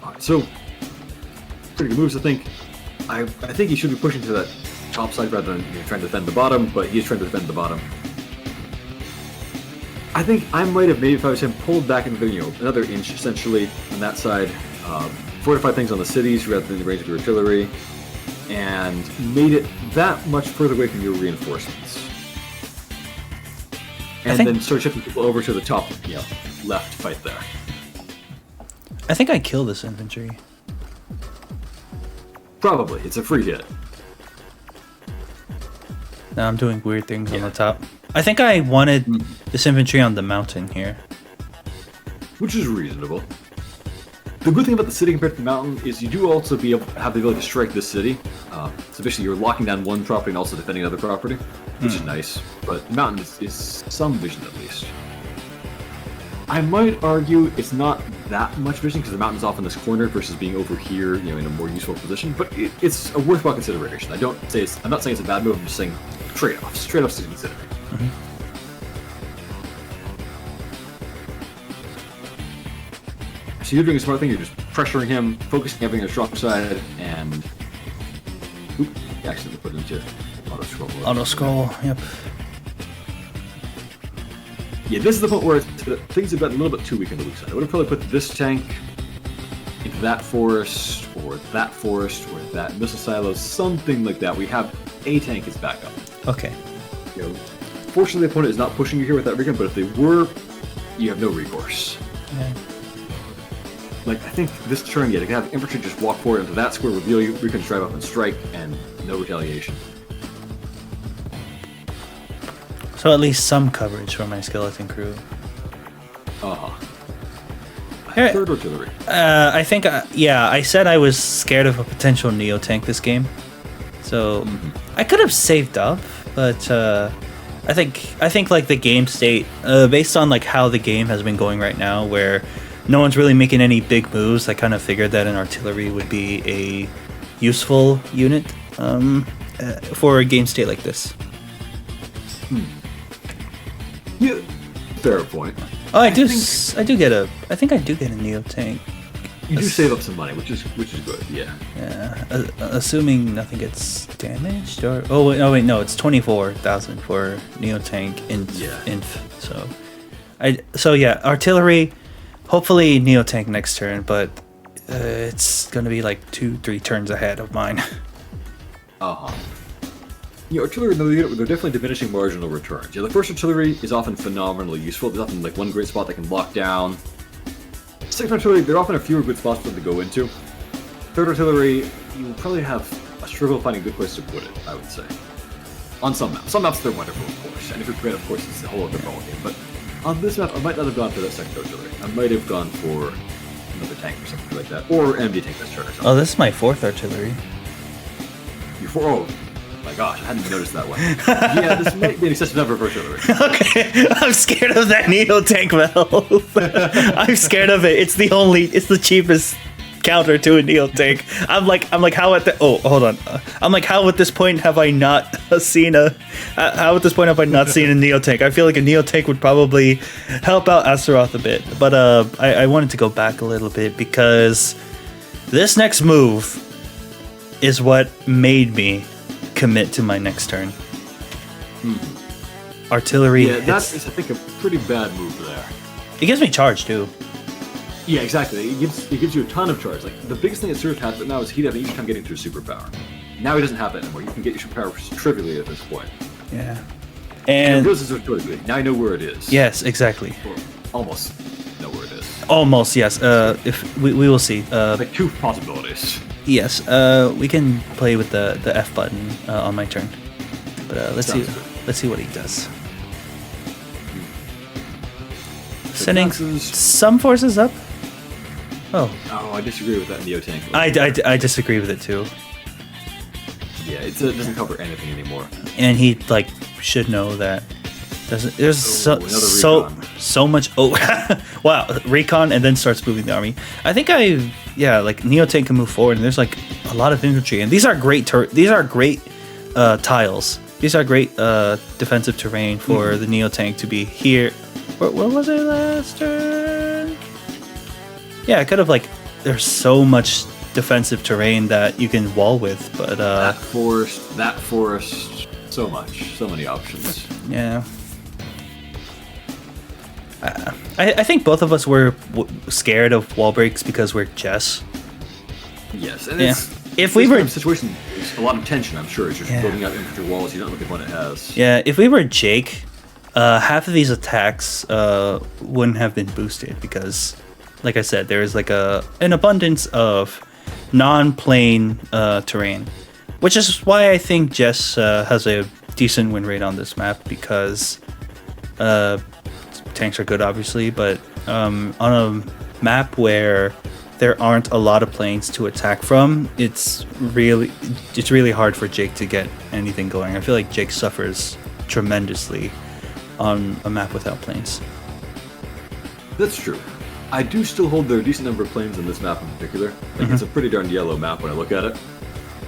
Alright, so pretty good moves, I think. I think he should be pushing to that top side rather than trying to defend the bottom, but he is trying to defend the bottom. I think I might have, maybe if I was him, pulled back into another inch essentially on that side, fortified things on the cities rather than the range of your artillery, and made it that much further away from your reinforcements. And then start shifting people over to the top, left fight there.
I think I kill this infantry.
Probably. It's a free hit.
Now I'm doing weird things on the top. I think I wanted this infantry on the mountain here.
Which is reasonable. The good thing about the city compared to the mountain is you do also have the ability to strike this city. So basically you're locking down one property and also defending another property, which is nice. But the mountain is some vision at least. I might argue it's not that much vision because the mountain's off in this corner versus being over here, in a more useful position. But it's a worthwhile consideration. I'm not saying it's a bad move. I'm just saying trade-offs. Trade-offs to consider. So you're doing a smart thing. You're just pressuring him, focusing everything on the strong side, and accidentally put it into auto scroll.
Auto scroll. Yep.
Yeah, this is the point where things have gotten a little bit too weak on the weak side. I would have probably put this tank into that forest, or that missile silo, something like that. We have a tank as backup.
Okay.
Fortunately, the opponent is not pushing you here with that recon, but if they were, you have no recourse.
Yeah.
I think this turn, they can have infantry just walk forward into that square, reveal you, recon drive up and strike, and no retaliation.
So at least some coverage for my skeleton crew.
Third artillery.
I think, I said I was scared of a potential Neo tank this game. So I could have saved up, but I think like the game state, based on like how the game has been going right now, where no one's really making any big moves, I kind of figured that an artillery would be a useful unit for a game state like this.
Yeah, fair point.
Oh, I think I do get a Neo tank.
You do save up some money, which is good. Yeah.
Yeah. Assuming nothing gets damaged, or no, it's 24,000 for Neo tank inf. So artillery. Hopefully Neo tank next turn, but it's gonna be like 2-3 turns ahead of mine.
Artillery, they're definitely diminishing marginal returns. The first artillery is often phenomenally useful. There's often like one great spot they can lock down. Second artillery, there are often a fewer good spots for them to go into. Third artillery, you will probably have a struggle finding a good place to put it, I would say. On some maps. Some maps they're wonderful, of course. And if you're great, of course, it's a whole other ballgame. But on this map, I might not have gone for that second artillery. I might have gone for another tank or something like that. Or enemy tank this turn or something.
Oh, this is my 4th artillery.
Oh my gosh, I hadn't even noticed that one. Yeah, this might be an excessive number of artillery.
Okay, I'm scared of that Neo tank, Melth. I'm scared of it. It's the cheapest counter to a Neo tank. I'm like, how at the? Oh, hold on. I'm like, how at this point have I not seen a? How at this point have I not seen a Neo tank? I feel like a Neo tank would probably help out Astaroth a bit, but I wanted to go back a little bit because this next move is what made me commit to my next turn. Artillery.
Yeah, that is, I think, a pretty bad move there.
It gives me charge too.
Yeah, exactly. It gives you a ton of charge. Like the biggest thing that Surf has now is he'd have an easy time getting to a superpower. Now he doesn't have that anymore. You can get your superpower trivially at this point.
Yeah.
And
And
now I know where it is.
yes, exactly.
Or almost know where it is.
Almost, yes. If we will see.
Like two possibilities.
Yes. We can play with the F button on my turn. But let's see.
Sounds good.
Let's see what he does. Sending
passes.
some forces up. Oh,
Oh, I disagree with that Neo Tank.
I disagree with it too.
Yeah, it doesn't cover anything anymore.
And he like should know that. There's
another recon.
so much. Oh, wow! Recon and then starts moving the army. I think like Neotank can move forward, and there's like a lot of infantry, and these are great. These are great tiles. These are great defensive terrain for the Neotank to be here. What was it last turn? Yeah, kind of like there's so much defensive terrain that you can wall with, but
that forest, so many options.
yeah. I think both of us were scared of wall breaks because we're Jess.
Yes, and
Yeah. If we
this
were
kind of situation, there's a lot of tension. I'm sure as you're
Yeah.
building out infantry walls, you don't look at what it has.
Yeah, if we were Jake, half of these attacks wouldn't have been boosted because, like I said, there is like an abundance of non-plane terrain, which is why I think Jess has a decent win rate on this map because tanks are good, obviously, but on a map where there aren't a lot of planes to attack from, it's really hard for Jake to get anything going. I feel like Jake suffers tremendously on a map without planes.
That's true. I do still hold there are a decent number of planes on this map in particular. Like it's a pretty darn yellow map when I look at it.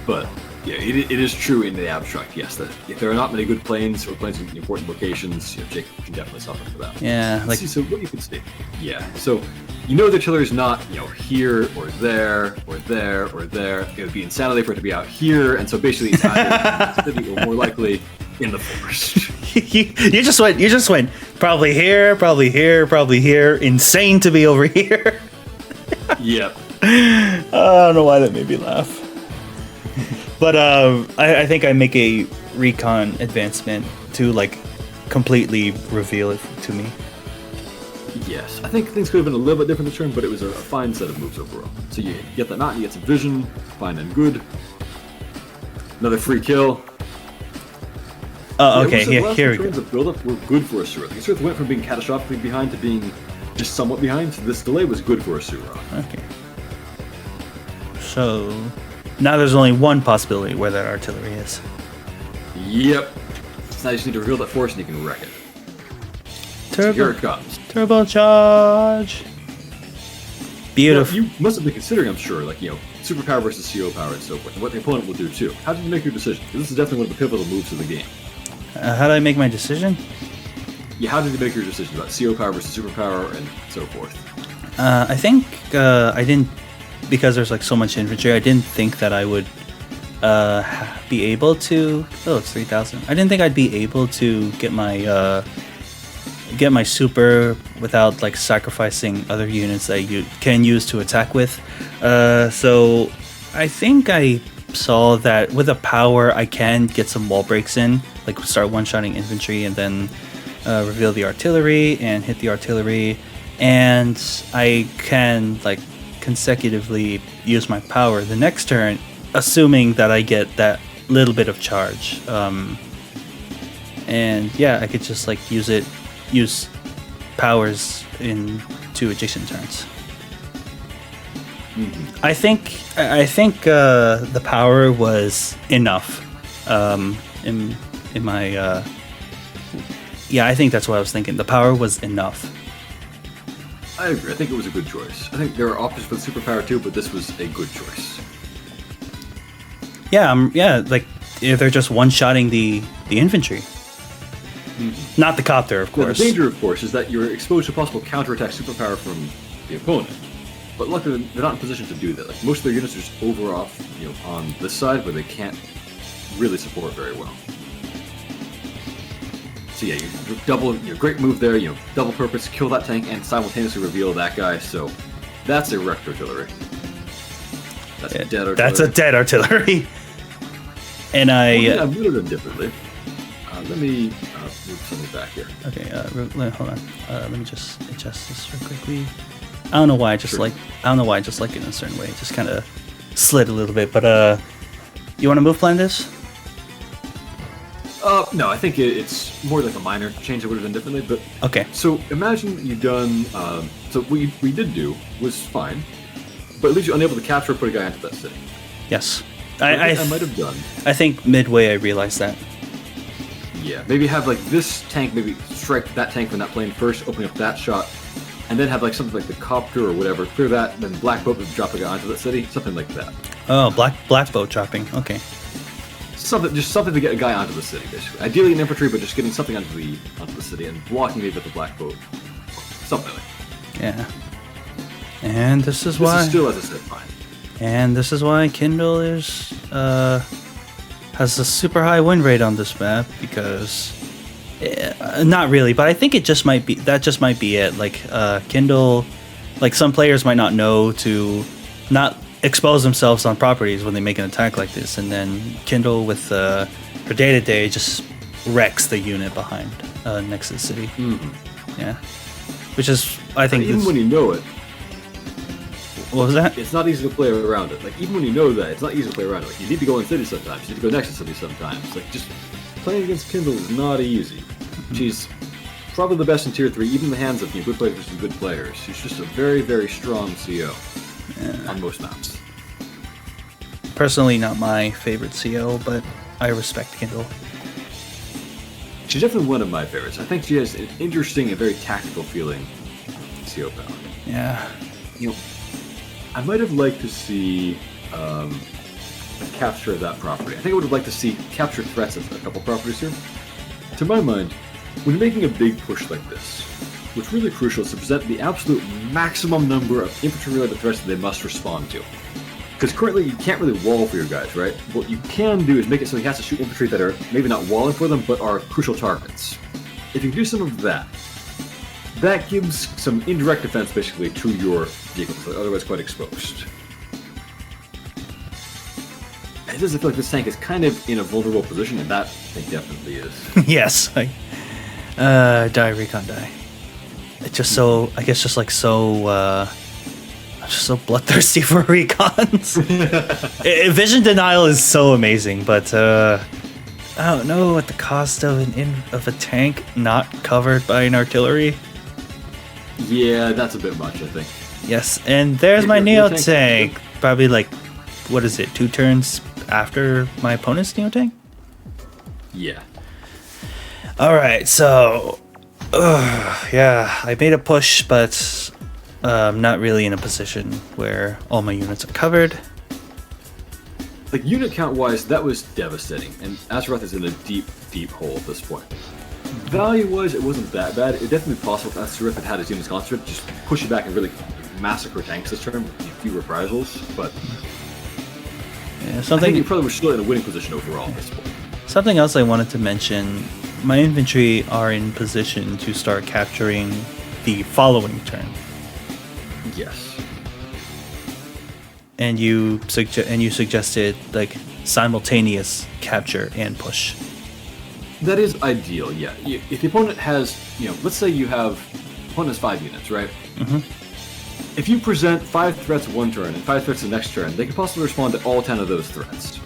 But yeah, it is true in the abstract, yes, that if there are not many good planes or planes in important locations, Jake can definitely suffer for that.
Yeah, like
See, so what you can see. Yeah, so you know the artillery is not, here or there or there or there. It would be insanity for it to be out here, and so basically it's either in the city or more likely in the forest.
you just went probably here, probably here, probably here. Insane to be over here.
Yep.
I don't know why that made me laugh. But I think I make a recon advancement to like completely reveal it to me.
Yes, I think things could have been a little bit different this turn, but it was a fine set of moves overall. So you get that mountain, you get some vision, fine and good. Another free kill.
Oh, okay,
The last
here we
two turns
go.
of build-up were good for Asura. The Asura went from being catastrophically behind to being just somewhat behind, so this delay was good for Asura.
Okay. So now there's only one possibility where that artillery is.
Yep. So now you just need to reveal that force and you can wreck it. So here
Turbo,
it comes.
turbo charge. Beautiful.
Now, you must have been considering, I'm sure, like, superpower versus CO power and so forth, and what the opponent will do too. How did you make your decision? 'Cause this is definitely one of the pivotal moves of the game.
How did I make my decision?
Yeah, how did you make your decision about CO power versus superpower and so forth?
I think I didn't, because there's like so much infantry. I didn't think that I would be able to. Oh, it's 3,000. I didn't think I'd be able to get my super without like sacrificing other units that you can use to attack with. So I think I saw that with a power I can get some wall breaks in, like start one-shotting infantry and then reveal the artillery and hit the artillery, and I can like consecutively use my power the next turn, assuming that I get that little bit of charge. And yeah, I could just like use powers in 2 adjacent turns.
Mm-hmm.
I think the power was enough. In my yeah, I think that's what I was thinking. The power was enough.
I agree. I think it was a good choice. I think there are options for the superpower too, but this was a good choice.
Yeah, yeah, like if they're just one-shotting the infantry.
Mm-hmm.
Not the copter, of
Now,
course.
the danger, of course, is that you're exposed to possible counterattack superpower from the opponent. But luckily, they're not in position to do that. Like most of their units are just over off, on this side where they can't really support very well. So yeah, you double, great move there. Double purpose, kill that tank and simultaneously reveal that guy. So That's erect artillery. That's dead artillery.
That's a dead artillery. And I
would have done differently. Let me move something back here.
Okay, hold on. Let me just adjust this real quickly. I don't know why I just like it in a certain way. It just kind of slid a little bit. But you want to move plan this?
No, I think it's more like a minor change I would have done differently. But
okay.
So imagine you've done. So what we did do was fine, but at least you're unable to capture or put a guy into that city.
Yes.
I might have done.
I think midway I realized that.
Yeah, maybe have like this tank, maybe strike that tank from that plane first, opening up that shot, and then have like something like the copter or whatever, clear that, then black boat would drop a guy onto that city, something like that.
Oh, black boat dropping. Okay.
Something to get a guy onto the city, basically. Ideally an infantry, but just getting something onto the city and blocking it with the black boat. Something like that.
Yeah. And this is why.
This is still, as I said, fine.
And this is why Kindle is has a super high win rate on this map, because not really, but I think it just might be it. Like Kindle, like some players might not know to not expose themselves on properties when they make an attack like this, and then Kindle with her day-to-day just wrecks the unit behind next to the city.
Mm-hmm.
Yeah, which is, I think,
even when you know it.
What was that?
It's not easy to play around it. Like, even when you know that, it's not easy to play around it. Like, you need to go in city sometimes. You need to go next to city sometimes. Like, just playing against Kindle is not easy. Mm-hmm. She's probably the best in Tier 3, even in the hands of good players versus good players. She's just a very, very strong CO on most maps.
Personally, not my favorite CO, but I respect Kindle.
She's definitely one of my favorites. I think she has an interesting and very tactical feeling CO power.
Yeah.
You know, I might have liked to see a capture of that property. I think I would have liked to see capture threats of a couple properties here. To my mind, when you're making a big push like this, what's really crucial is to present the absolute maximum number of infantry-related threats that they must respond to. Because currently you can't really wall for your guys, right? What you can do is make it so he has to shoot infantry that are maybe not walling for them, but are crucial targets. If you can do some of that, that gives some indirect defense, basically, to your vehicles, that are otherwise quite exposed. It doesn't feel like this tank is kind of in a vulnerable position, and that, I think, definitely is.
Yes. Die, recon, die. It's just so, I guess, just so bloodthirsty for recons. Vision denial is so amazing, but I don't know, at the cost of a tank not covered by an artillery.
Yeah, that's a bit much, I think.
Yes, and there's my Neo tank. Probably like, what is it, 2 turns after my opponent's Neo tank?
Yeah.
Alright, so yeah, I made a push, but I'm not really in a position where all my units are covered.
Like, unit count-wise, that was devastating, and Azeroth is in a deep, deep hole at this point. Value-wise, it wasn't that bad. It definitely possible if Azeroth had his units concentrated, just push it back and really massacre tanks this turn with a few reprisals, but
yeah,
I think you probably were still in a winning position overall at this point.
Something else I wanted to mention, my infantry are in position to start capturing the following turn.
Yes.
And you suggested like simultaneous capture and push.
That is ideal, yeah. If the opponent has, let's say you have, opponent has 5 units, right?
Mm-hmm.
If you present 5 threats one turn and 5 threats the next turn, they can possibly respond to all 10 of those threats.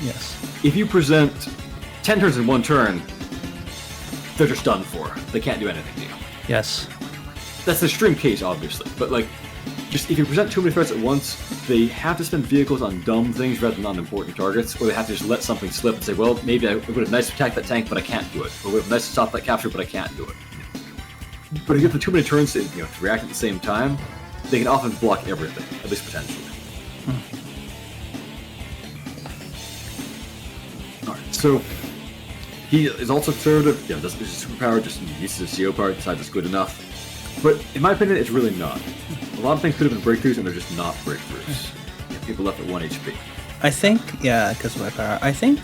Yes.
If you present 10 turns in one turn, they're just done for. They can't do anything to you.
Yes.
That's the extreme case, obviously, but like, just if you present too many threats at once, they have to spend vehicles on dumb things rather than on important targets, or they have to just let something slip and say, well, maybe it would have nice to attack that tank, but I can't do it, or it would have nice to stop that capture, but I can't do it. But if you give them too many turns to react at the same time, they can often block everything, at least potentially. Alright, so he is also conservative, doesn't use his superpower, just uses his CO part, decides it's good enough. But in my opinion, it's really not. A lot of things could have been breakthroughs, and they're just not breakthroughs. People left at 1 HP.
I think, yeah, because of my power. I think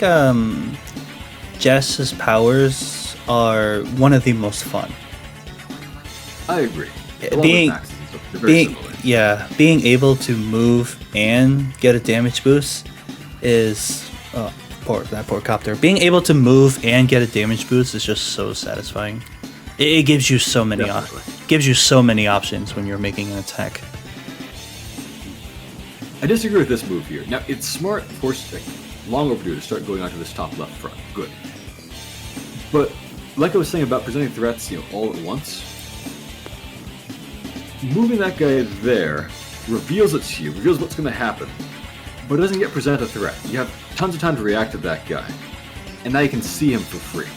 Jess's powers are one of the most fun.
I agree.
Being
They're very similar.
being able to move and get a damage boost is that poor copter. Being able to move and get a damage boost is just so satisfying. It gives you so many options when you're making an attack.
I disagree with this move here. Now, it's smart, of course, long overdue to start going onto this top left front. Good. But, like I was saying about presenting threats, all at once, moving that guy there reveals it to you, reveals what's going to happen, but it doesn't yet present a threat. You have tons of time to react to that guy, and now you can see him for free.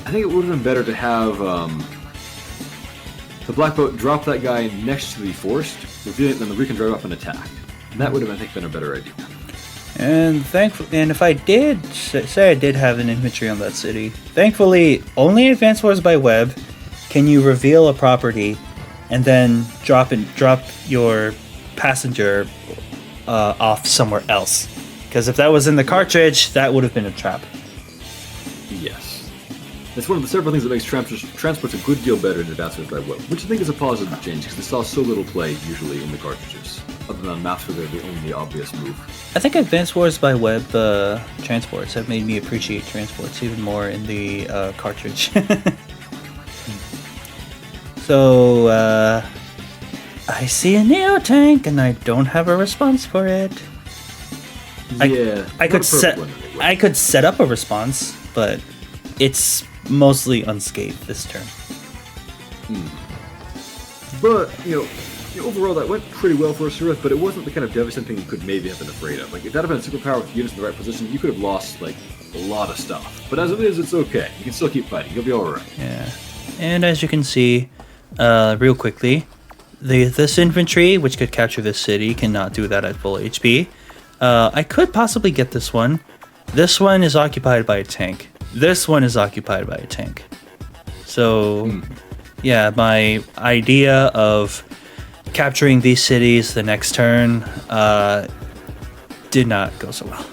I think it would have been better to have the Black Boat drop that guy next to the forest, reveal it, and then the Reek can drive up and attack. And that would have, I think, been a better idea.
And if I did say I did have an infantry on that city, thankfully, only Advanced Wars by Web can you reveal a property and then drop your passenger off somewhere else. Because if that was in the cartridge, that would have been a trap.
Yes. It's one of the several things that makes transports a good deal better in Advanced Wars by Web, which I think is a positive change, because they saw so little play, usually, in the cartridges, other than on maps where they're the only obvious move.
I think Advanced Wars by Web transports have made me appreciate transports even more in the cartridge. So, I see a Neo tank and I don't have a response for it.
Yeah,
I could set up a response, but it's mostly unscathed this turn.
But, overall that went pretty well for us, but it wasn't the kind of devastating thing you could maybe have been afraid of. Like, if that had been a superpower with units in the right position, you could have lost, a lot of stuff. But as it is, it's okay. You can still keep fighting. You'll be alright.
Yeah. And as you can see, real quickly, this infantry, which could capture this city, cannot do that at full HP. I could possibly get this one. This one is occupied by a tank. This one is occupied by a tank. So, yeah, my idea of capturing these cities the next turn did not go so well.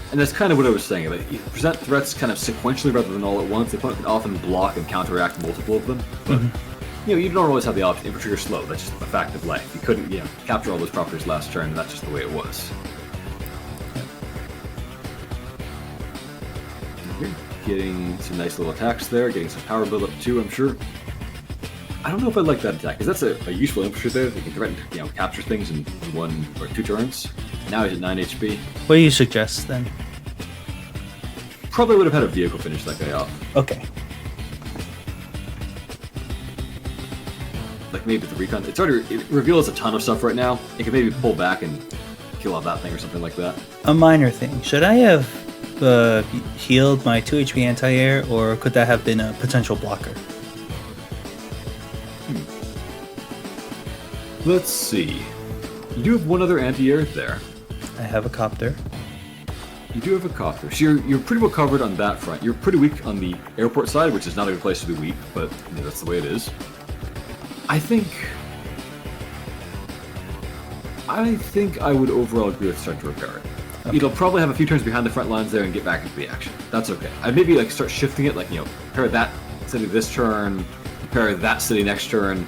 And that's kind of what I was saying. You present threats kind of sequentially rather than all at once. The opponent can often block and counteract multiple of them. But, you don't always have the option. Infantry are slow. That's just a fact of life. You couldn't, capture all those properties last turn. That's just the way it was. Getting some nice little attacks there, getting some power build up too, I'm sure. I don't know if I like that attack, because that's a useful infantry there. They can threaten to capture things in 1 or 2 turns. Now he's at 9 HP.
What do you suggest then?
Probably would have had a vehicle finish that guy off.
Okay.
Like maybe the recon. It reveals a ton of stuff right now. It can maybe pull back and kill off that thing or something like that.
A minor thing. Should I have healed my 2 HP anti-air, or could that have been a potential blocker?
Let's see. You do have one other anti-air there.
I have a copter.
You do have a copter. So you're pretty well covered on that front. You're pretty weak on the airport side, which is not a good place to be weak, but that's the way it is. I think I would overall agree with start to repair it. Okay. It'll probably have a few turns behind the front lines there and get back into the action. That's okay. I'd maybe start shifting it, repair that city this turn, repair that city next turn.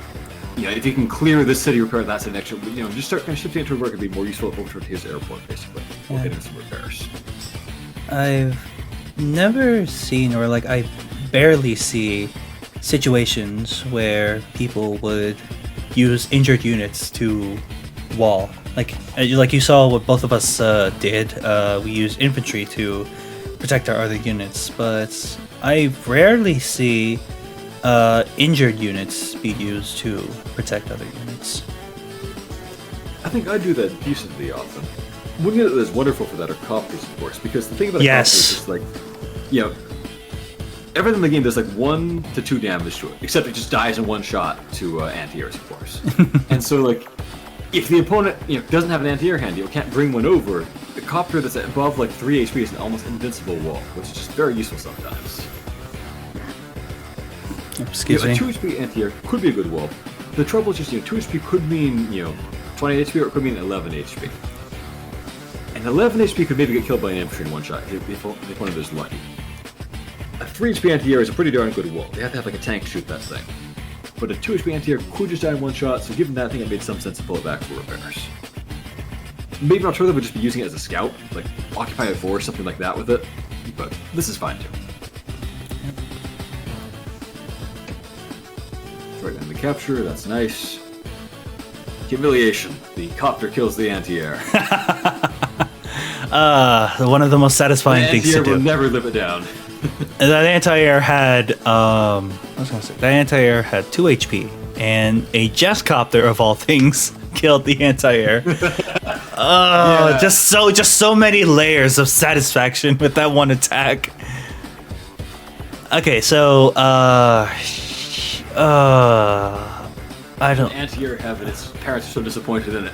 If you can clear this city, repair that city next turn. Just start kind of shifting it to where it could be more useful over toward his airport, basically. We'll get into some repairs.
I've never seen, or I barely see situations where people would use injured units to wall. Like you saw what both of us did. We used infantry to protect our other units, but I rarely see injured units be used to protect other units.
I think I do that decently often. One unit that is wonderful for that are copters, of course, because the thing about a copter is just everything in the game does 1 to 2 damage to it, except it just dies in one shot to anti-airs, of course. And so if the opponent doesn't have an anti-air handy or can't bring one over, the copter that's above 3 HP is an almost invincible wall, which is just very useful sometimes.
Excuse me.
A 2 HP anti-air could be a good wall. The trouble is just 2 HP could mean 20 HP or it could mean 11 HP. And 11 HP could maybe get killed by an infantry in one shot if the opponent is lucky. A 3 HP anti-air is a pretty darn good wall. They have to have a tank shoot that thing. but a 2 HP anti-air could just die in one shot, so given that, I think it made some sense to pull it back for repairs. Maybe Artorigold would just be using it as a scout, like occupy it 4 or something like that with it, but this is fine too. Right in the capture, that's nice. Humiliation. The copter kills the anti-air.
One of the most satisfying things to do.
Will never live it down.
That anti-air had, that anti-air had 2 HP, and a Jess copter of all things killed the anti-air.
Yeah.
just so many layers of satisfaction with that one attack. Okay, so I don't.
Anti-air heaven. Its parents are so disappointed in it.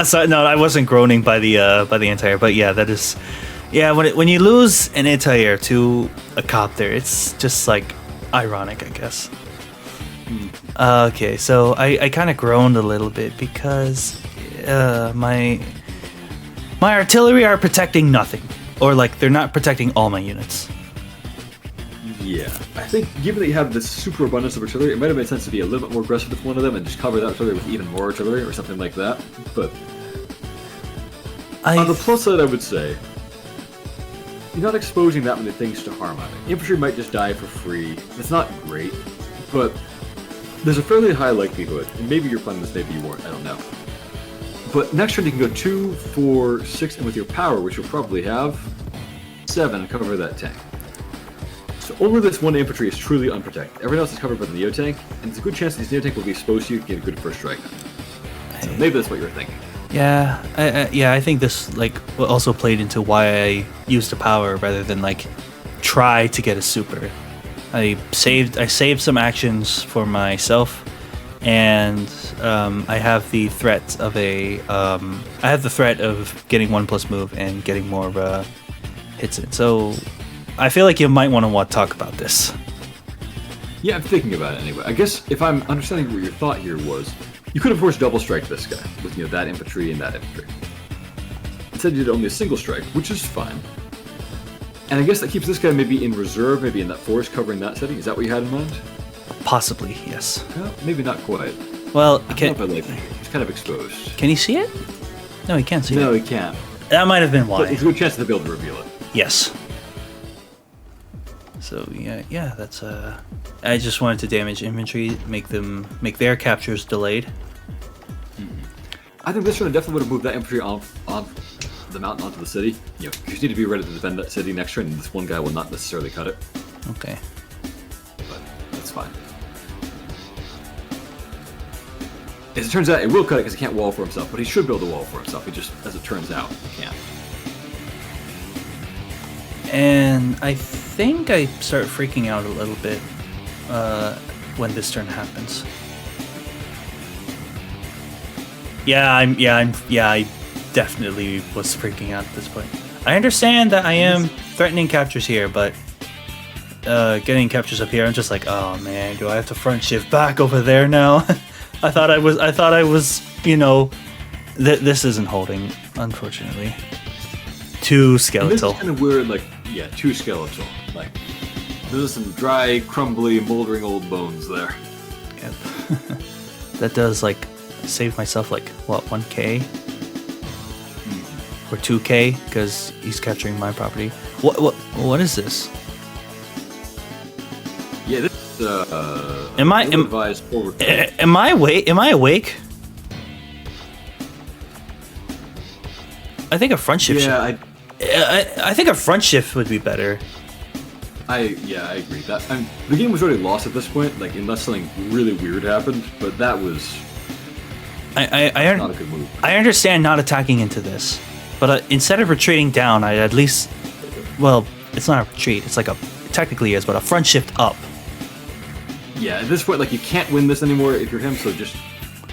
So, no, I wasn't groaning by the anti-air, but yeah, that is, yeah. When you lose an anti-air to a copter, it's just like ironic, I guess. Okay, so I kind of groaned a little bit because my artillery are protecting nothing, or like they're not protecting all my units.
Yeah, I think given that you have this super abundance of artillery, it might have made sense to be a little bit more aggressive with one of them and just cover that artillery with even more artillery or something like that. But on the plus side, I would say you're not exposing that many things to harm on it. Infantry might just die for free. It's not great, but there's a fairly high likelihood, and maybe you're playing this, maybe you weren't, I don't know. But next turn you can go 2, 4, 6, and with your power, which you'll probably have, 7, cover that tank. So only this one infantry is truly unprotected. Everyone else is covered by the Neo tank, and there's a good chance that this Neo tank will be exposed to you and get a good first strike. So maybe that's what you were thinking.
Yeah, I think this like also played into why I used the power rather than like try to get a super. I saved some actions for myself, and I have the threat of getting 1+ move and getting more hits in. So I feel like you might want to talk about this.
Yeah, I'm thinking about it anyway. I guess if I'm understanding what your thought here was, you could of course double strike this guy with that infantry and that infantry. Instead you did only a single strike, which is fine. And I guess that keeps this guy maybe in reserve, maybe in that forest covering that setting. Is that what you had in mind?
Possibly, yes.
Well, maybe not quite.
Well,
he's kind of exposed.
Can you see it? No, he can't see it.
No, he can't.
That might have been why.
But it's a good chance to be able to reveal it.
Yes. So yeah, that's I just wanted to damage infantry, make their captures delayed.
I think this one definitely would have moved that infantry on the mountain onto the city. You just need to be ready to defend that city next turn, and this one guy will not necessarily cut it.
Okay.
But that's fine. As it turns out, it will cut it because he can't wall for himself, but he should build a wall for himself. He just, as it turns out, can't.
And I think I start freaking out a little bit when this turn happens. I definitely was freaking out at this point. I understand that I am threatening captures here, but getting captures up here, I'm just like, oh man, do I have to front shift back over there now? I thought I was, this isn't holding, unfortunately. Too skeletal.
This is kind of weird, too skeletal. Like, there's some dry, crumbly, moldering old bones there.
Yep. That does, save myself, 1k? Or 2k, because he's capturing my property. What is this?
Yeah, this
am I awake? I think a front shift.
Yeah,
I think a front shift would be better.
I agree. The game was already lost at this point, unless something really weird happened. But that was not a good move.
I understand not attacking into this, but instead of retreating down, I'd at least, it's not a retreat. It's technically is, but a front shift up.
Yeah, at this point, you can't win this anymore if you're him. So just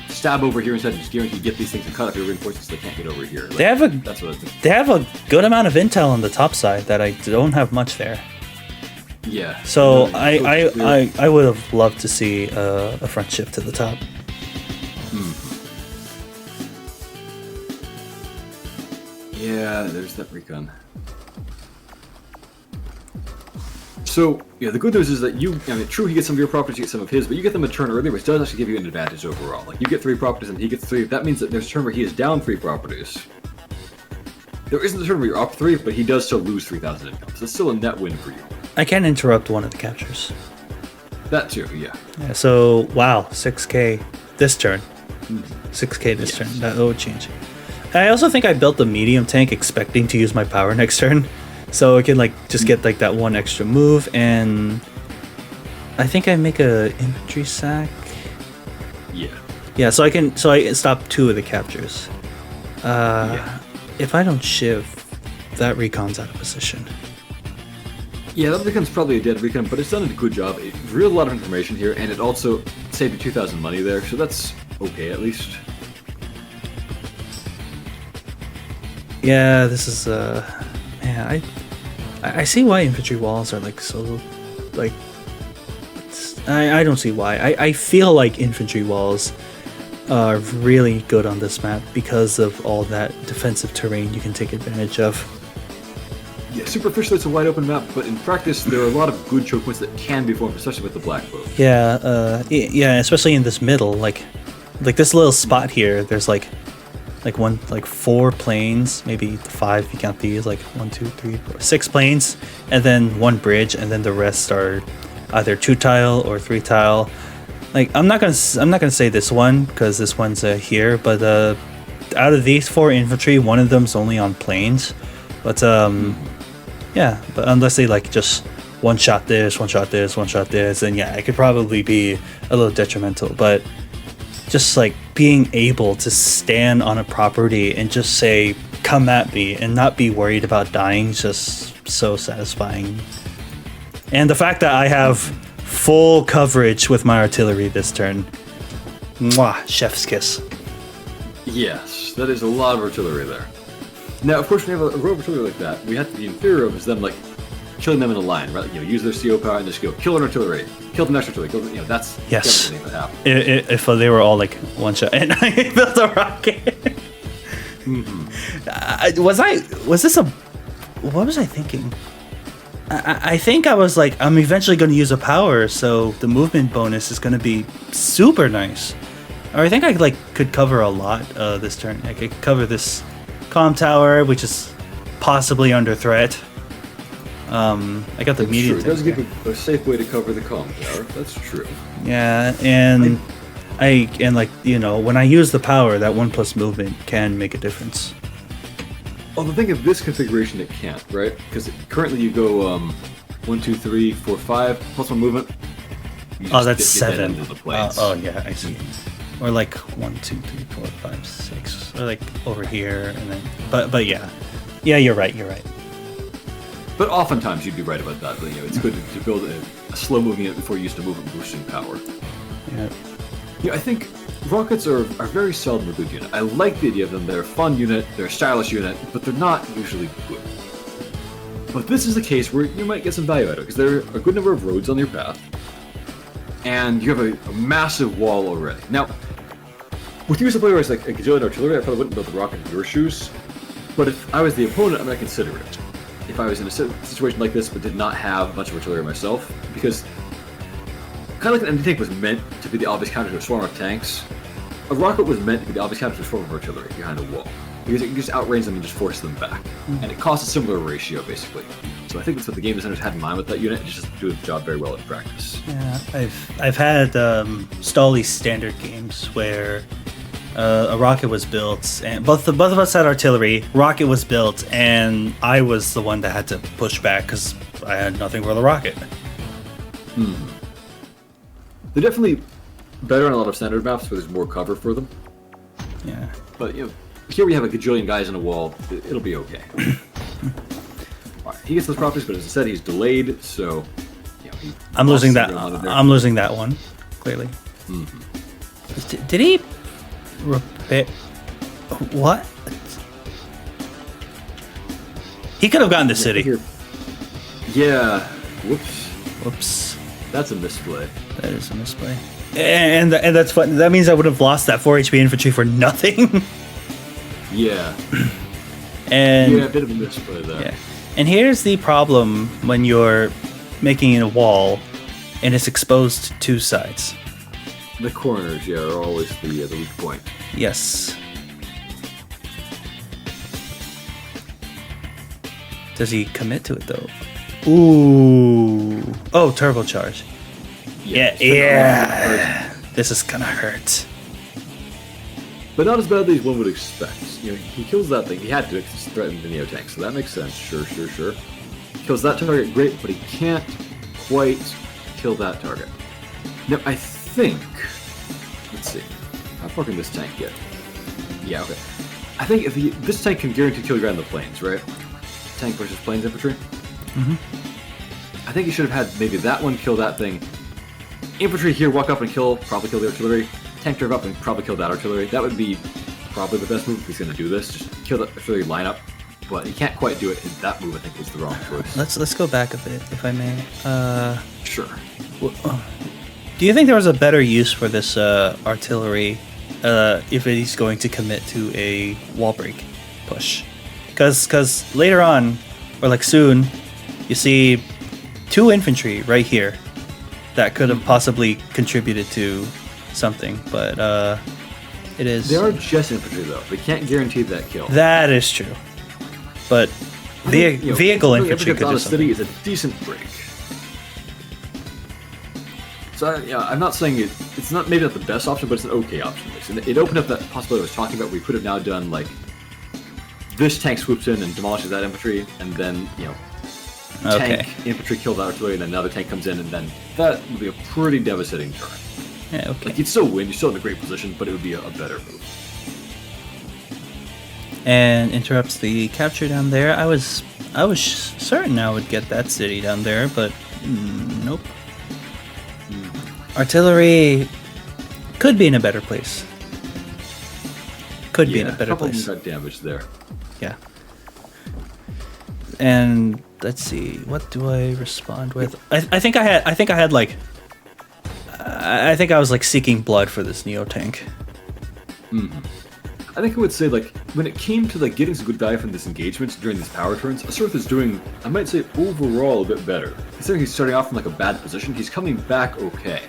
stab over here instead, and just guarantee get these things and cut up your reinforcements so they can't get over here.
They have a good amount of intel on the top side that I don't have much there.
Yeah.
So I would have loved to see a front shift to the top.
Yeah, there's that recon. So, yeah, the good news is that true, he gets some of your properties, you get some of his, but you get them a turn earlier, which does actually give you an advantage overall. Like, you get 3 properties and he gets 3. That means that there's a turn where he is down 3 properties. There isn't a turn where you're up 3, but he does still lose 3,000 income. So it's still a net win for you.
I can interrupt one of the captures.
That too, yeah.
Yeah, so, wow, 6k this turn. 6k this turn. That would change. I also think I built the medium tank expecting to use my power next turn. So I can like just get like that one extra move, and I think I make a infantry sack.
Yeah.
Yeah, so I stop 2 of the captures. If I don't shiv, that recon's out of position.
Yeah, that becomes probably a dead recon, but it's done a good job. It revealed a lot of information here, and it also saved you 2,000 money there, so that's okay at least.
Yeah, this is man, I see why infantry walls are like so like I don't see why. I feel like infantry walls are really good on this map because of all that defensive terrain you can take advantage of.
Yeah, superficially it's a wide open map, but in practice there are a lot of good choke points that can be formed, especially with the black bow.
Yeah, yeah, especially in this middle, like this little spot here. There's like 4 planes, maybe 5 if you count these. Like 1, 2, 3, 4, 6 planes, and then 1 bridge, and then the rest are either 2 tile or 3 tile. Like I'm not gonna say this one because this one's here, but out of these 4 infantry, one of them's only on planes. But yeah, but unless they like just one shot this, one shot this, one shot this, then yeah, it could probably be a little detrimental. But just like being able to stand on a property and just say, come at me, and not be worried about dying is just so satisfying. And the fact that I have full coverage with my artillery this turn. Mwah, chef's kiss.
Yes, that is a lot of artillery there. Now, of course, when you have a row of artillery like that, we have to be in fear of is them like killing them in a line, right? Use their CO power and just go kill an artillery, kill the next artillery. That's
yes.
definitely what happens.
If they were all like one shot, and I built a rocket. Was this a? What was I thinking? I think I was like, I'm eventually going to use a power, so the movement bonus is going to be super nice. Or I think I like could cover a lot this turn. I could cover this comm tower, which is possibly under threat. I got the medium.
It does give a safe way to cover the comm tower. That's true.
Yeah, and I like when I use the power, that 1+ movement can make a difference.
Well, the thing of this configuration, it can't, right? Because currently you go 1, 2, 3, 4, 5 plus 1 movement.
Oh, that's 7.
Oh,
yeah, I see. Or like 1, 2, 3, 4, 5, 6, or like over here, and then. But yeah, you're right.
But oftentimes you'd be right about that. But, it's good to build a slow moving unit before you use the movement boosting power.
Yeah.
Yeah, I think rockets are very seldom a good unit. I like the idea of them. They're a fun unit, they're a stylish unit, but they're not usually good. But this is a case where you might get some value out of it, because there are a good number of roads on your path, and you have a massive wall already. Now, with you as a player as like a gajillion artillery, I probably wouldn't build a rocket in your shoes, but if I was the opponent, I might consider it. If I was in a situation like this but did not have a bunch of artillery myself, because kind of like an empty tank was meant to be the obvious counter to a swarm of tanks, a rocket was meant to be the obvious counter to a swarm of artillery behind a wall, because it can just outrange them and just force them back. And it costs a similar ratio, basically. So I think that's what the game designers had in mind with that unit. It just doesn't do the job very well in practice.
Yeah, I've had Stolly standard games where a rocket was built, and both of us had artillery. Rocket was built, and I was the one that had to push back because I had nothing for the rocket.
They're definitely better on a lot of standard maps where there's more cover for them.
Yeah.
But here we have a gajillion guys in a wall. It'll be okay. Alright, he gets those properties, but as I said, he's delayed, so
I'm losing that. I'm losing that one, clearly. Did he repair? What? He could have gotten the city.
Yeah. Whoops.
Whoops.
That's a misplay.
That is a misplay. And that's fun. That means I would have lost that 4 HP infantry for nothing.
Yeah.
And
yeah, a bit of a misplay there.
Yeah. And here's the problem when you're making it a wall, and it's exposed to two sides.
The corners, yeah, are always the weak point.
Yes. Does he commit to it though? Ooh. Oh, turbocharge. Yeah. This is gonna hurt.
But not as badly as one would expect. You know, he kills that thing. He had to threaten the Neo Tank, so that makes sense. Sure. Kills that target, great, but he can't quite kill that target. Now, I think... Let's see. How far can this tank get? Yeah, okay. I think if this tank can guarantee kill ground in the planes, right? Tank versus planes infantry?
Mm-hmm.
I think he should have had maybe that one kill that thing. Infantry here walk up and probably kill the artillery. Tank drive up and probably kill that artillery. That would be probably the best move if he's going to do this. Just kill the artillery lineup. But he can't quite do it, and that move I think was the wrong choice.
Let's go back a bit, if I may.
Sure.
Do you think there was a better use for this artillery if he's going to commit to a wall break push? Because later on, or like soon, you see 2 infantry right here that could have possibly contributed to something, but it is...
They are just infantry, though. They can't guarantee that kill.
That is true. But vehicle infantry could
on
do
a city
something.
is a decent break. So, I'm not saying it's not maybe not the best option, but it's an okay option. And it opened up that possibility I was talking about. We could have now done, like, this tank swoops in and demolishes that infantry, and then, tank, infantry kill that artillery, and then another tank comes in, and then that would be a pretty devastating turn.
Yeah, okay.
Like, you'd still win, you're still in a great position, but it would be a better move.
And interrupts the capture down there. I was certain I would get that city down there, but nope. Artillery could be in a better place. Could be in a better place.
Got damage there.
Yeah. And let's see, what do I respond with? I think I was like seeking blood for this Neo tank.
I think I would say, like, when it came to like getting some good value from this engagement during these power turns, Asurath is doing, I might say, overall a bit better. Considering he's starting off from like a bad position, he's coming back okay.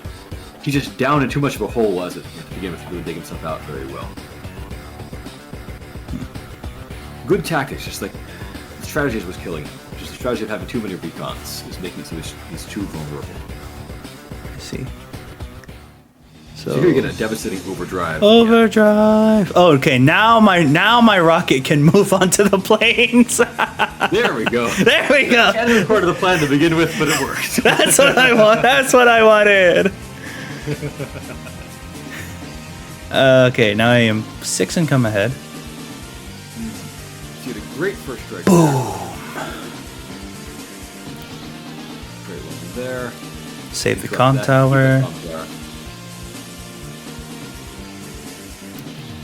He's just down in too much of a hole as it to begin with to really dig himself out very well. Good tactics, just like the strategy was killing him. Just the strategy of having too many recons is making it so he's too vulnerable.
I see.
So here you get a devastating overdrive.
Overdrive. Oh, okay. Now my rocket can move onto the planes.
There we go.
There we go.
That was part of the plan to begin with, but it worked.
That's what I want. That's what I wanted. Okay, now I am 6 income ahead.
You had a great first strike.
Boom.
Great one there.
Save the comm tower.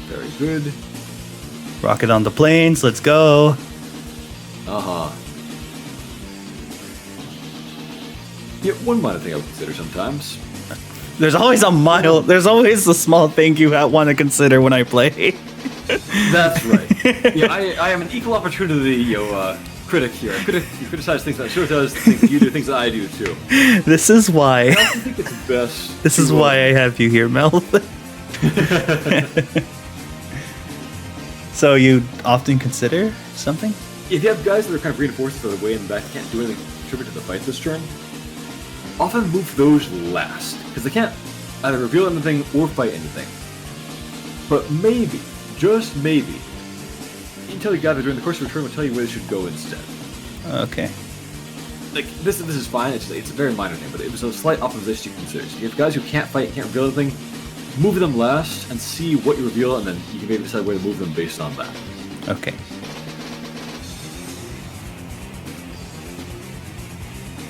Very good.
Rocket on the planes. Let's go.
Yeah, one minor thing I would consider sometimes.
There's always a small thing you want to consider when I play.
That's right. Yeah, I am an equal opportunity critic here. I criticize things that sure does, things that you do, things that I do too.
This is why.
I also think it's best.
This is why I have you here, Melth. So you often consider something?
If you have guys that are kind of reinforced that are way in the back, can't do anything to contribute to the fight this turn, often move those last, because they can't either reveal anything or fight anything. But maybe, just maybe, intel you gather during the course of the turn will tell you where they should go instead.
Okay.
Like, this is fine, it's a very minor thing, but it was a slight optimization you consider. So you have guys who can't fight, can't reveal anything, move them last and see what you reveal, and then you can maybe decide where to move them based on that.
Okay.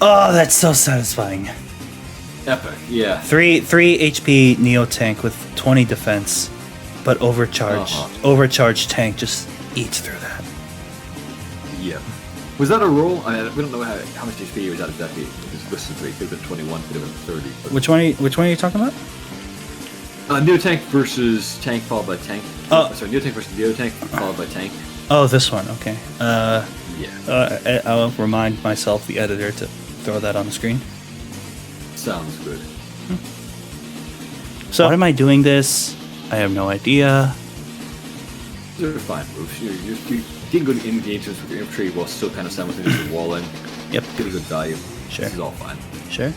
Oh, that's so satisfying.
Epic, yeah.
3 HP Neo tank with 20 defense, but overcharged tank just eats through that.
Yeah. Was that a roll? I mean, we don't know how much HP he was at exactly. It was listed 3, could have been 21, could have been 30. But...
Which one are you talking about?
Neo tank versus tank followed by tank. Sorry, Neo tank versus Neo tank followed by tank.
Oh, this one. Okay.
Yeah.
I'll remind myself, the editor, to throw that on the screen.
Sounds good.
So, why am I doing this? I have no idea.
They're fine moves. You can go to engagements with your infantry while still kind of simultaneously walling.
Yep.
Get a good value.
Sure.
This is all fine.
Sure.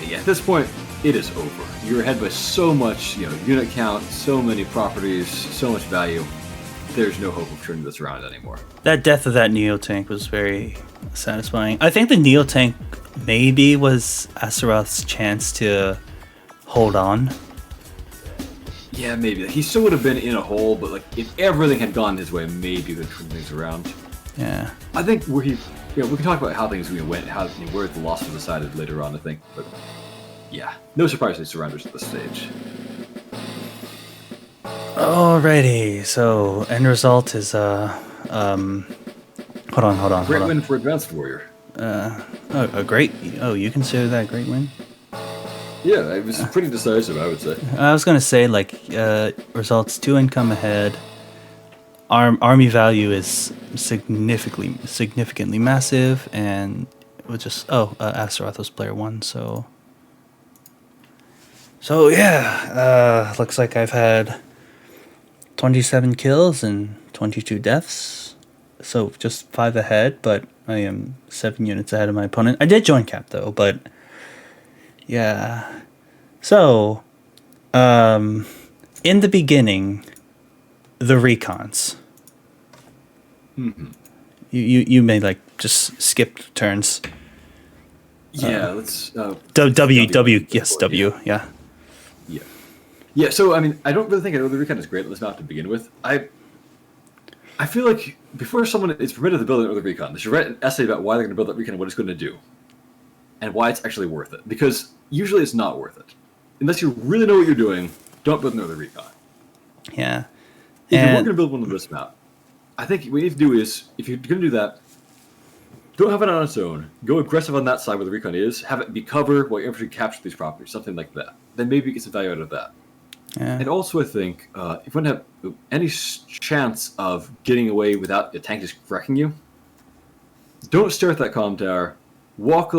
Yeah, at this point, it is over. You're ahead by so much, unit count, so many properties, so much value. There's no hope of turning this around anymore.
That death of that Neo tank was very satisfying. I think the Neo tank maybe was Astaroth's chance to hold on.
Yeah, maybe. He still would have been in a hole, but like if everything had gone his way, maybe they'd turn things around.
Yeah.
I think we can talk about how things went, where the loss was decided later on. I think, but yeah, no surprise they surrenders at this stage.
Alrighty, so end result is hold on.
Great win for Advanced Warrior.
A great. Oh, you consider that a great win?
Yeah, it was pretty decisive, I would say.
I was gonna say results 2 income ahead. Army value is significantly massive, and it was just Astaroth was player 1, so yeah, looks like I've had 27 kills and 22 deaths, so just 5 ahead, but I am 7 units ahead of my opponent. I did join cap though, but yeah. So, in the beginning, the recons.
Mm-hmm.
You may just skip turns.
Yeah, let's.
W. Yes, W. Yeah.
Yeah. So I mean, I don't really think the recon is great on this map to begin with. I feel like before someone is permitted to build another recon, they should write an essay about why they're going to build that recon and what it's going to do, and why it's actually worth it. Because usually it's not worth it, unless you really know what you're doing. Don't build another recon.
Yeah.
If you're going to build one on this map, I think what you need to do is, if you're going to do that, don't have it on its own. Go aggressive on that side where the recon is. Have it be cover while your infantry capture these properties, something like that. Then maybe you get some value out of that.
Yeah.
And also, I think if you want to have any chance of getting away without the tank just wrecking you, don't stare at that comm tower. Walk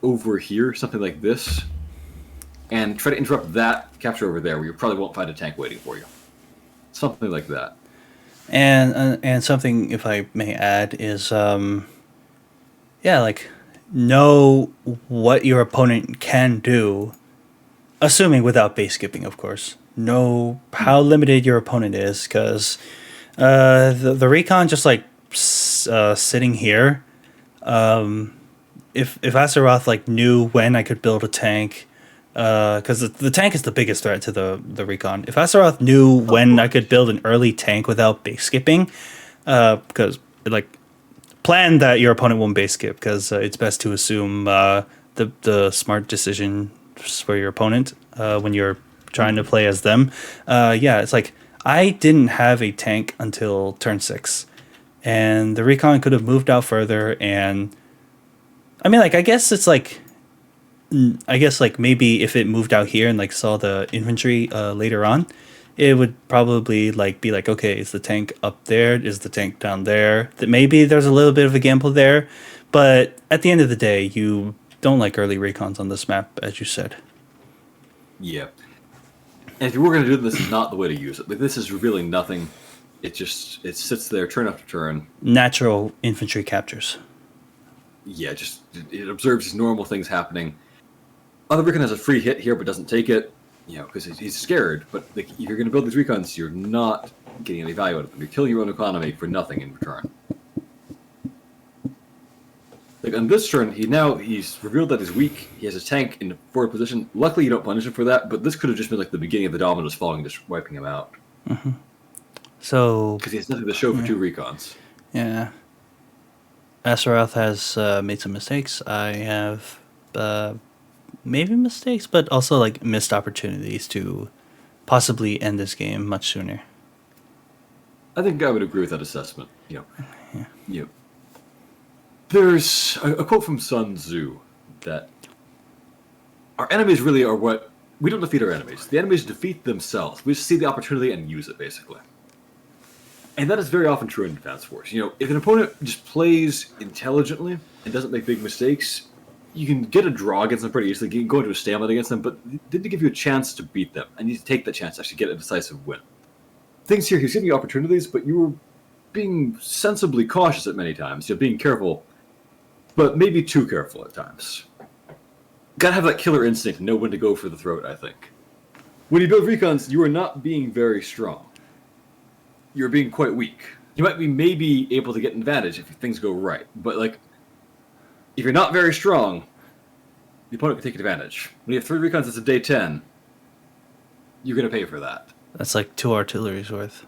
over here, something like this, and try to interrupt that capture over there, where you probably won't find a tank waiting for you. Something like that.
And something, if I may add, is know what your opponent can do, assuming without base skipping, of course. Know how limited your opponent is, because the recon just sitting here. If Astaroth knew when I could build a tank, because the tank is the biggest threat to the recon. If Astaroth knew when I could build an early tank without base skipping, because plan that your opponent won't base skip, because it's best to assume the smart decision for your opponent when you're trying to play as them. It's I didn't have a tank until turn 6, and the recon could have moved out further. And I mean, I guess it's maybe if it moved out here and saw the infantry later on, it would probably be okay, is the tank up there? Is the tank down there? That maybe there's a little bit of a gamble there, but at the end of the day, you don't like early recons on this map, as you said.
Yeah. And if you were going to do this, is not the way to use it. This is really nothing. It sits there turn after turn.
Natural infantry captures.
Yeah, it observes these normal things happening. Other recon has a free hit here, but doesn't take it, because he's scared. But if you're going to build these recons, you're not getting any value out of them. You're killing your own economy for nothing in return. On this turn, he's revealed that he's weak. He has a tank in the forward position. Luckily, you don't punish him for that, but this could have just been the beginning of the dominoes falling, just wiping him out.
Mm-hmm. So
because he has nothing to show for 2 recons.
Yeah. Astaroth has made some mistakes. I have maybe mistakes, but also missed opportunities to possibly end this game much sooner.
I think I would agree with that assessment. There's a quote from Sun Tzu that our enemies really are what we don't defeat our enemies. The enemies defeat themselves. We just see the opportunity and use it, basically. And that is very often true in Advanced Wars. You know, if an opponent just plays intelligently and doesn't make big mistakes, you can get a draw against them pretty easily. You can go into a stalemate against them, but didn't give you a chance to beat them, and you take that chance to actually get a decisive win. Things here, he's giving you opportunities, but you were being sensibly cautious at many times. You're being careful, but maybe too careful at times. Gotta have that killer instinct and know when to go for the throat, I think. When you build recons, you are not being very strong. You're being quite weak. You might be maybe able to get an advantage if things go right, but like, if you're not very strong, the opponent can take advantage. When you have 3 recons, it's a day 10. You're gonna pay for that.
That's like 2 artilleries worth.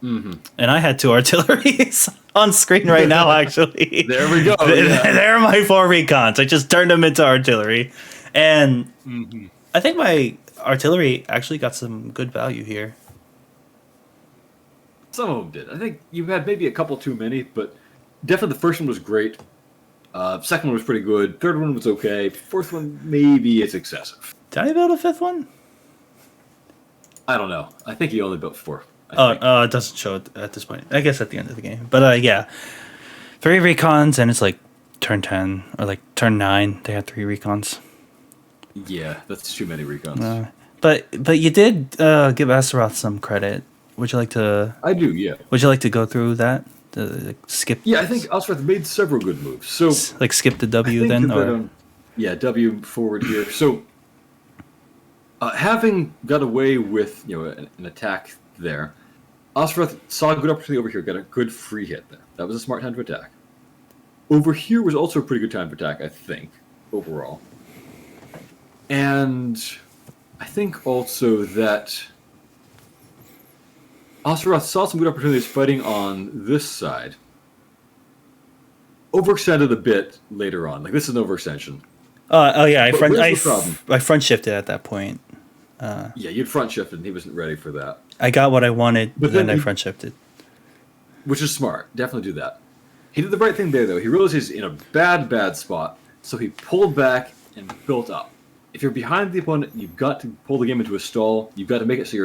Mm-hmm.
And I had 2 artilleries on screen right now, actually.
There we go.
There are my 4 recons. I just turned them into artillery. And I think my artillery actually got some good value here.
Some of them did. I think you had maybe a couple too many, but definitely the first one was great. Second one was pretty good. Third one was okay. Fourth one, maybe it's excessive.
Did I build a 5th one?
I don't know. I think he only built 4.
It doesn't show it at this point. I guess at the end of the game. But yeah, 3 recons, and it's like turn 10 or like turn 9. They had 3 recons.
Yeah, that's too many recons.
But you did give Astaroth some credit. Would you like to?
I do, yeah.
Would you like to go through that? Skip?
Yeah, I think Astaroth made several good moves. So
like skip the W then,
that,
or
yeah, W forward here. So having got away with an attack there, Astaroth saw a good opportunity over here, got a good free hit there. That was a smart time to attack. Over here was also a pretty good time to attack, I think, overall. And I think also that Astaroth saw some good opportunities fighting on this side. Overextended a bit later on. Like, this is an overextension.
Oh yeah, I
problem?
front shifted at that point.
Yeah, you'd front shifted, and he wasn't ready for that.
I got what I wanted,
but
then I front shifted.
Which is smart. Definitely do that. He did the right thing there, though. He realized he's in a bad spot, so he pulled back and built up. If you're behind the opponent, you've got to pull the game into a stall. You've got to make it so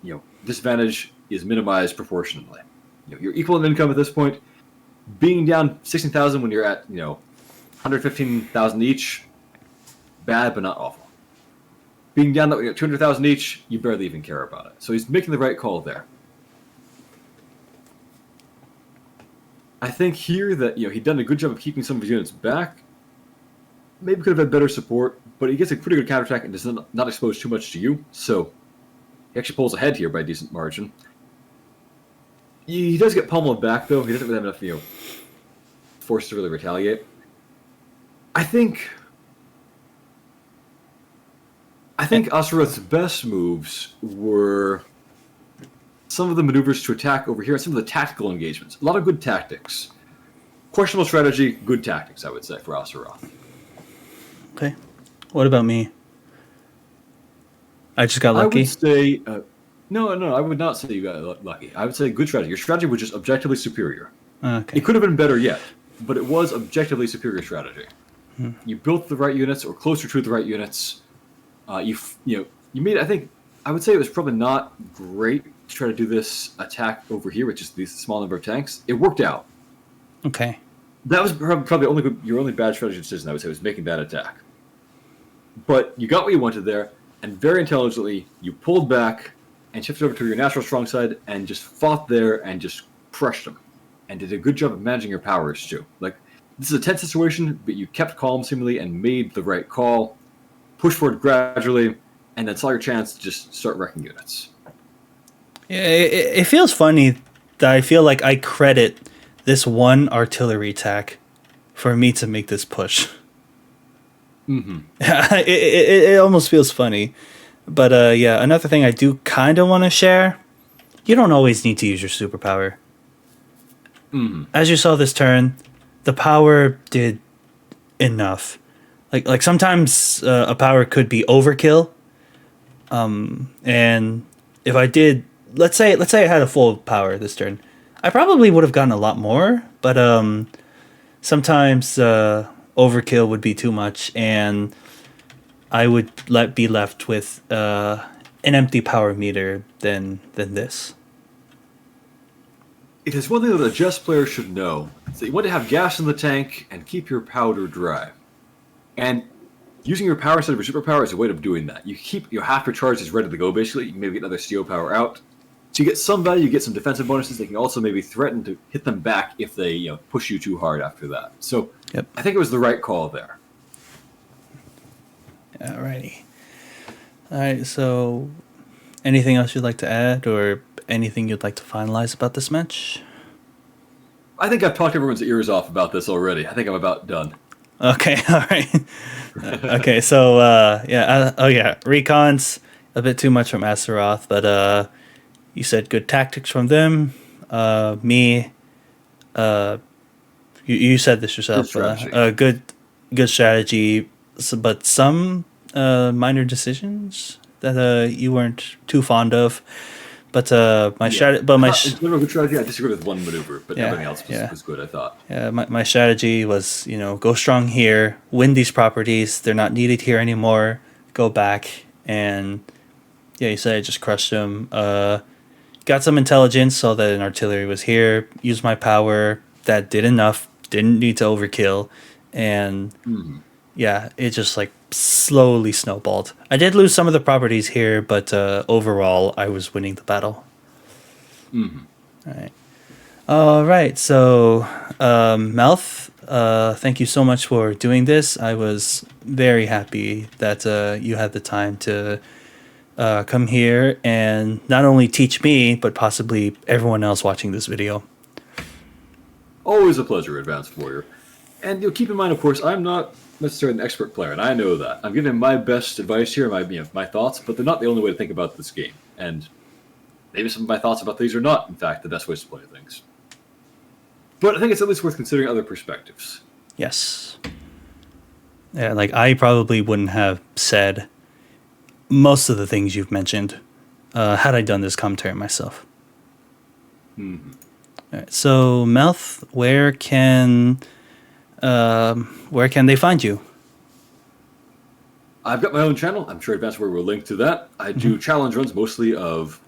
your disadvantage is minimized proportionally. You're equal in income at this point. Being down 16,000 when you're at 115,000 each, bad but not awful. Being down that way at 200,000 each, you barely even care about it. So he's making the right call there. I think here that he'd done a good job of keeping some of his units back. Maybe could have had better support, but he gets a pretty good counterattack and does not expose too much to you. So he actually pulls ahead here by a decent margin. He does get pummeled back, though. He doesn't really have enough, force to really retaliate. I think Astaroth's best moves were some of the maneuvers to attack over here, and some of the tactical engagements. A lot of good tactics. Questionable strategy, good tactics, I would say, for Astaroth.
Okay. What about me? I just got lucky?
I would say... No, I would not say you got lucky. I would say good strategy. Your strategy was just objectively superior.
Okay.
It could have been better yet, but it was objectively superior strategy. You built the right units, or closer to the right units. You made. I would say it was probably not great to try to do this attack over here with just this small number of tanks. It worked out.
Okay.
That was probably your only bad strategy decision. I would say was making that attack. But you got what you wanted there, and very intelligently you pulled back and shifted over to your natural strong side and just fought there and just crushed them, and did a good job of managing your powers too. Like, this is a tense situation, but you kept calm seemingly and made the right call, pushed forward gradually, and then saw your chance to just start wrecking units.
Yeah, it feels funny that I feel like I credit this one artillery attack for me to make this push.
Mm-hmm.
it almost feels funny. But yeah, another thing I do kind of want to share, you don't always need to use your superpower.
Mm-hmm.
As you saw this turn, the power did enough. Like sometimes a power could be overkill. And if I did, let's say I had a full power this turn, I probably would have gotten a lot more. But sometimes overkill would be too much, and I would be left with an empty power meter than this.
It is one thing that a Jess player should know. Is that you want to have gas in the tank and keep your powder dry. And using your power instead of your superpower is a way of doing that. You keep your half your charge is ready to go, basically. You can maybe get another CO power out. So you get some value, you get some defensive bonuses. They can also maybe threaten to hit them back if they push you too hard after that. So I think it was the right call there.
Alrighty. Alright, so anything else you'd like to add or anything you'd like to finalize about this match?
I think I've talked everyone's ears off about this already. I think I'm about done.
Okay, alright. Okay, so Recon's a bit too much from Azeroth, but you said good tactics from them. You said this yourself. Good strategy, but some minor decisions that you weren't too fond of. But my strategy,
good strategy. I disagree with one maneuver, but everything else was good. I thought.
Yeah, my strategy was go strong here, win these properties. They're not needed here anymore. Go back and you said I just crushed them. Got some intelligence, saw that an artillery was here. Used my power. That did enough. Didn't need to overkill, and it just like slowly snowballed. I did lose some of the properties here, but overall, I was winning the battle. All right. So, Melth, thank you so much for doing this. I was very happy that you had the time to come here and not only teach me, but possibly everyone else watching this video.
Always a pleasure, Advanced Warrior. And keep in mind, of course, I'm not necessarily an expert player, and I know that. I'm giving my best advice here, my thoughts, but they're not the only way to think about this game. And maybe some of my thoughts about these are not, in fact, the best ways to play things. But I think it's at least worth considering other perspectives.
Yes. Yeah, like I probably wouldn't have said most of the things you've mentioned had I done this commentary myself. All right, so Melth, where can they find you?
I've got my own channel. I'm sure Advanced Warrior will link to that. I do challenge runs mostly of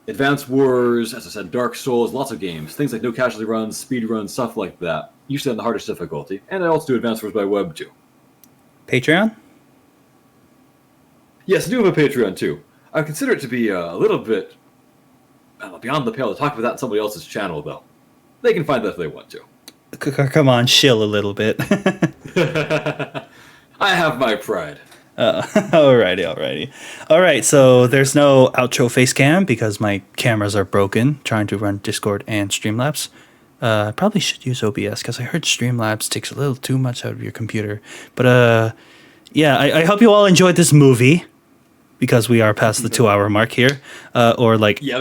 Advanced Wars, as I said, Dark Souls, lots of games. Things like no casualty runs, speed runs, stuff like that. Usually on the hardest difficulty. And I also do Advanced Wars by web too.
Patreon?
Yes, I do have a Patreon too. I consider it to be a little bit beyond the pale to talk about that on somebody else's channel, though. They can find that if they want to.
Come on, chill a little bit.
I have my pride.
Alrighty. Alright, so there's no outro face cam because my cameras are broken trying to run Discord and Streamlabs. I probably should use OBS because I heard Streamlabs takes a little too much out of your computer. But I hope you all enjoyed this movie because we are past the 2-hour mark here. We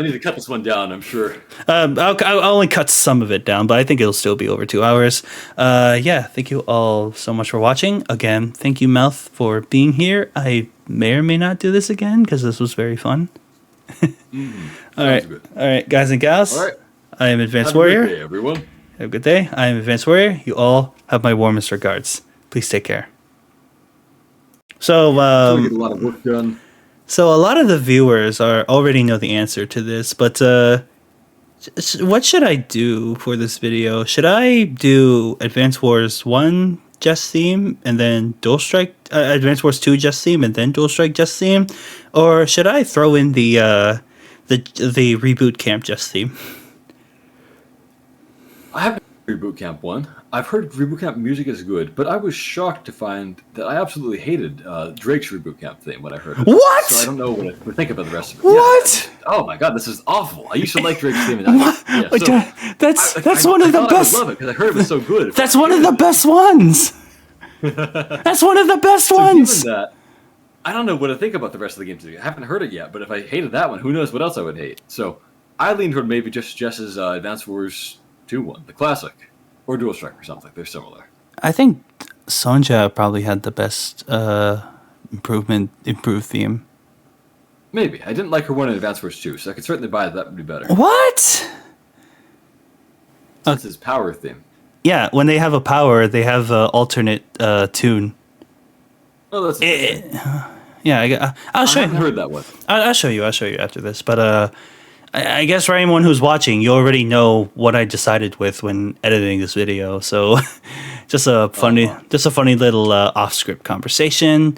need to cut this one down, I'm sure.
I'll only cut some of it down, but I think it'll still be over 2 hours. Thank you all so much for watching. Again, thank you, Melth, for being here. I may or may not do this again because this was very fun. All right, guys and gals.
All right.
I am Advanced Warrior.
Have a good day, everyone.
Have a good day. I am Advanced Warrior. You all have my warmest regards. Please take care. So,
get a lot of work done.
So a lot of the viewers already know the answer to this, but what should I do for this video? Should I do Advance Wars 1 Jess theme and then Dual Strike, Advance Wars 2 Jess theme and then Dual Strike Jess theme? Or should I throw in the Reboot Camp Jess theme?
I haven't heard Reboot Camp 1. I've heard Reboot Camp music is good, but I was shocked to find that I absolutely hated Drake's Reboot Camp theme when I heard it.
What?
So I don't know what to think about the rest of it.
What?
Yeah, oh my god, this is awful. I used to like Drake's theme.
That's one of the best.
I love it because I heard it was so good.
That's one of the best ones. That's one of the best ones.
Given that, I don't know what to think about the rest of the games. I haven't heard it yet, but if I hated that one, who knows what else I would hate. So I lean toward maybe just Jess's Advance Wars 2 one, the classic. Or Dual Strike or something. They're similar.
I think Sonja probably had the best improved theme.
Maybe. I didn't like her one in Advance Wars 2, so I could certainly buy that would be better.
What?
That's his power theme.
Yeah, when they have a power, they have an alternate tune.
Oh, that's
yeah, I'll show you.
I haven't heard that one.
I'll show you after this. But I guess for anyone who's watching, you already know what I decided with when editing this video. So, just a funny little off-script conversation.